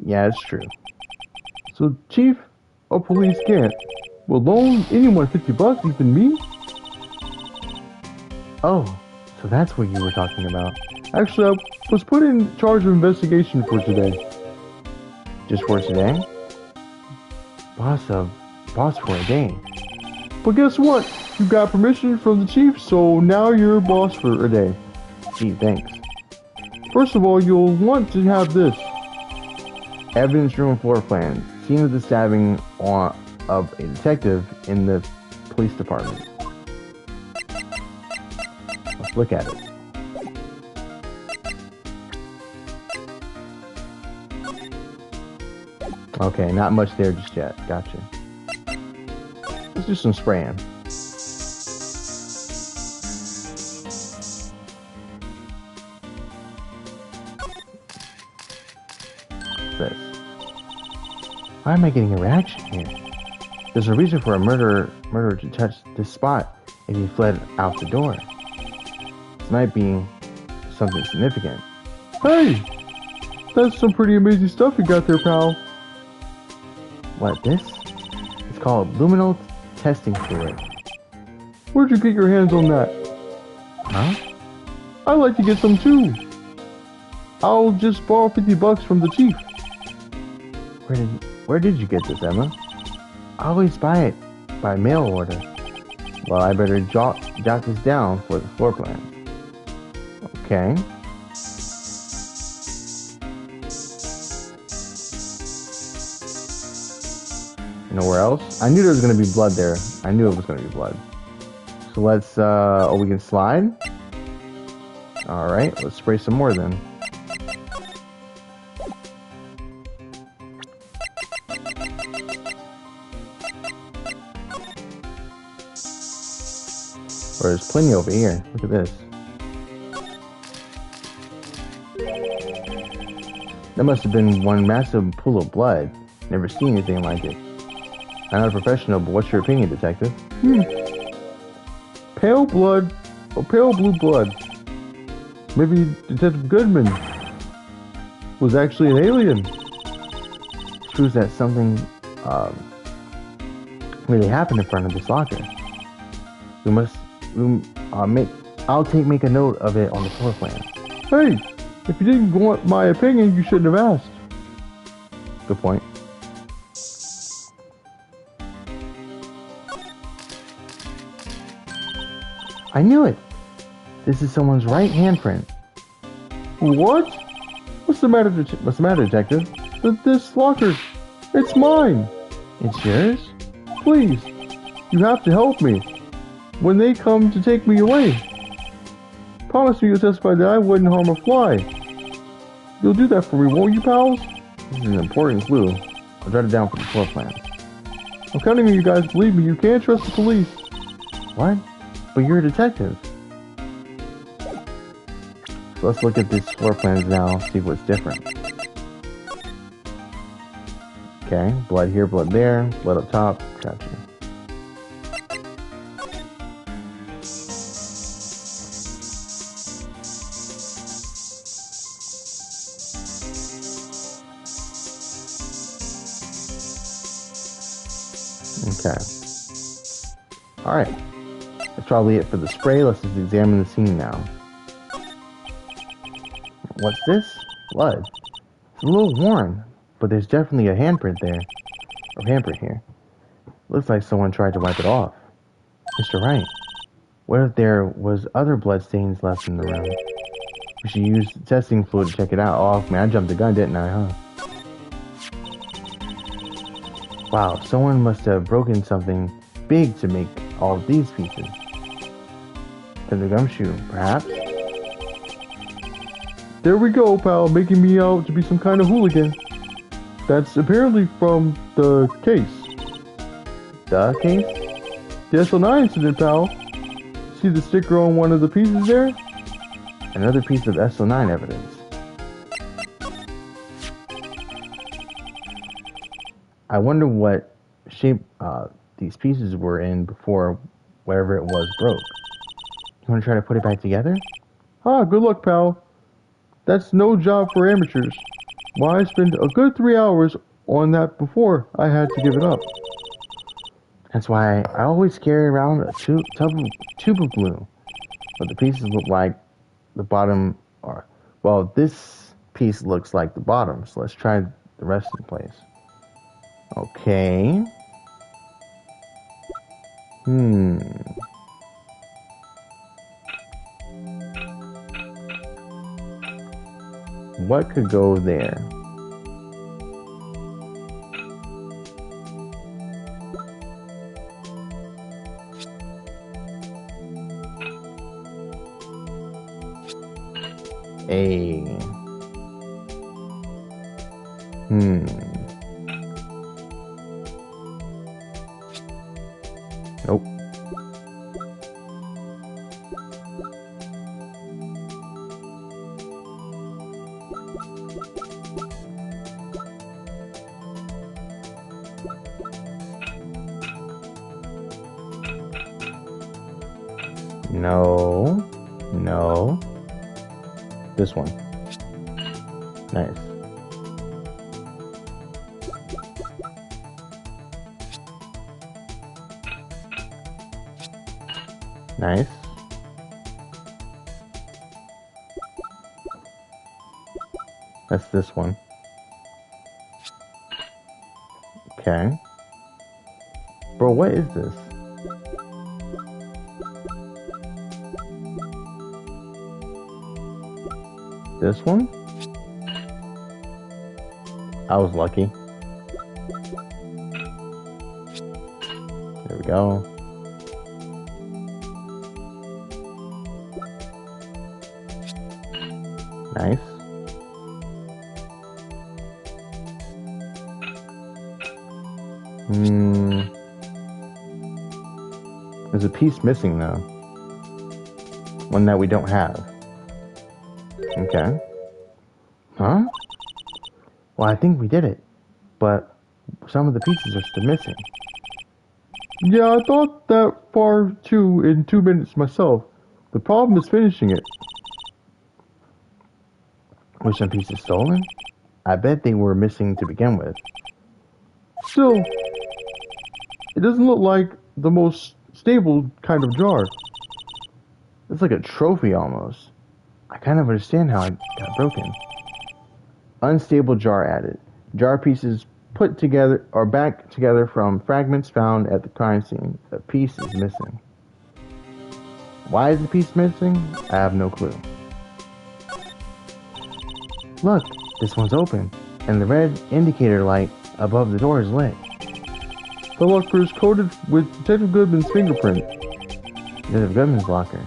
Yeah, it's true. So Chief of Police can't will loan anyone $50, even me? Oh, so that's what you were talking about. Actually, I was put in charge of investigation for today. Just for today? Boss for a day. But guess what? You got permission from the chief, so now you're a boss for a day. Gee, thanks. First of all, you'll want to have this. Evidence room floor plan. Scene of the stabbing of a detective in the police department. Let's look at it. Okay, not much there just yet. Gotcha. Let's do some spraying. What's this? Why am I getting a reaction here? There's a reason for a murderer to touch this spot if he fled out the door. This might be something significant. Hey! That's some pretty amazing stuff you got there, pal. What, this? It's called luminal testing fluid. Where'd you get your hands on that? Huh? I'd like to get some too. I'll just borrow $50 from the chief. Where did you get this, Emma? I always buy it by mail order. Well, I better jot this down for the floor plan. Okay. Nowhere else? I knew there was going to be blood there. I knew it was going to be blood. So let's, oh, we can slide? Alright, let's spray some more then. There's plenty over here. Look at this. That must have been one massive pool of blood. Never seen anything like it. I'm not a professional, but what's your opinion, detective? Pale blood, or pale blue blood. Maybe Detective Goodman was actually an alien. It proves that something really happened in front of this locker. I'll make a note of it on the floor plan. Hey, if you didn't want my opinion, you shouldn't have asked. Good point. I knew it! This is someone's right handprint. What? What's the matter, detective? This locker, it's mine. It's yours? Please, you have to help me when they come to take me away. Promise me you'll testify that I wouldn't harm a fly. You'll do that for me, won't you, pals? This is an important clue. I'll jot it down for the floor plan. I'm counting on you guys. Believe me, you can't trust the police. What? But you're a detective. So let's look at these floor plans now, see what's different. Okay, blood here, blood there, blood up top. Gotcha. Okay. Alright. That's probably it for the spray. Let's just examine the scene now. What's this? Blood. It's a little worn, but there's definitely a handprint there. Or handprint here. Looks like someone tried to wipe it off. Mr. Wright. What if there was other bloodstains left in the room? We should use testing fluid to check it out. Oh man, I jumped the gun, didn't I, huh? Wow, someone must have broken something big to make all of these pieces. And the gumshoe, perhaps? There we go, pal, making me out to be some kind of hooligan. That's apparently from the case. The case? The SL9 incident, pal. See the sticker on one of the pieces there? Another piece of SO9 evidence. I wonder what shape these pieces were in before whatever it was broke. You want to try to put it back together? Ah, good luck, pal. That's no job for amateurs. Why, I spent a good 3 hours on that before I had to give it up. That's why I always carry around a tube of glue. But the pieces look like the bottom are... Well, this piece looks like the bottom, so let's try the rest in place. Okay. What could go there? Nope. No. No. This one. Nice. Nice. That's this one. Okay. Bro, what is this? This one? I was lucky. There we go. Nice. There's a piece missing though. One that we don't have. Okay. Huh? Well, I think we did it. But some of the pieces are still missing. Yeah, I thought that far too in 2 minutes myself. The problem is finishing it. Were some pieces stolen? I bet they were missing to begin with. Still, it doesn't look like the most stable kind of jar. It's like a trophy almost. I kind of understand how it got broken. Unstable jar added. Jar pieces put together or back together from fragments found at the crime scene. A piece is missing. Why is the piece missing? I have no clue. Look, this one's open, and the red indicator light above the door is lit. The locker is coated with Detective Goodman's fingerprint. Detective Goodman's locker.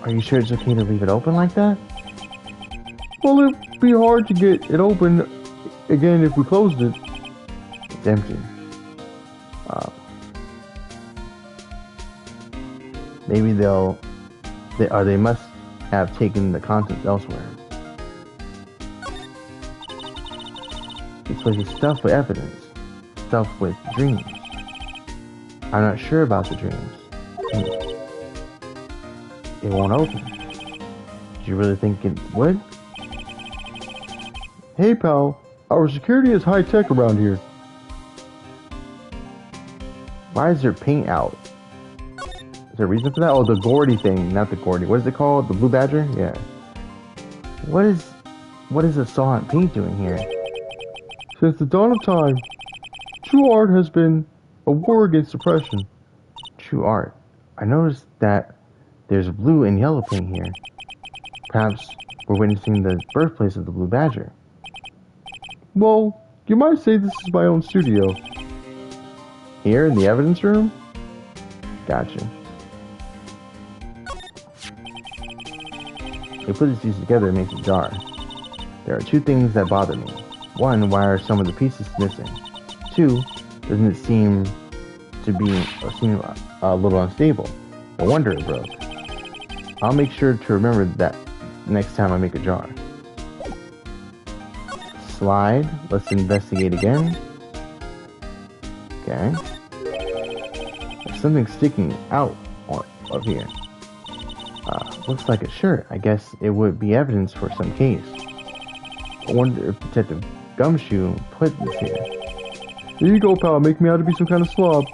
Are you sure it's okay to leave it open like that? Well, it'd be hard to get it open again if we closed it. It's empty. Maybe they must have taken the contents elsewhere. This place is stuffed with evidence, stuffed with dreams. I'm not sure about the dreams. It won't open. Do you really think it would? Hey pal, our security is high tech around here. Why is there paint out? Is there a reason for that? Oh, the Gordy thing, not the Gordy. What is it called? The Blue Badger? Yeah. What is the Silent paint doing here? Since the dawn of time, true art has been a war against oppression. True art. I noticed that there's blue and yellow paint here. Perhaps we're witnessing the birthplace of the blue badger. Well, you might say this is my own studio. Here in the evidence room? Gotcha. We put these pieces together and make a jar. There are two things that bother me. One, why are some of the pieces missing? Two, doesn't it seem a little unstable? No wonder it broke. I'll make sure to remember that next time I make a jar. Slide. Let's investigate again. Okay. There's something sticking out of here. Looks like a shirt. I guess it would be evidence for some case. I wonder if Detective Gumshoe put this here. Here you go, pal. Make me out to be some kind of slob.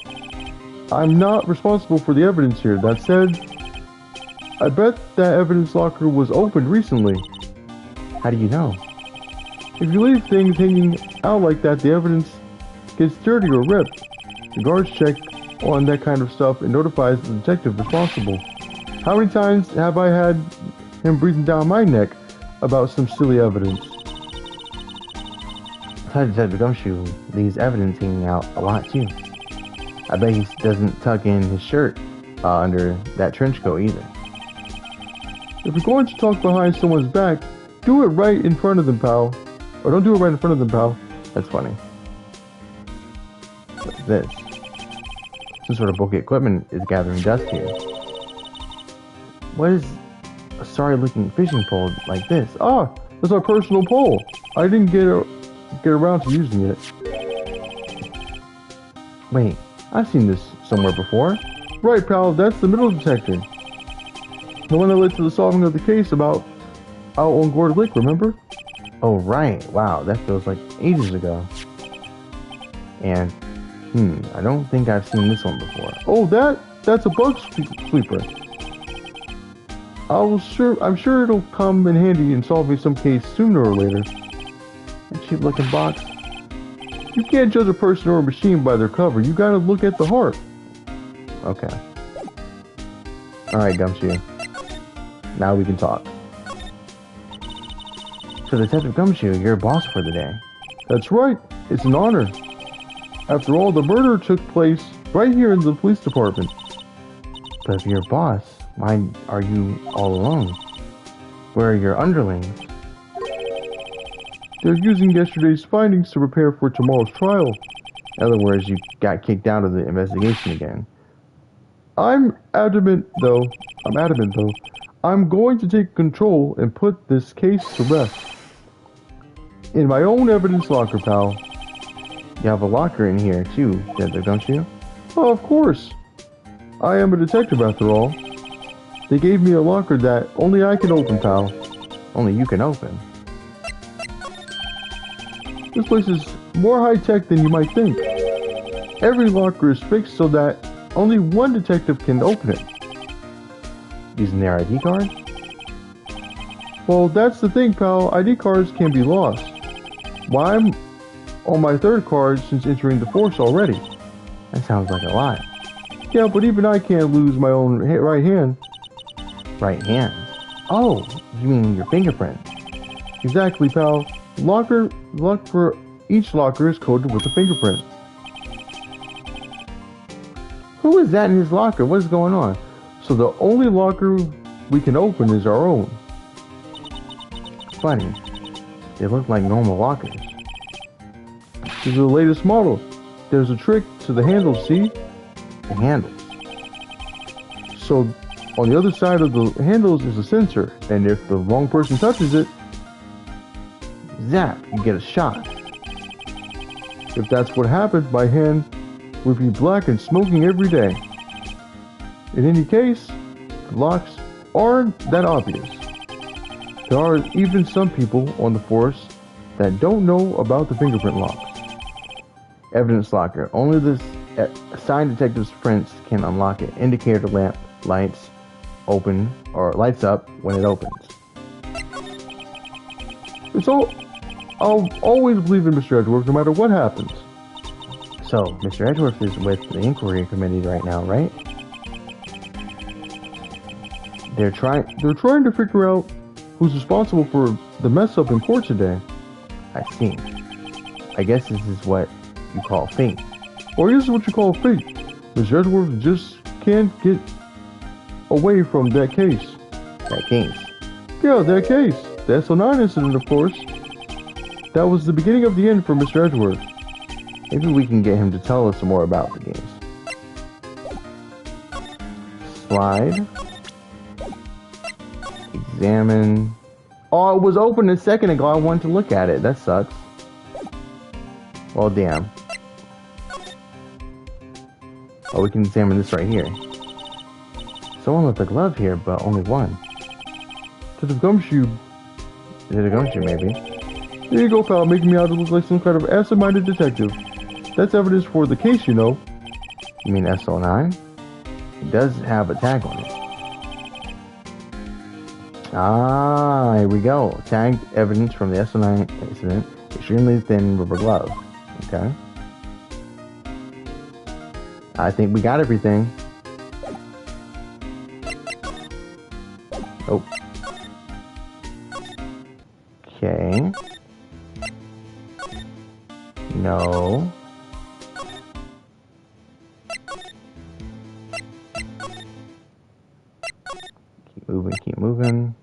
I'm not responsible for the evidence here. That said, I bet that evidence locker was opened recently. How do you know? If you leave things hanging out like that, the evidence gets dirty or ripped. The guards check on that kind of stuff and notifies the detective responsible. How many times have I had him breathing down my neck about some silly evidence? Detective Gumshoe leaves evidence hanging out a lot too. I bet he doesn't tuck in his shirt under that trench coat either. If you're going to talk behind someone's back, do it right in front of them, pal. Or don't do it right in front of them, pal. That's funny. What's this? Some sort of bulky equipment is gathering dust here. What is a sorry-looking fishing pole like this? Ah, that's our personal pole. I didn't get around to using it. Wait, I've seen this somewhere before. Right, pal, that's the metal detector. The one that led to the solving of the case about out on Gourd Lake, remember? Oh, right. Wow, that feels like ages ago. And, I don't think I've seen this one before. Oh, that's a bug sweeper. I'm sure it'll come in handy in solving some case sooner or later. A cheap looking box. You can't judge a person or a machine by their cover. You gotta look at the heart. Okay. Alright, Gumshoe. Now we can talk. So, Detective Gumshoe, you're boss for the day. That's right. It's an honor. After all, the murder took place right here in the police department. But if you're boss, why are you all alone? Where are your underlings? They're using yesterday's findings to prepare for tomorrow's trial. In other words, you got kicked out of the investigation again. I'm adamant though. I'm going to take control and put this case to rest. In my own evidence locker, pal. You have a locker in here too, don't you? Oh, of course. I am a detective after all. They gave me a locker that only I can open, pal. Only you can open. This place is more high-tech than you might think. Every locker is fixed so that only one detective can open it. Using their ID card? Well, that's the thing, pal. ID cards can be lost. Why, I'm on my third card since entering the force already. That sounds like a lot. Yeah, but even I can't lose my own right hand. Right hand? Oh, you mean your fingerprint? Exactly, pal. Each locker is coded with a fingerprint. Who is that in his locker? What is going on? So the only locker we can open is our own. Funny. They look like normal lockers. This is the latest model. There's a trick to the handles, see? The handles? So on the other side of the handles is a sensor, and if the wrong person touches it, zap, you get a shock. If that's what happened, my hand would be black and smoking every day. In any case, the locks aren't that obvious. There are even some people on the force that don't know about the fingerprint locks. Evidence locker. Only the assigned detective's prints can unlock it. Indicator lamp lights open or lights up when it opens. I'll always believe in Mr. Edgeworth no matter what happens. So, Mr. Edgeworth is with the inquiry committee right now, right? They're trying to figure out who's responsible for the mess up in court today. I see. I guess this is what you call fate. Or this is what you call fate. Mr. Edgeworth just can't get away from that case. That case? Yeah, that case. The SO9 incident, of course. That was the beginning of the end for Mr. Edgeworth. Maybe we can get him to tell us some more about the games. Slide. Examine. Oh, it was open a second ago. I wanted to look at it. That sucks. Well, damn. Oh, we can examine this right here. Someone left a glove here, but only one. To the gumshoe. Is it a gumshoe, maybe? There you go, pal, making me out to look like some kind of absent-minded detective. That's evidence for the case, you know. You mean SO9? It does have a tag on it. Ah, here we go. Tagged evidence from the SO9 incident. Extremely thin rubber glove. Okay. I think we got everything. Oh. Okay. No. Keep moving, keep moving.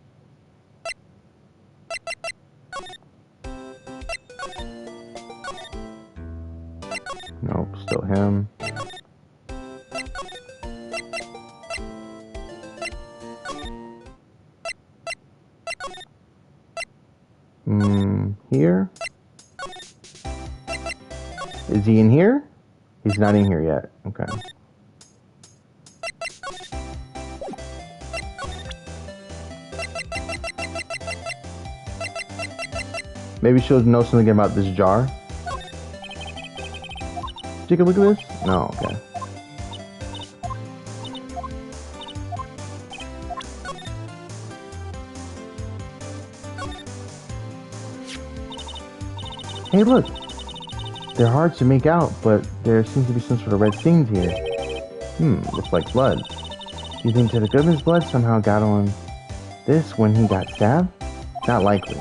Nope, still him. Here? Is he in here? He's not in here yet. Okay. Maybe she'll know something about this jar. Take a look at this? No, okay. Hey, look. They're hard to make out, but there seems to be some sort of red stains here. Looks like blood. Do you think that the Goodman's blood somehow got on this when he got stabbed? Not likely.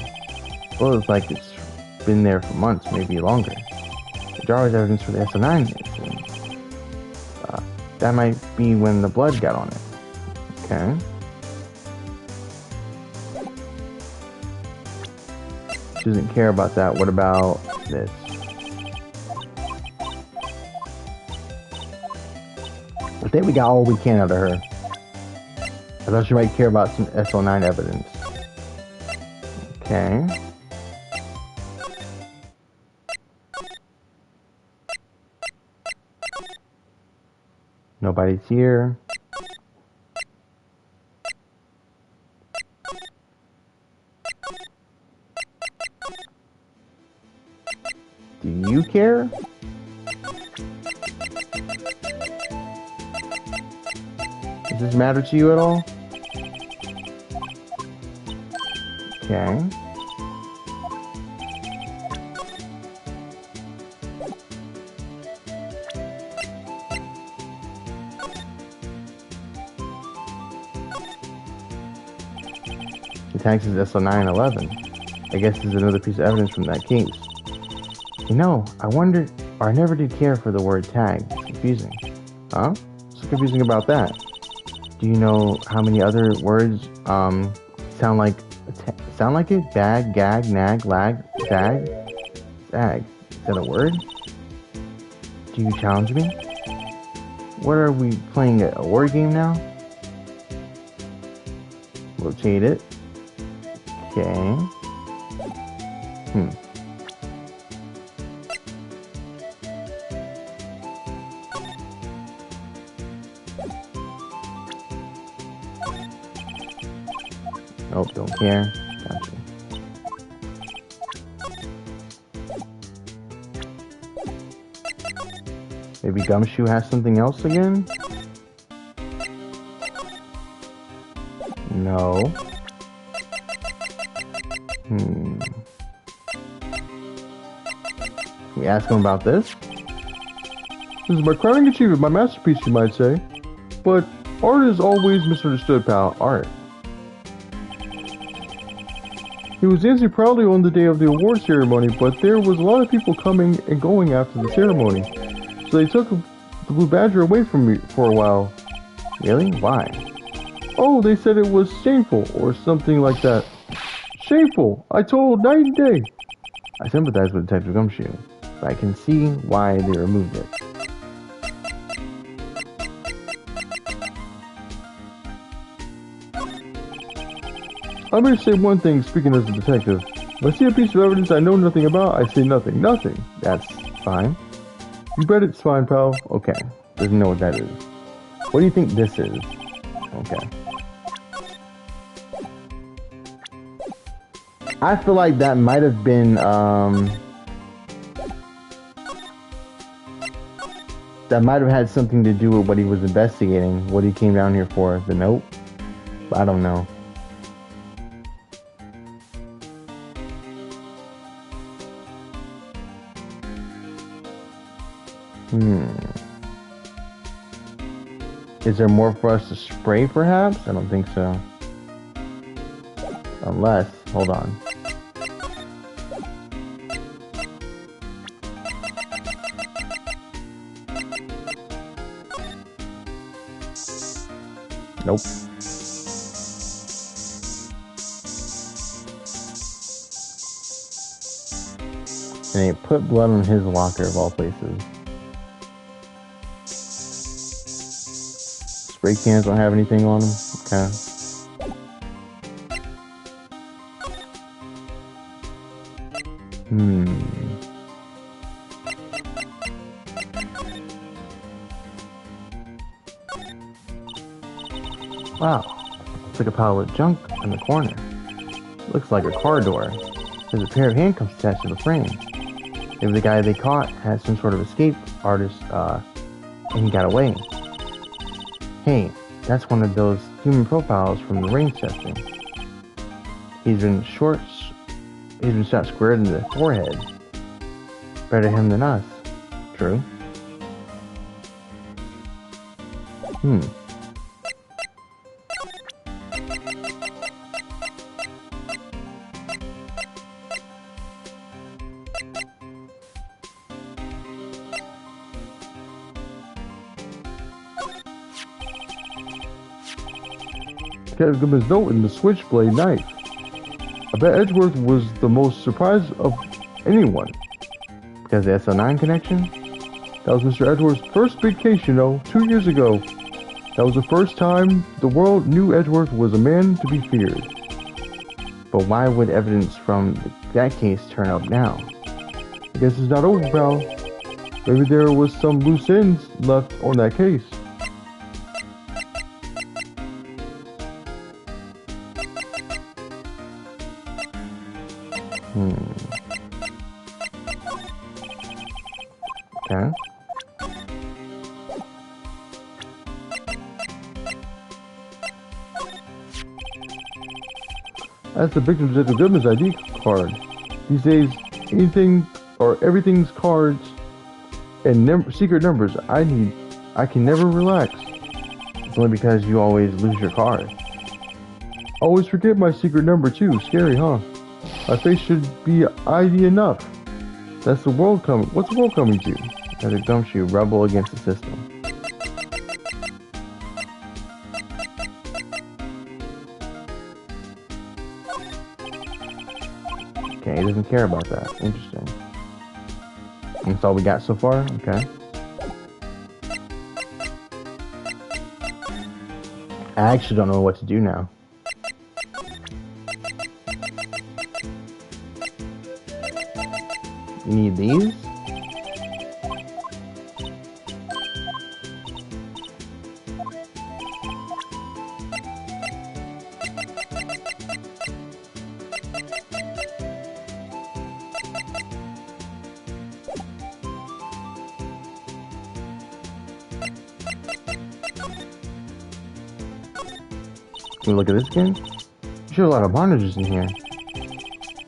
Well, it's like it's been there for months, maybe longer. The jar is evidence for the SO9 incident. That might be when the blood got on it. Okay. She doesn't care about that. What about this? I think we got all we can out of her. I thought she might care about some SO9 evidence. Okay. Nobody's here. Do you care? Does this matter to you at all? Okay. The tag says SO911. I guess this is another piece of evidence from that case. You know, I wondered, or I never did care for the word tag. It's confusing. Huh? What's confusing about that? Do you know how many other words sound like it? Bag, gag, nag, lag, tag, zag. Is that a word? Do you challenge me? What are we playing, a word game now? Rotate it. Okay. Nope, don't care. Gotcha. Maybe Gumshoe has something else again? No. We ask him about this? This is my crowning achievement, my masterpiece, you might say. But art is always misunderstood, pal. Art? He was dancing proudly on the day of the award ceremony, but there was a lot of people coming and going after the ceremony. So they took the Blue Badger away from me for a while. Really? Why? Oh, they said it was shameful, or something like that. Shameful! I told night and day. I sympathize with Detective Gumshoe, but I can see why they removed it. I may say one thing, speaking as a detective. If I see a piece of evidence I know nothing about, I say nothing. Nothing. That's fine. You bet it's fine, pal. Okay. Doesn't know what that is. What do you think this is? Okay. I feel like that might have been, that might have had something to do with what he was investigating, what he came down here for, the note. I don't know. Is there more for us to spray, perhaps? I don't think so. Unless, hold on. Nope. And they put blood on his locker of all places. Spray cans don't have anything on them. Okay. Wow. Looks like a pile of junk in the corner. Looks like a car door. There's a pair of handcuffs attached to the frame. Maybe the guy they caught had some sort of escape artist, and he got away. Hey, that's one of those human profiles from the range testing. He's been shot squared in the forehead. Better him than us. True. Detective Goodman's note in the switchblade knife. I bet Edgeworth was the most surprised of anyone. Because the SL9 connection? That was Mr. Edgeworth's first big case, you know, 2 years ago. That was the first time the world knew Edgeworth was a man to be feared. But why would evidence from that case turn up now? I guess it's not over, pal. Maybe there was some loose ends left on that case. Okay. That's the victim Detective Goodman's ID card. These days, anything or everything's cards and secret numbers. I can never relax. It's only because you always lose your card. Always forget my secret number too. Scary, huh? My face should be ID enough. That's the world coming. What's the world coming to? As a gumshoe, rebel against the system. Okay, he doesn't care about that. Interesting. That's all we got so far? Okay. I actually don't know what to do now. You need these? Can we look at this again? There's a lot of monitors in here.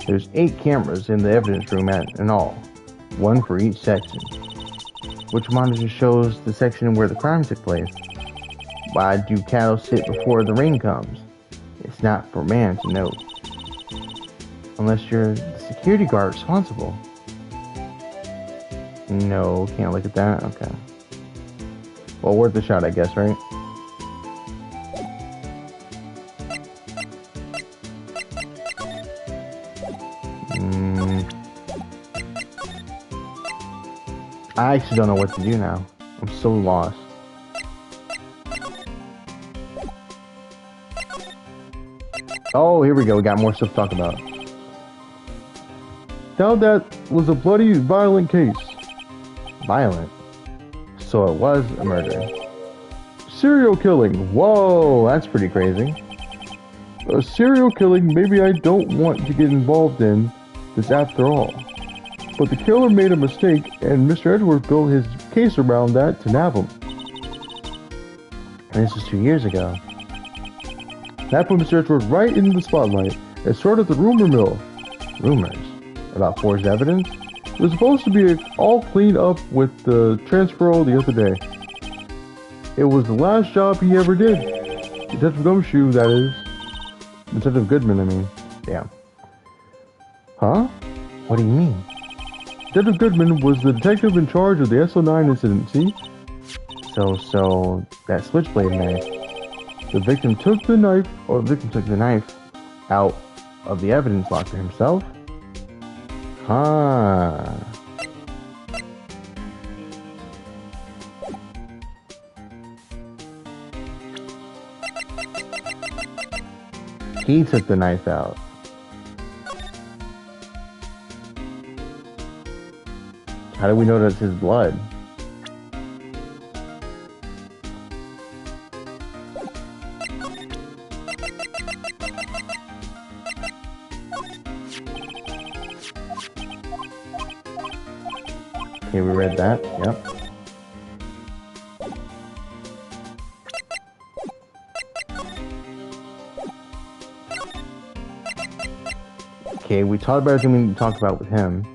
There's 8 cameras in the evidence room in all, 1 for each section. Which monitor shows the section where the crime took place? Why do cattle sit before the rain comes? It's not for man to know. Unless you're the security guard responsible. No, can't look at that. Okay. Well, worth a shot, I guess, right? I actually don't know what to do now. I'm so lost. Oh, here we go. We got more stuff to talk about. Now that was a bloody, violent case. Violent. So it was a murder. Serial killing. Whoa, that's pretty crazy. A serial killing maybe I don't want to get involved in this after all. But the killer made a mistake, and Mr. Edwards built his case around that to nab him. And this was 2 years ago. That put Mr. Edwards right into the spotlight and started the rumor mill. Rumors about forged evidence? It was supposed to be all cleaned up with the transfer the other day. It was the last job he ever did. Detective Gumshoe, that is. Detective Goodman, I mean. Yeah. Huh? What do you mean? Detective Goodman was the detective in charge of the SO9 incident, see? So, that switchblade knife. The victim took the knife, Out of the evidence locker himself? Huh. He took the knife out. How do we know that's his blood? Okay, we read that. Yep. Okay, we talked about everything we need to talk about with him.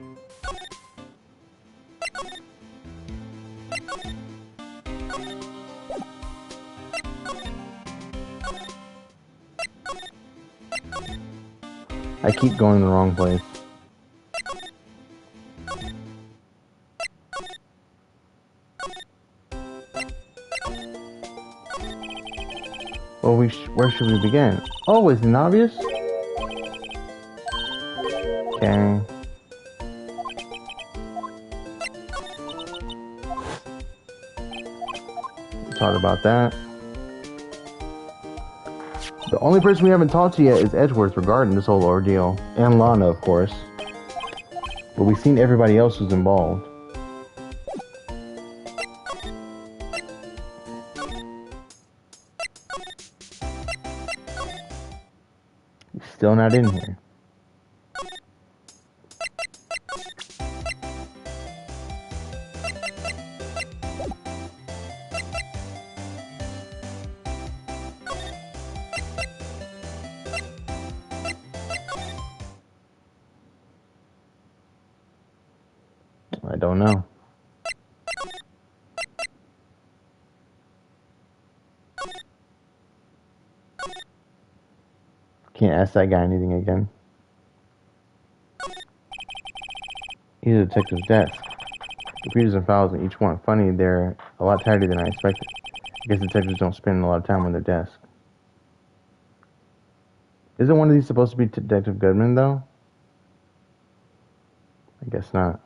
I keep going the wrong place. Well, where should we begin? Oh, isn't it obvious? Okay. We talked about that. The only person we haven't talked to yet is Edgeworth regarding this whole ordeal. And Lana, of course. But we've seen everybody else who's involved. He's still not in here. I don't know. Can't ask that guy anything again. He's a detective's desk. Computers and files in each one. Funny, they're a lot tighter than I expected. I guess detectives don't spend a lot of time on their desk. Isn't one of these supposed to be Detective Goodman, though? I guess not.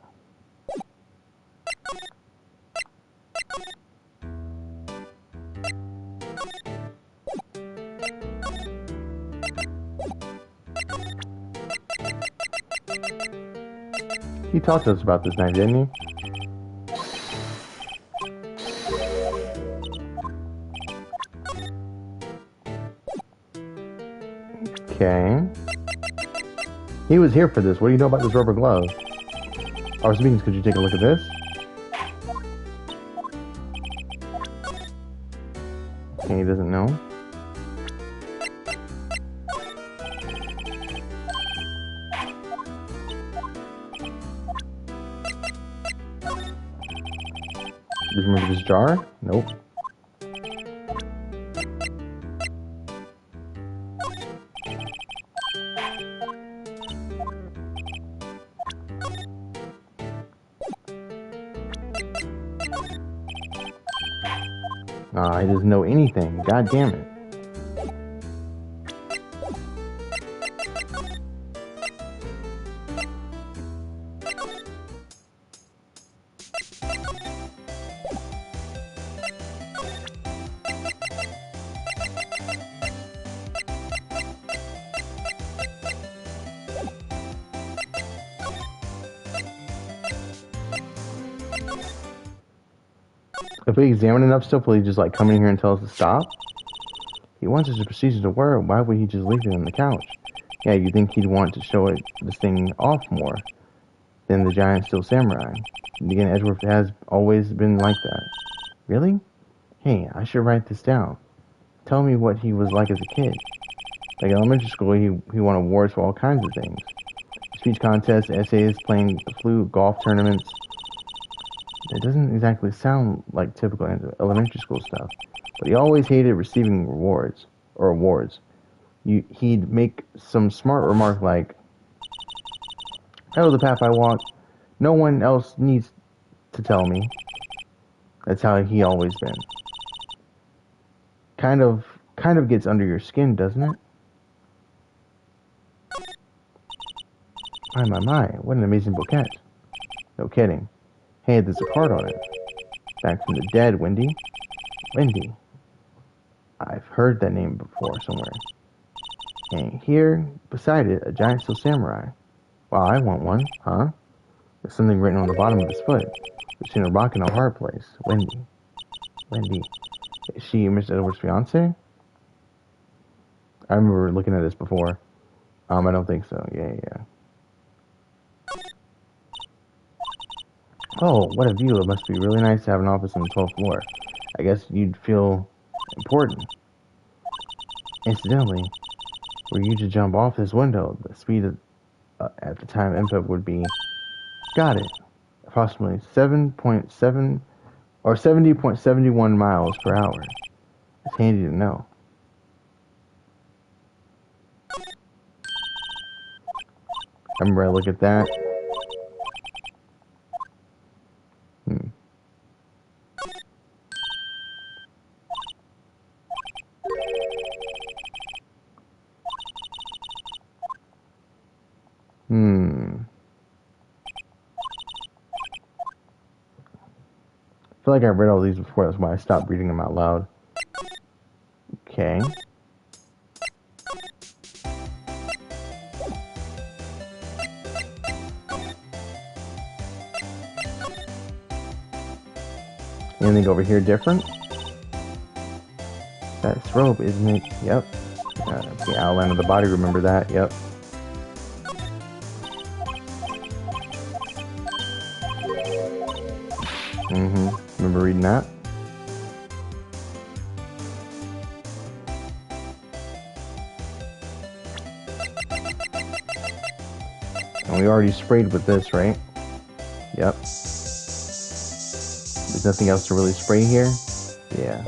He talked to us about this knife, didn't he? Okay. He was here for this. What do you know about this rubber glove? Our speakings, could you take a look at this? Okay, he doesn't know. Do you remember this jar? Nope. He doesn't know anything. God damn it. If we examine enough stuff, will he just like come in here and tell us to stop? He wants us to proceed to work. Why would he just leave it on the couch? Yeah, you think he'd want to show this thing off more than the giant steel samurai? And again, Edgeworth has always been like that. Really? Hey, I should write this down. Tell me what he was like as a kid. Like in elementary school, he won awards for all kinds of things. Speech contests, essays, playing the flute, golf tournaments. It doesn't exactly sound like typical elementary school stuff, but he always hated receiving rewards or awards. He'd make some smart remark like, "I know the path I walk. No one else needs to tell me." That's how he always been. Kind of gets under your skin, doesn't it? My, what an amazing bouquet. No kidding. Hey, there's a card on it. Back from the dead, Wendy. Wendy. I've heard that name before somewhere. And here, beside it, a giant steel samurai. Wow, I want one, huh? There's something written on the bottom of his foot. Between a rock and a hard place. Wendy. Wendy. Is she Mr. Edward's fiance? I remember looking at this before. I don't think so. Yeah. Oh, what a view. It must be really nice to have an office on the 12th floor. I guess you'd feel important. Incidentally, were you to jump off this window, the speed at the time input would be, got it, approximately 7.7 or 70.71 miles per hour. It's handy to know. I remember I look at that. I feel like I've read all these before, that's why I stopped reading them out loud. Okay. Anything over here different? That's rope, isn't it? Yep. The outline of the body, remember that? Yep. Remember reading that? And we already sprayed with this, right? Yep. There's nothing else to really spray here? Yeah.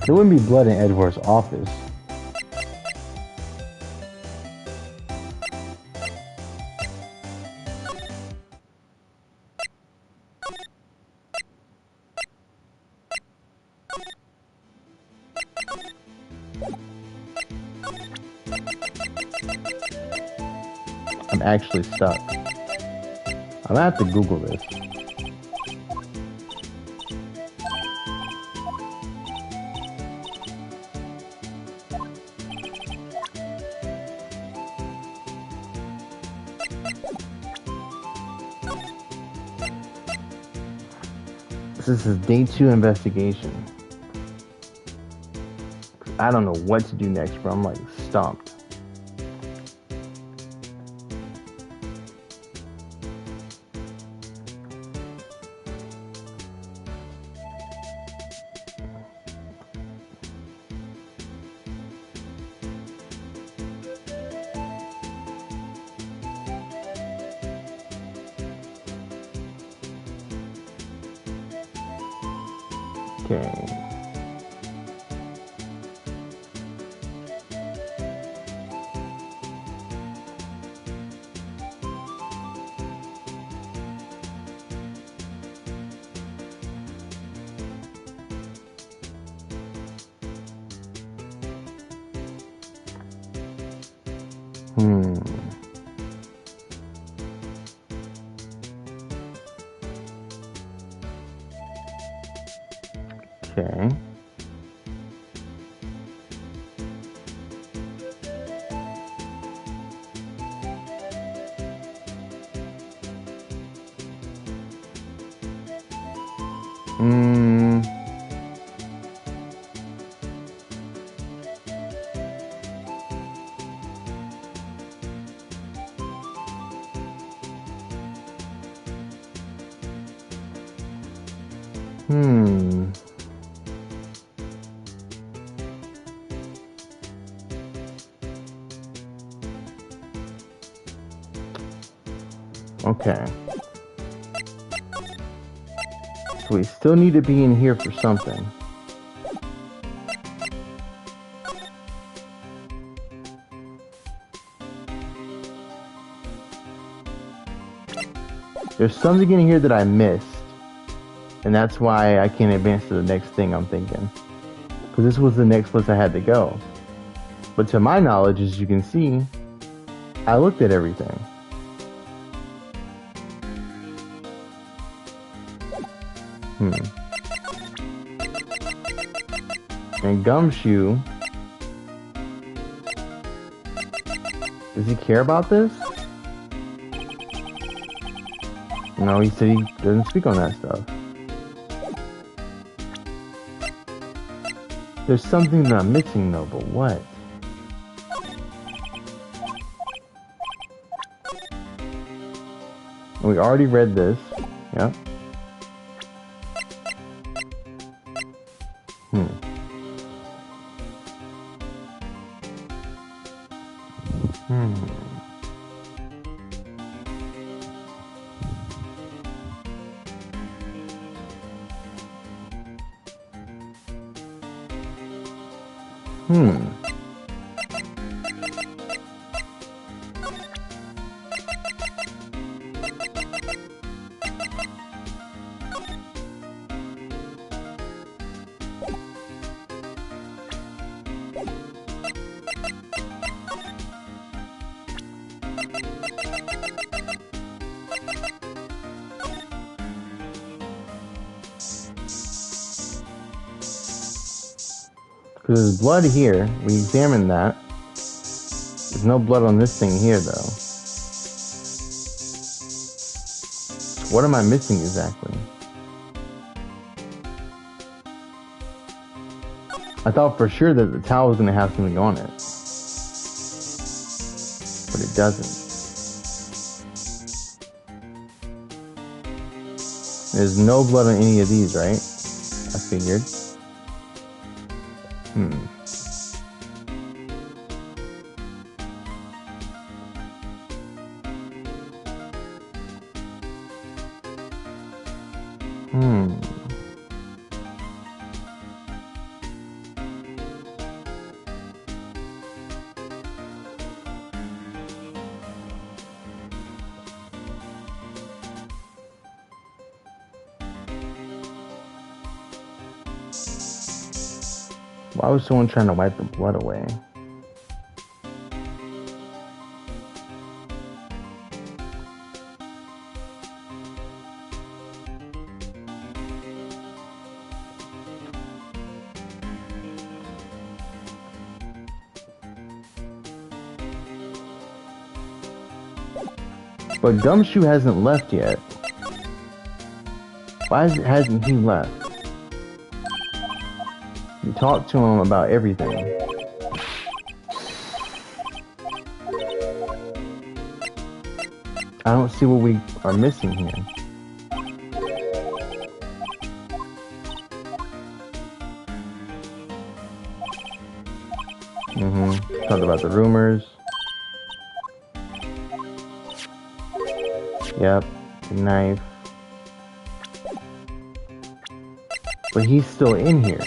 There wouldn't be blood in Edward's office. I'm actually stuck. I'm gonna have to Google this. This is day 2 investigation. I don't know what to do next, bro. I'm like stumped. Okay. Hmm. Okay. Hmm. Hmm. Okay. So we still need to be in here for something. There's something in here that I missed. And that's why I can't advance to the next thing, I'm thinking. Because this was the next place I had to go. But to my knowledge, as you can see, I looked at everything. And Gumshoe, does he care about this? No, he said he doesn't speak on that stuff. There's something that I'm missing though, but what? We already read this. Yep. Because there's blood here. We examined that. There's no blood on this thing here, though. So what am I missing exactly? I thought for sure that the towel was going to have something on it. But it doesn't. There's no blood on any of these, right? I figured. Why was someone trying to wipe the blood away? But Gumshoe hasn't left yet. Why hasn't he left? We talked to him about everything. I don't see what we are missing here. Talked about the rumors. Yep, the knife. But he's still in here.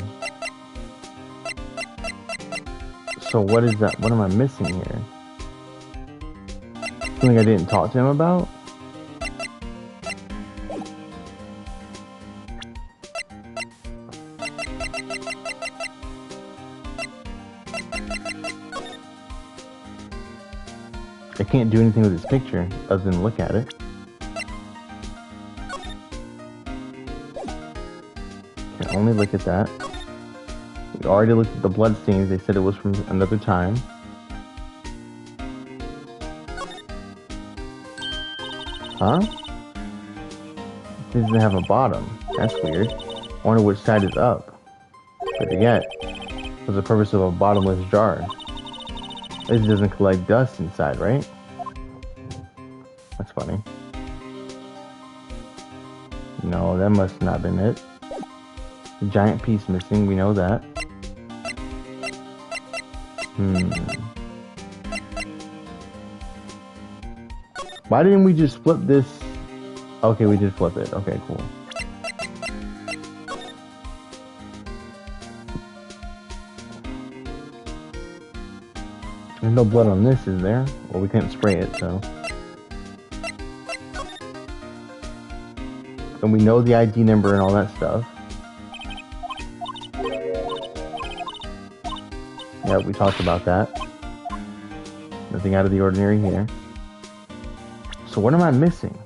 So what is that? What am I missing here? Something I didn't talk to him about? I can't do anything with this picture other than look at it. Can only look at that. We already looked at the bloodstains. They said it was from another time. Huh? It doesn't have a bottom. That's weird. I wonder which side is up. But again, what's the purpose of a bottomless jar? At least it doesn't collect dust inside, right? That's funny. No, that must not have been it. A giant piece missing, we know that. Why didn't we just flip this? Okay, we did flip it. Okay, cool. There's no blood on this, is there? Well, we couldn't spray it, so. And we know the ID number and all that stuff. Yeah, we talked about that. Nothing out of the ordinary here. So what am I missing?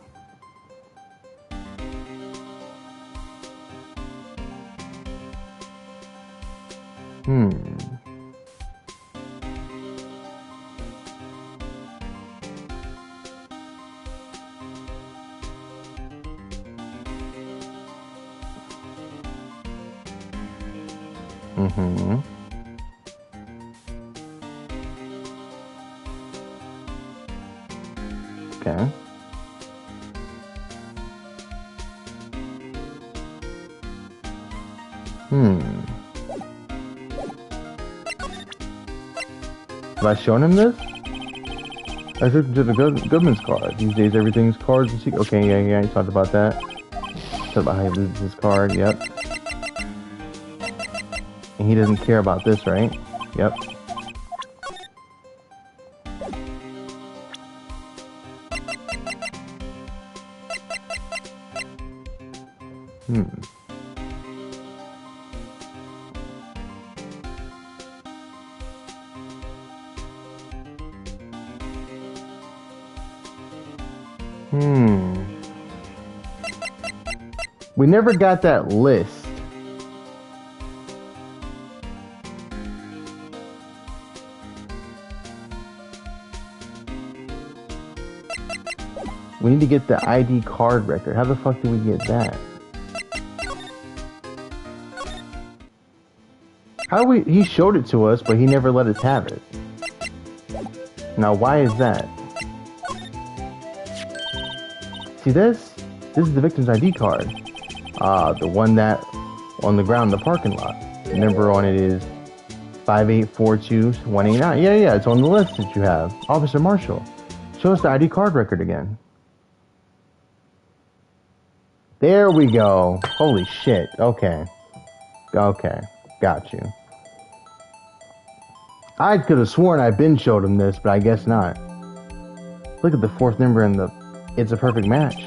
Okay. Have I shown him this? I took him to the Goodman's card. These days everything's cards and secret. Okay, yeah, you talked about that. Talked about how he loses his card, yep. And he doesn't care about this, right? Yep. We never got that list. We need to get the ID card record. How the fuck do we get that? He showed it to us, but he never let us have it. Now, why is that? See this? This is the victim's ID card. The one that on the ground in the parking lot. The number on it is 5842189. Yeah, it's on the list that you have. Officer Marshall, show us the ID card record again. There we go. Holy shit. Okay, got you. I could have sworn I'd been showed him this, but I guess not. Look at the fourth number in the. It's a perfect match.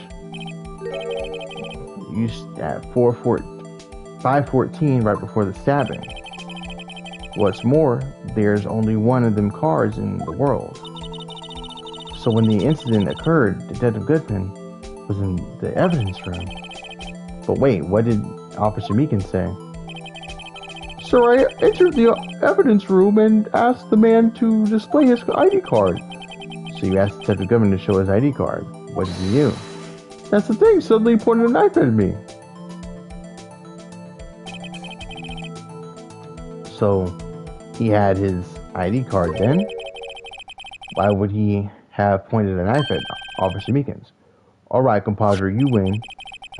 You at 514 right before the stabbing. What's more, there's only one of them cards in the world. So when the incident occurred, Detective Goodman was in the evidence room. But wait, what did Officer Meekin say? Sir, I entered the evidence room and asked the man to display his ID card. So you asked Detective Goodman to show his ID card. What did he do? That's the thing, suddenly he pointed a knife at me. So, he had his ID card then? Why would he have pointed a knife at Officer Meekins? Alright, compositor, you win.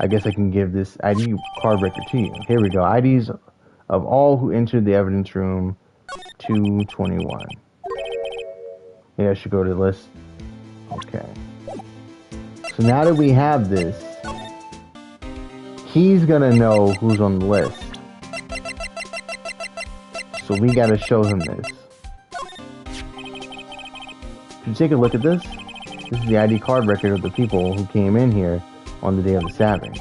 I guess I can give this ID card record to you. Here we go. IDs of all who entered the evidence room, 221. Maybe I should go to the list. Okay. So now that we have this, he's gonna know who's on the list. So we gotta show him this. Can you take a look at this? This is the ID card record of the people who came in here on the day of the stabbing.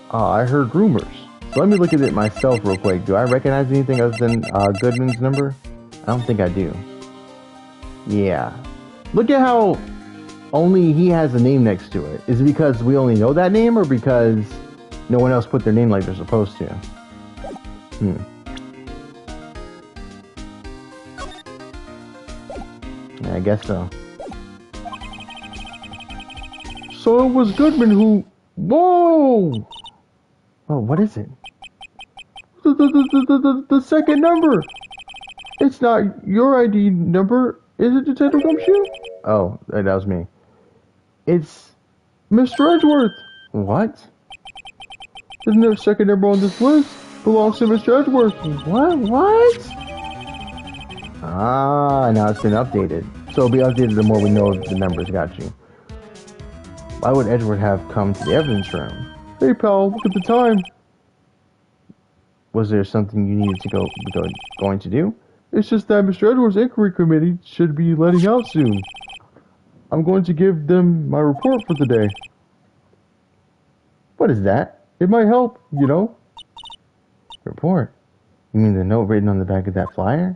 I heard rumors. So let me look at it myself real quick. Do I recognize anything other than Goodman's number? I don't think I do. Yeah. Look at how only he has a name next to it. Is it because we only know that name, or because no one else put their name like they're supposed to? I guess so. So it was Goodman who... Whoa! Oh, what is it? The second number! It's not your ID number, is it, Detective Gumshoe? Oh, that was me. It's Mr. Edgeworth! What? The second number on this list belongs to Mr. Edgeworth. What? Ah, now it's been updated. So it'll be updated the more we know the numbers. Got you. Why would Edgeworth have come to the evidence room? Hey, pal, look at the time. Was there something you needed to going to do? It's just that Mr. Edgeworth's inquiry committee should be letting out soon. I'm going to give them my report for the day. What is that? It might help, you know. Report? You mean the note written on the back of that flyer?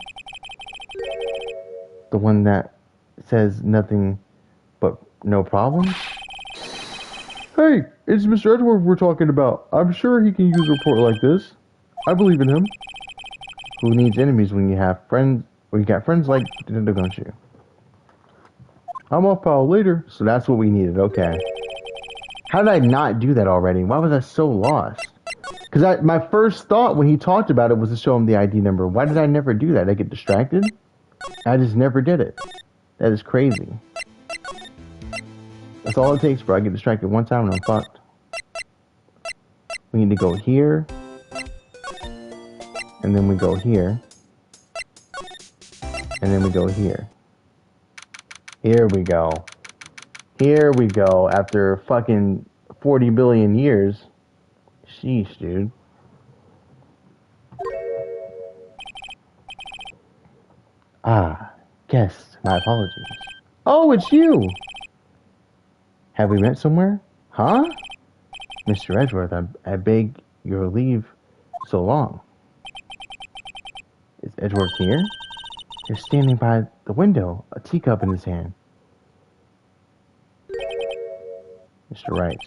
The one that says nothing but no problems? Hey, it's Mr. Edgeworth we're talking about. I'm sure he can use a report like this. I believe in him. Who needs enemies when you have friends? When you got friends like Detective Gumshoe? I'm off, pal. Later. So that's what we needed. Okay. How did I not do that already? Why was I so lost? Because my first thought when he talked about it was to show him the ID number. Why did I never do that? Did I get distracted? I just never did it. That is crazy. That's all it takes, bro. I get distracted one time and I'm fucked. We need to go here. And then we go here. And then we go here. Here we go. Here we go. After fucking 40 billion years. Sheesh, dude. Ah, guest. My apologies. Oh, it's you! Have we met somewhere? Huh? Mr. Edgeworth, I beg your leave so long. Is Edgeworth here? He's standing by the window, a teacup in his hand. Mr. Wright.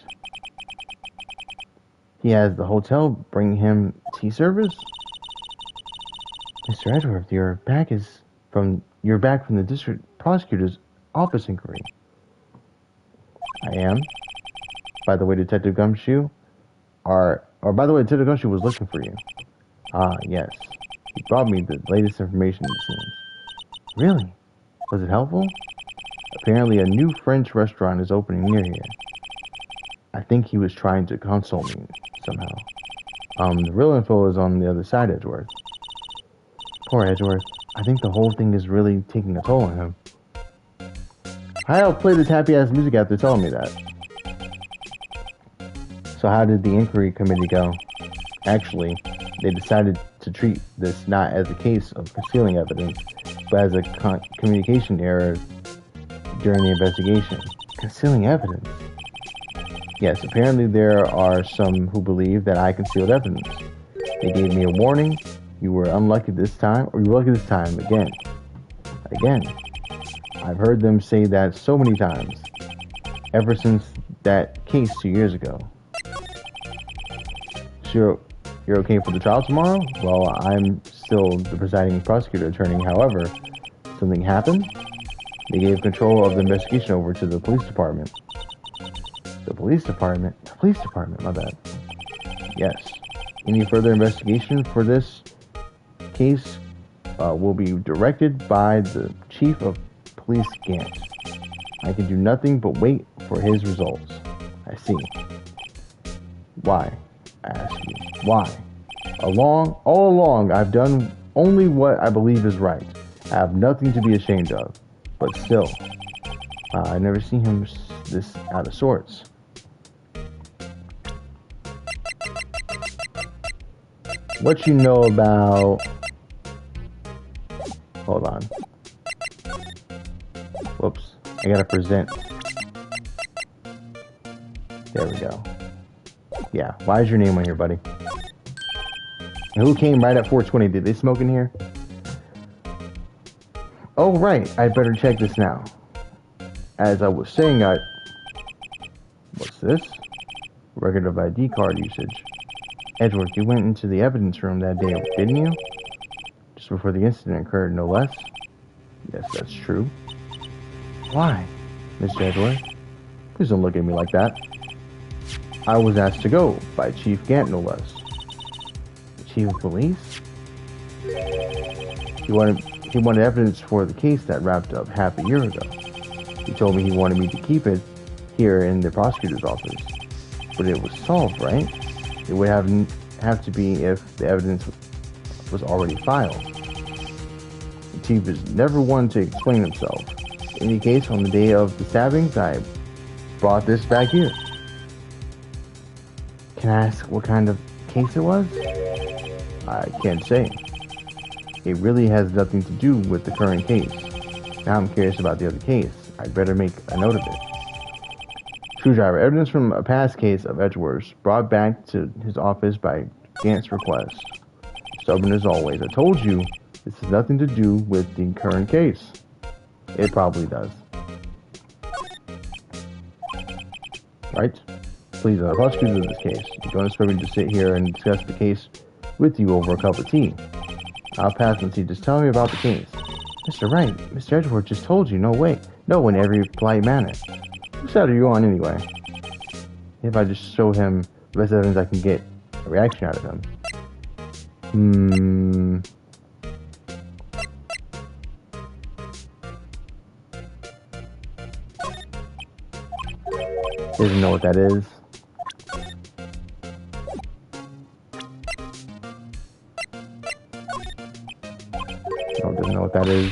He has the hotel bring him tea service? Mr. Edgeworth, you're back from the district prosecutor's office inquiry. I am. By the way, Detective Gumshoe, Detective Gumshoe was looking for you. Ah, yes. He brought me the latest information, it seems. Really? Was it helpful? Apparently a new French restaurant is opening near here. I think he was trying to console me somehow. The real info is on the other side, Edgeworth. Poor Edgeworth. I think the whole thing is really taking a toll on him. I'll play this happy-ass music after telling me that. So how did the inquiry committee go? Actually, they decided to treat this not as a case of concealing evidence, but as a communication error during the investigation. Concealing evidence? Yes, apparently there are some who believe that I concealed evidence. They gave me a warning. You were unlucky this time, or you were lucky this time again. Again. I've heard them say that so many times, ever since that case 2 years ago. So you're okay for the trial tomorrow? Well, I'm still the presiding prosecutor attorney. However, something happened. They gave control of the investigation over to the police department. The police department? The police department, my bad. Yes. Any further investigation for this case will be directed by the chief of police Gant. I can do nothing but wait for his results. I see. Why? I ask you. Why? All along, I've done only what I believe is right. I have nothing to be ashamed of. But still, I've never seen him this out of sorts. What you know about... Hold on. Whoops. I gotta present. There we go. Yeah. Why is your name on here, buddy? And who came right at 420? Did they smoke in here? Oh, right. I'd better check this now. As I was saying, What's this? Record of ID card usage. Edward, you went into the evidence room that day, didn't you? Just before the incident occurred, no less? Yes, that's true. Why? Mr. Edward? Please don't look at me like that. I was asked to go by Chief Gant, no less. The Chief of Police? He wanted evidence for the case that wrapped up half a year ago. He told me he wanted me to keep it here in the prosecutor's office. But it was solved, right? It would have to be if the evidence was already filed. The chief is never one to explain himself. In any case, on the day of the stabbings, I brought this back here. Can I ask what kind of case it was? I can't say. It really has nothing to do with the current case. Now I'm curious about the other case. I'd better make a note of it. Screwdriver. Evidence from a past case of Edgeworth's brought back to his office by Gant's request. Stubborn as always. I told you this has nothing to do with the current case. It probably does. Right? Please, prosecutor of this case. You don't expect me to sit here and discuss the case with you over a cup of tea. I'll pass and see. Just tell me about the case. Mr. Wright, Mr. Edgeworth just told you. No way. No, in every polite manner. Whose side are you on anyway? If I just show him the best evidence I can get a reaction out of him. Doesn't know what that is. Oh, doesn't know what that is.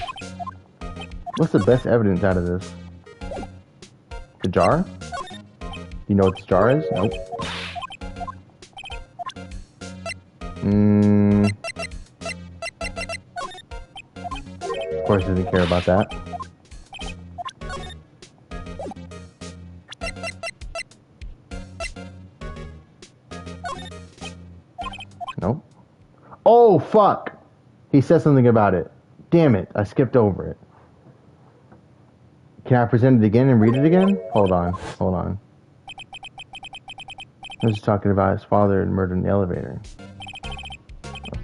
What's the best evidence out of this? The jar? You know what this jar is? Nope. Of course, doesn't care about that. Nope. Oh, fuck! He said something about it. Damn it, I skipped over it. Can I present it again and read it again? Hold on. I was talking about his father and murder in the elevator.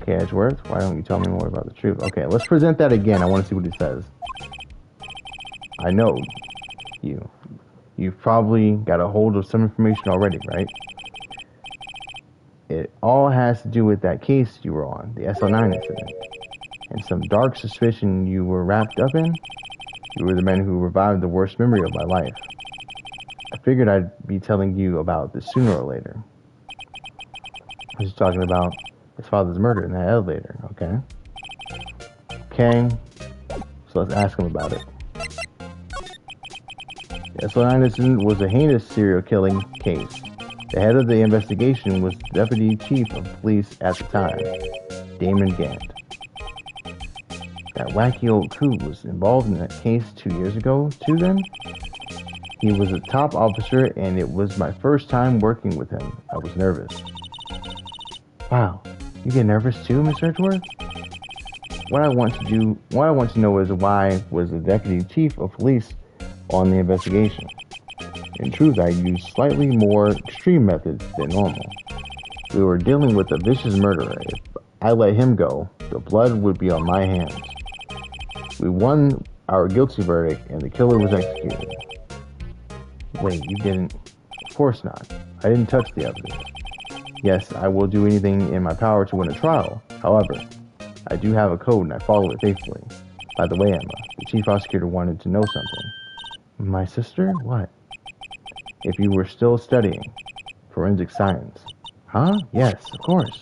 Okay, Edgeworth, why don't you tell me more about the truth? Okay, let's present that again. I want to see what he says. I know you. You've probably got a hold of some information already, right? It all has to do with that case you were on, the SL9 incident. And some dark suspicion you were wrapped up in? You were the man who revived the worst memory of my life. I figured I'd be telling you about this sooner or later. I was talking about his father's murder in that elevator, okay? Okay, so let's ask him about it. The SL9 incident was a heinous serial killing case. The head of the investigation was the Deputy Chief of Police at the time, Damon Gant. That wacky old coot was involved in that case 2 years ago, too, then? He was a top officer, and it was my first time working with him. I was nervous. Wow, you get nervous too, Mr. Edgeworth? What I want to know is why was the Deputy Chief of Police on the investigation? In truth, I used slightly more extreme methods than normal. We were dealing with a vicious murderer. If I let him go, the blood would be on my hands. We won our guilty verdict, and the killer was executed. Wait, you didn't? Of course not. I didn't touch the evidence. Yes, I will do anything in my power to win a trial. However, I do have a code, and I follow it faithfully. By the way, Emma, the chief prosecutor wanted to know something. My sister? What? If you were still studying forensic science. Huh? Yes, of course.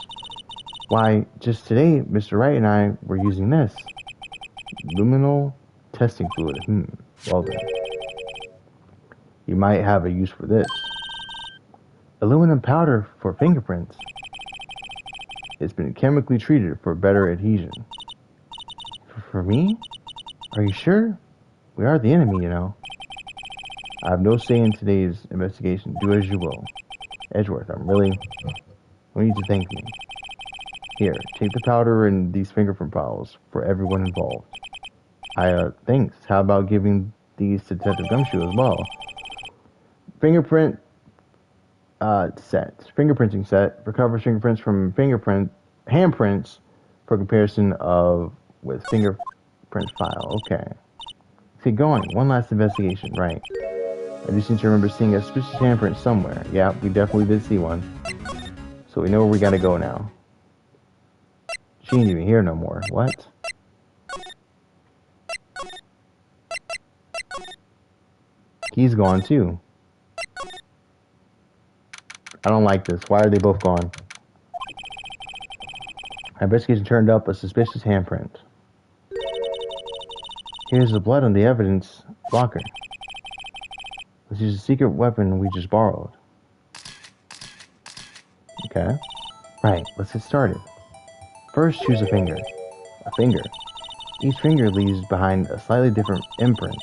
Why, just today, Mr. Wright and I were using this. Luminal testing fluid. Well then. You might have a use for this. Aluminum powder for fingerprints. It's been chemically treated for better adhesion. For me? Are you sure? We are the enemy, you know. I have no say in today's investigation. Do as you will. Edgeworth, I need you to thank me. Here, take the powder and these fingerprint files for everyone involved. Thanks. How about giving these to Detective Gumshoe as well? Fingerprint set. Fingerprinting set. Recovers fingerprints from handprints for comparison with fingerprint file. Okay. Let's get going. One last investigation. Right. I just seem to remember seeing a suspicious handprint somewhere. Yeah, we definitely did see one. So we know where we gotta go now. She ain't even here no more. What? He's gone too. I don't like this. Why are they both gone? Our investigation turned up a suspicious handprint. Here's the blood on the evidence locker. Let's use the secret weapon we just borrowed. Okay. Right, let's get started. First, choose a finger. A finger. Each finger leaves behind a slightly different imprint.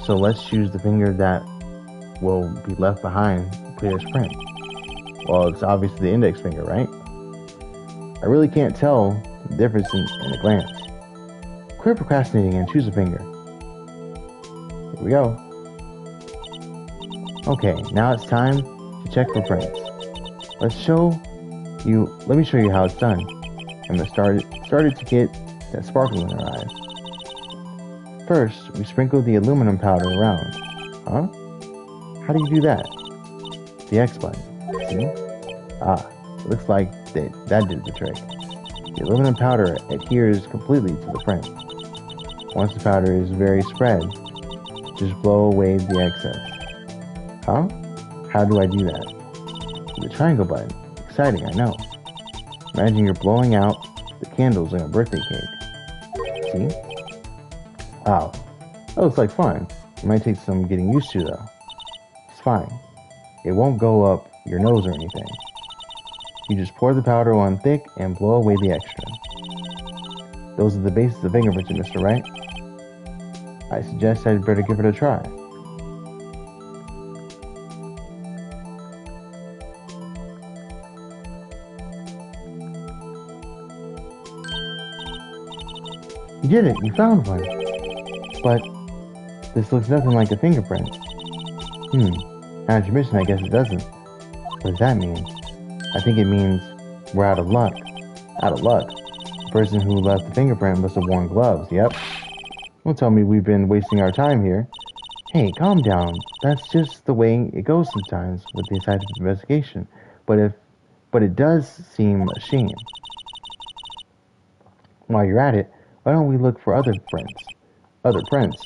So let's choose the finger that will be left behind the clearest print. Well, it's obviously the index finger, right? I really can't tell the difference in a glance. Quit procrastinating and choose a finger. Here we go. Okay, now it's time to check for prints. Let me show you how it's done. Emma started to get that sparkle in her eyes. First, we sprinkled the aluminum powder around. Huh? How do you do that? The X button. See? Ah, looks like that did the trick. The aluminum powder adheres completely to the print. Once the powder is very spread, just blow away the excess. Huh? How do I do that? With the triangle button. Exciting, I know. Imagine you're blowing out the candles in a birthday cake. See? Wow. That looks like fun. It might take some getting used to though. It's fine. It won't go up your nose or anything. You just pour the powder on thick and blow away the extra. Those are the bases of fingerprinting, Mr. Wright. I suggest I'd better give it a try. You did it! You found one! But this looks nothing like a fingerprint. After your mission, I guess it doesn't. What does that mean? I think it means we're out of luck. Out of luck? The person who left the fingerprint must have worn gloves, yep. Don't tell me we've been wasting our time here. Hey, calm down. That's just the way it goes sometimes with the scientific investigation. But it does seem a shame. While you're at it, why don't we look for other prints? Other prints.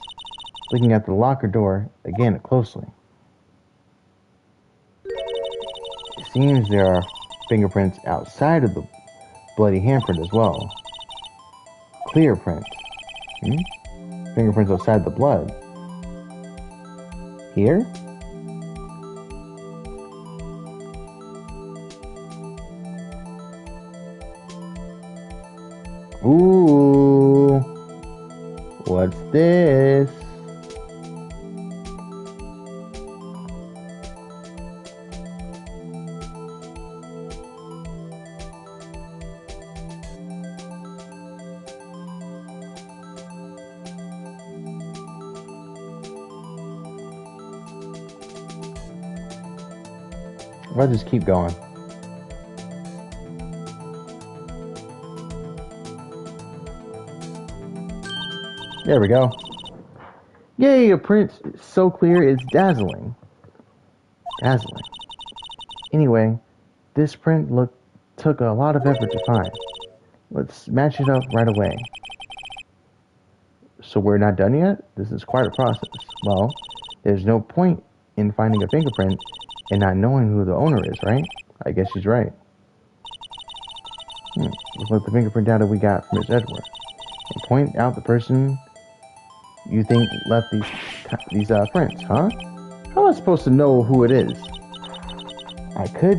Looking at the locker door again closely. It seems there are fingerprints outside of the bloody handprint as well. Clear print. Fingerprints outside the blood. Here? Ooh. What's this? I'll just keep going. There we go. Yay, a print so clear it's dazzling. Dazzling. Anyway, this print took a lot of effort to find. Let's match it up right away. So we're not done yet? This is quite a process. Well, there's no point in finding a fingerprint and not knowing who the owner is, right? I guess she's right. Let's look at the fingerprint data we got from Miss Edward and point out the person you think left these prints, huh? How am I supposed to know who it is? I could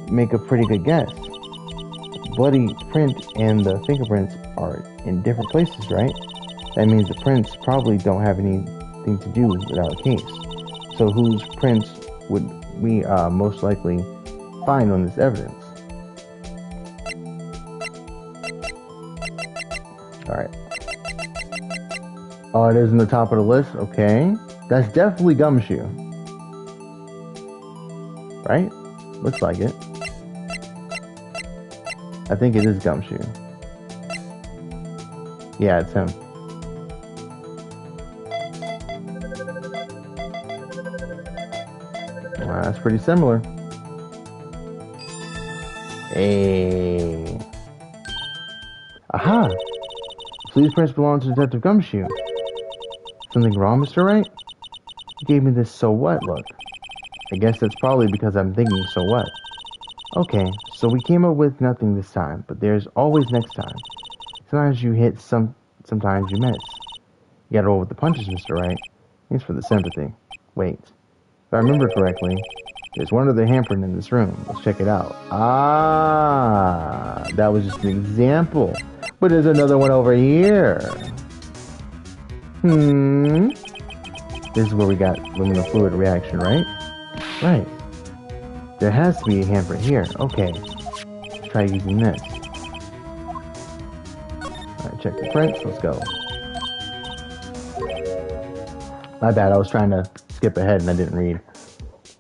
make a pretty good guess. The bloody print and the fingerprints are in different places, right? That means the prints probably don't have anything to do with our case. So whose prints would we most likely find on this evidence? Alright. Oh, it is in the top of the list? Okay. That's definitely Gumshoe. Right? Looks like it. I think it is Gumshoe. Yeah, it's him. That's pretty similar. Hey. Aha! Please prints belong to Detective Gumshoe. Something wrong, Mr. Wright? You gave me this so what look. I guess that's probably because I'm thinking so what. Okay, so we came up with nothing this time, but there's always next time. Sometimes you hit, sometimes you miss. You gotta roll with the punches, Mr. Wright. Thanks for the sympathy. Wait. If I remember correctly, there's one other handprint in this room. Let's check it out. Ah, that was just an example. But there's another one over here. This is where we got luminal fluid reaction, right? Right. There has to be a handprint here. Okay. Let's try using this. Alright, check the prints. Let's go. My bad, I was trying to skip ahead and I didn't read.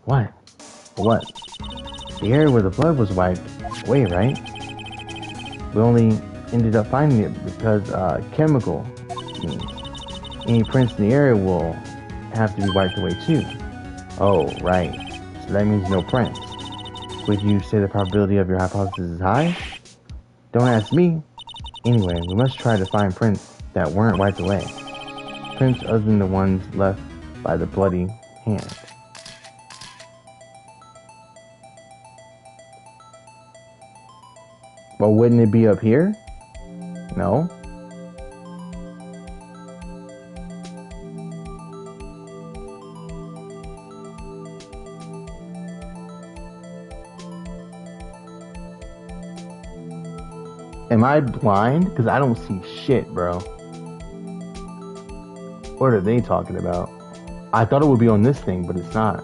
What? What? The area where the blood was wiped away, right? We only ended up finding it because chemical means any prints in the area will have to be wiped away too. Oh, right. So that means no prints. Would you say the probability of your hypothesis is high? Don't ask me. Anyway, we must try to find prints that weren't wiped away. Prints other than the ones left by the bloody hand. Well, wouldn't it be up here? No. Am I blind? Because I don't see shit, bro. What are they talking about? I thought it would be on this thing, but it's not.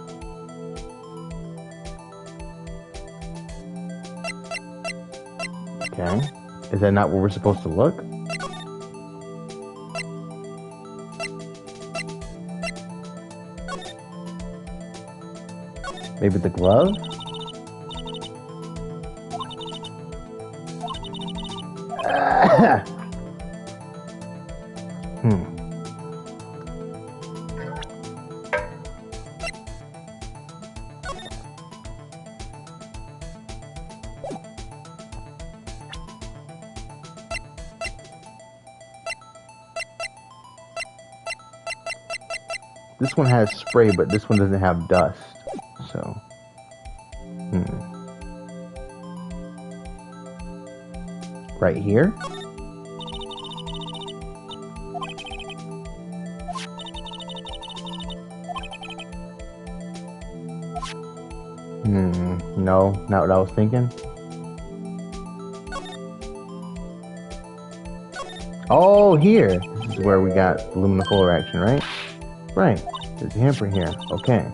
Okay. Is that not where we're supposed to look? Maybe the glove? This one has spray, but this one doesn't have dust. So, right here? No, not what I was thinking. Oh, here. This is where we got the luminal fuller action, right? Right. There's a handprint here. Okay.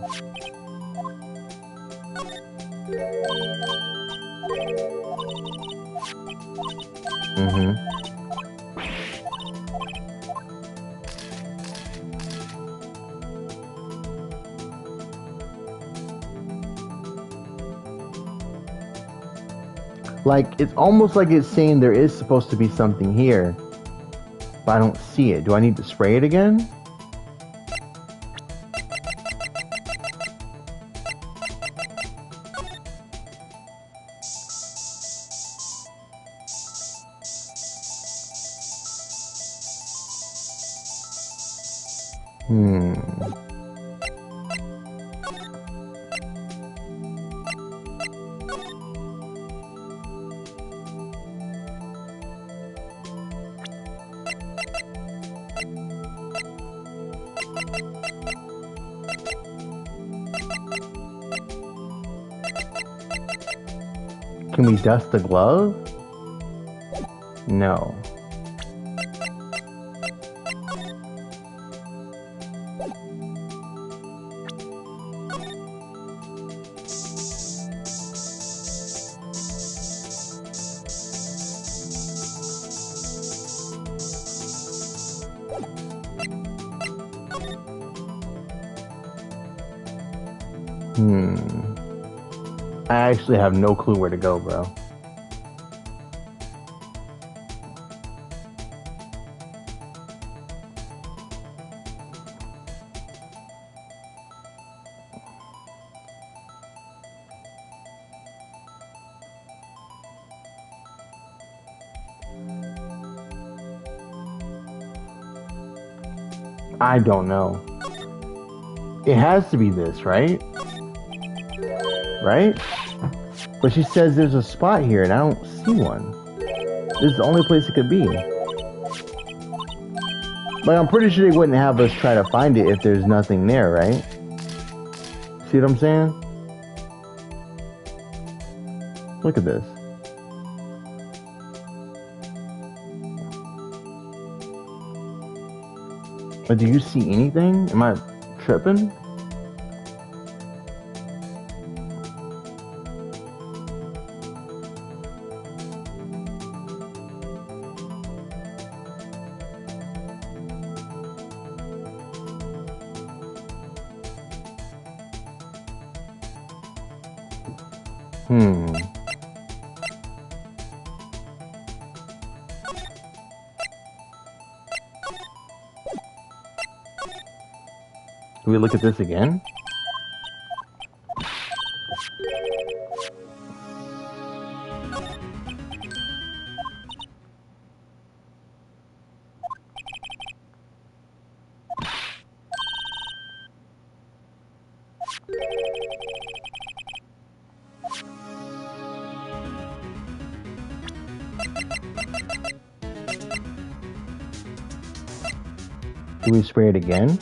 Like, it's almost like it's saying there is supposed to be something here, but I don't see it. Do I need to spray it again? Can we dust the glove? No. I actually have no clue where to go, bro. I don't know. It has to be this, right? Right? But she says there's a spot here and I don't see one. This is the only place it could be. Like, I'm pretty sure they wouldn't have us try to find it if there's nothing there, right? See what I'm saying? Look at this. But do you see anything? Am I tripping? Do we look at this again? Do we spray it again?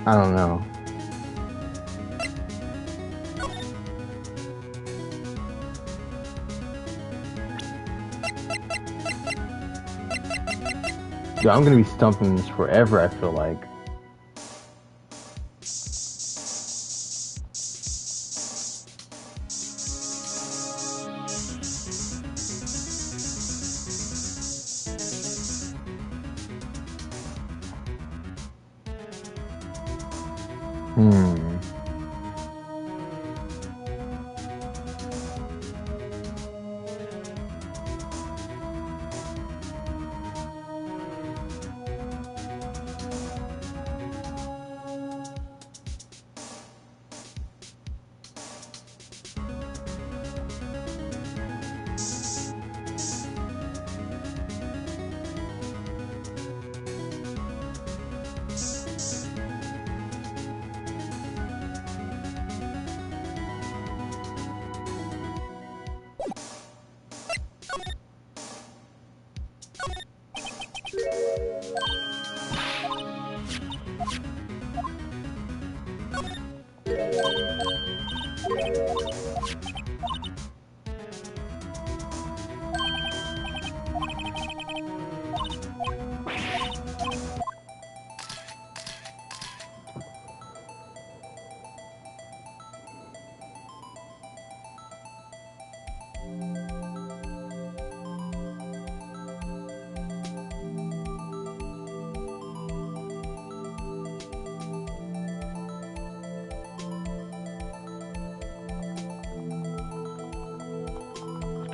I don't know. Dude, I'm gonna be stumping this forever, I feel like.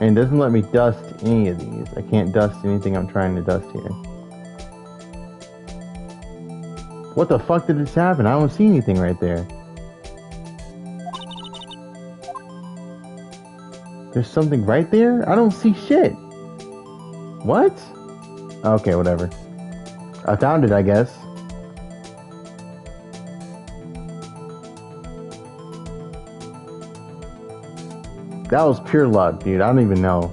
And it doesn't let me dust any of these. I can't dust anything I'm trying to dust here. What the fuck did this happen? I don't see anything right there. There's something right there? I don't see shit. What? Okay, whatever. I found it, I guess. That was pure luck, dude. I don't even know.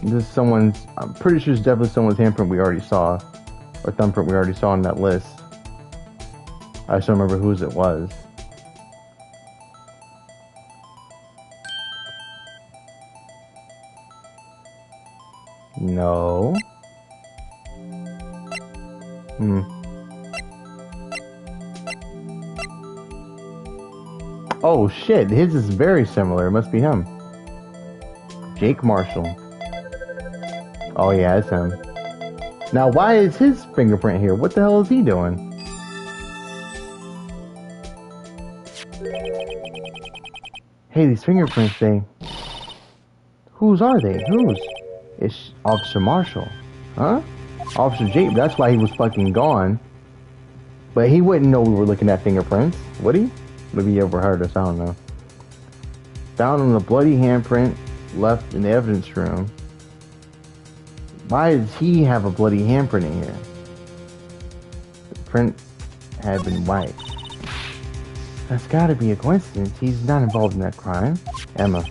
This is someone's... I'm pretty sure it's definitely someone's handprint we already saw. Or thumbprint we already saw on that list. I just don't remember whose it was. No. Hmm. Oh shit, his is very similar. It must be him. Jake Marshall. Oh yeah, it's him. Now why is his fingerprint here? What the hell is he doing? Hey, these fingerprints, whose are they? Whose? It's Officer Marshall. Huh? Officer Jake, that's why he was fucking gone. But he wouldn't know we were looking at fingerprints, would he? Maybe he overheard us, I don't know. Found on the bloody handprint left in the evidence room. Why does he have a bloody handprint in here? The print had been wiped. That's gotta be a coincidence. He's not involved in that crime. Emma.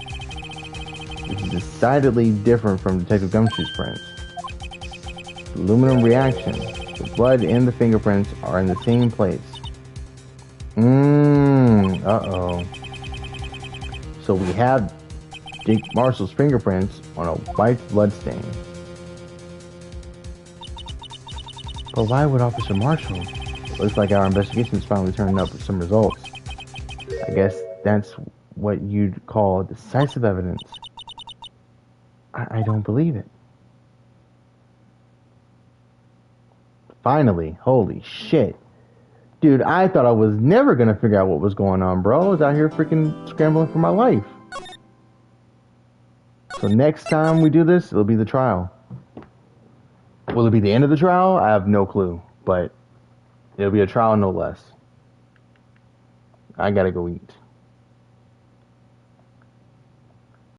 This is decidedly different from Detective Gumshoe's prints. Aluminum reaction. The blood and the fingerprints are in the same place. Uh-oh. So we have Jake Marshall's fingerprints on a white blood stain. But why would Officer Marshall? Looks like our investigation's finally turning up with some results. I guess that's what you'd call decisive evidence. I don't believe it. Finally, holy shit. Dude, I thought I was never gonna figure out what was going on, bro. I was out here freaking scrambling for my life. So next time we do this, it'll be the trial. Will it be the end of the trial? I have no clue. But it'll be a trial no less. I gotta go eat.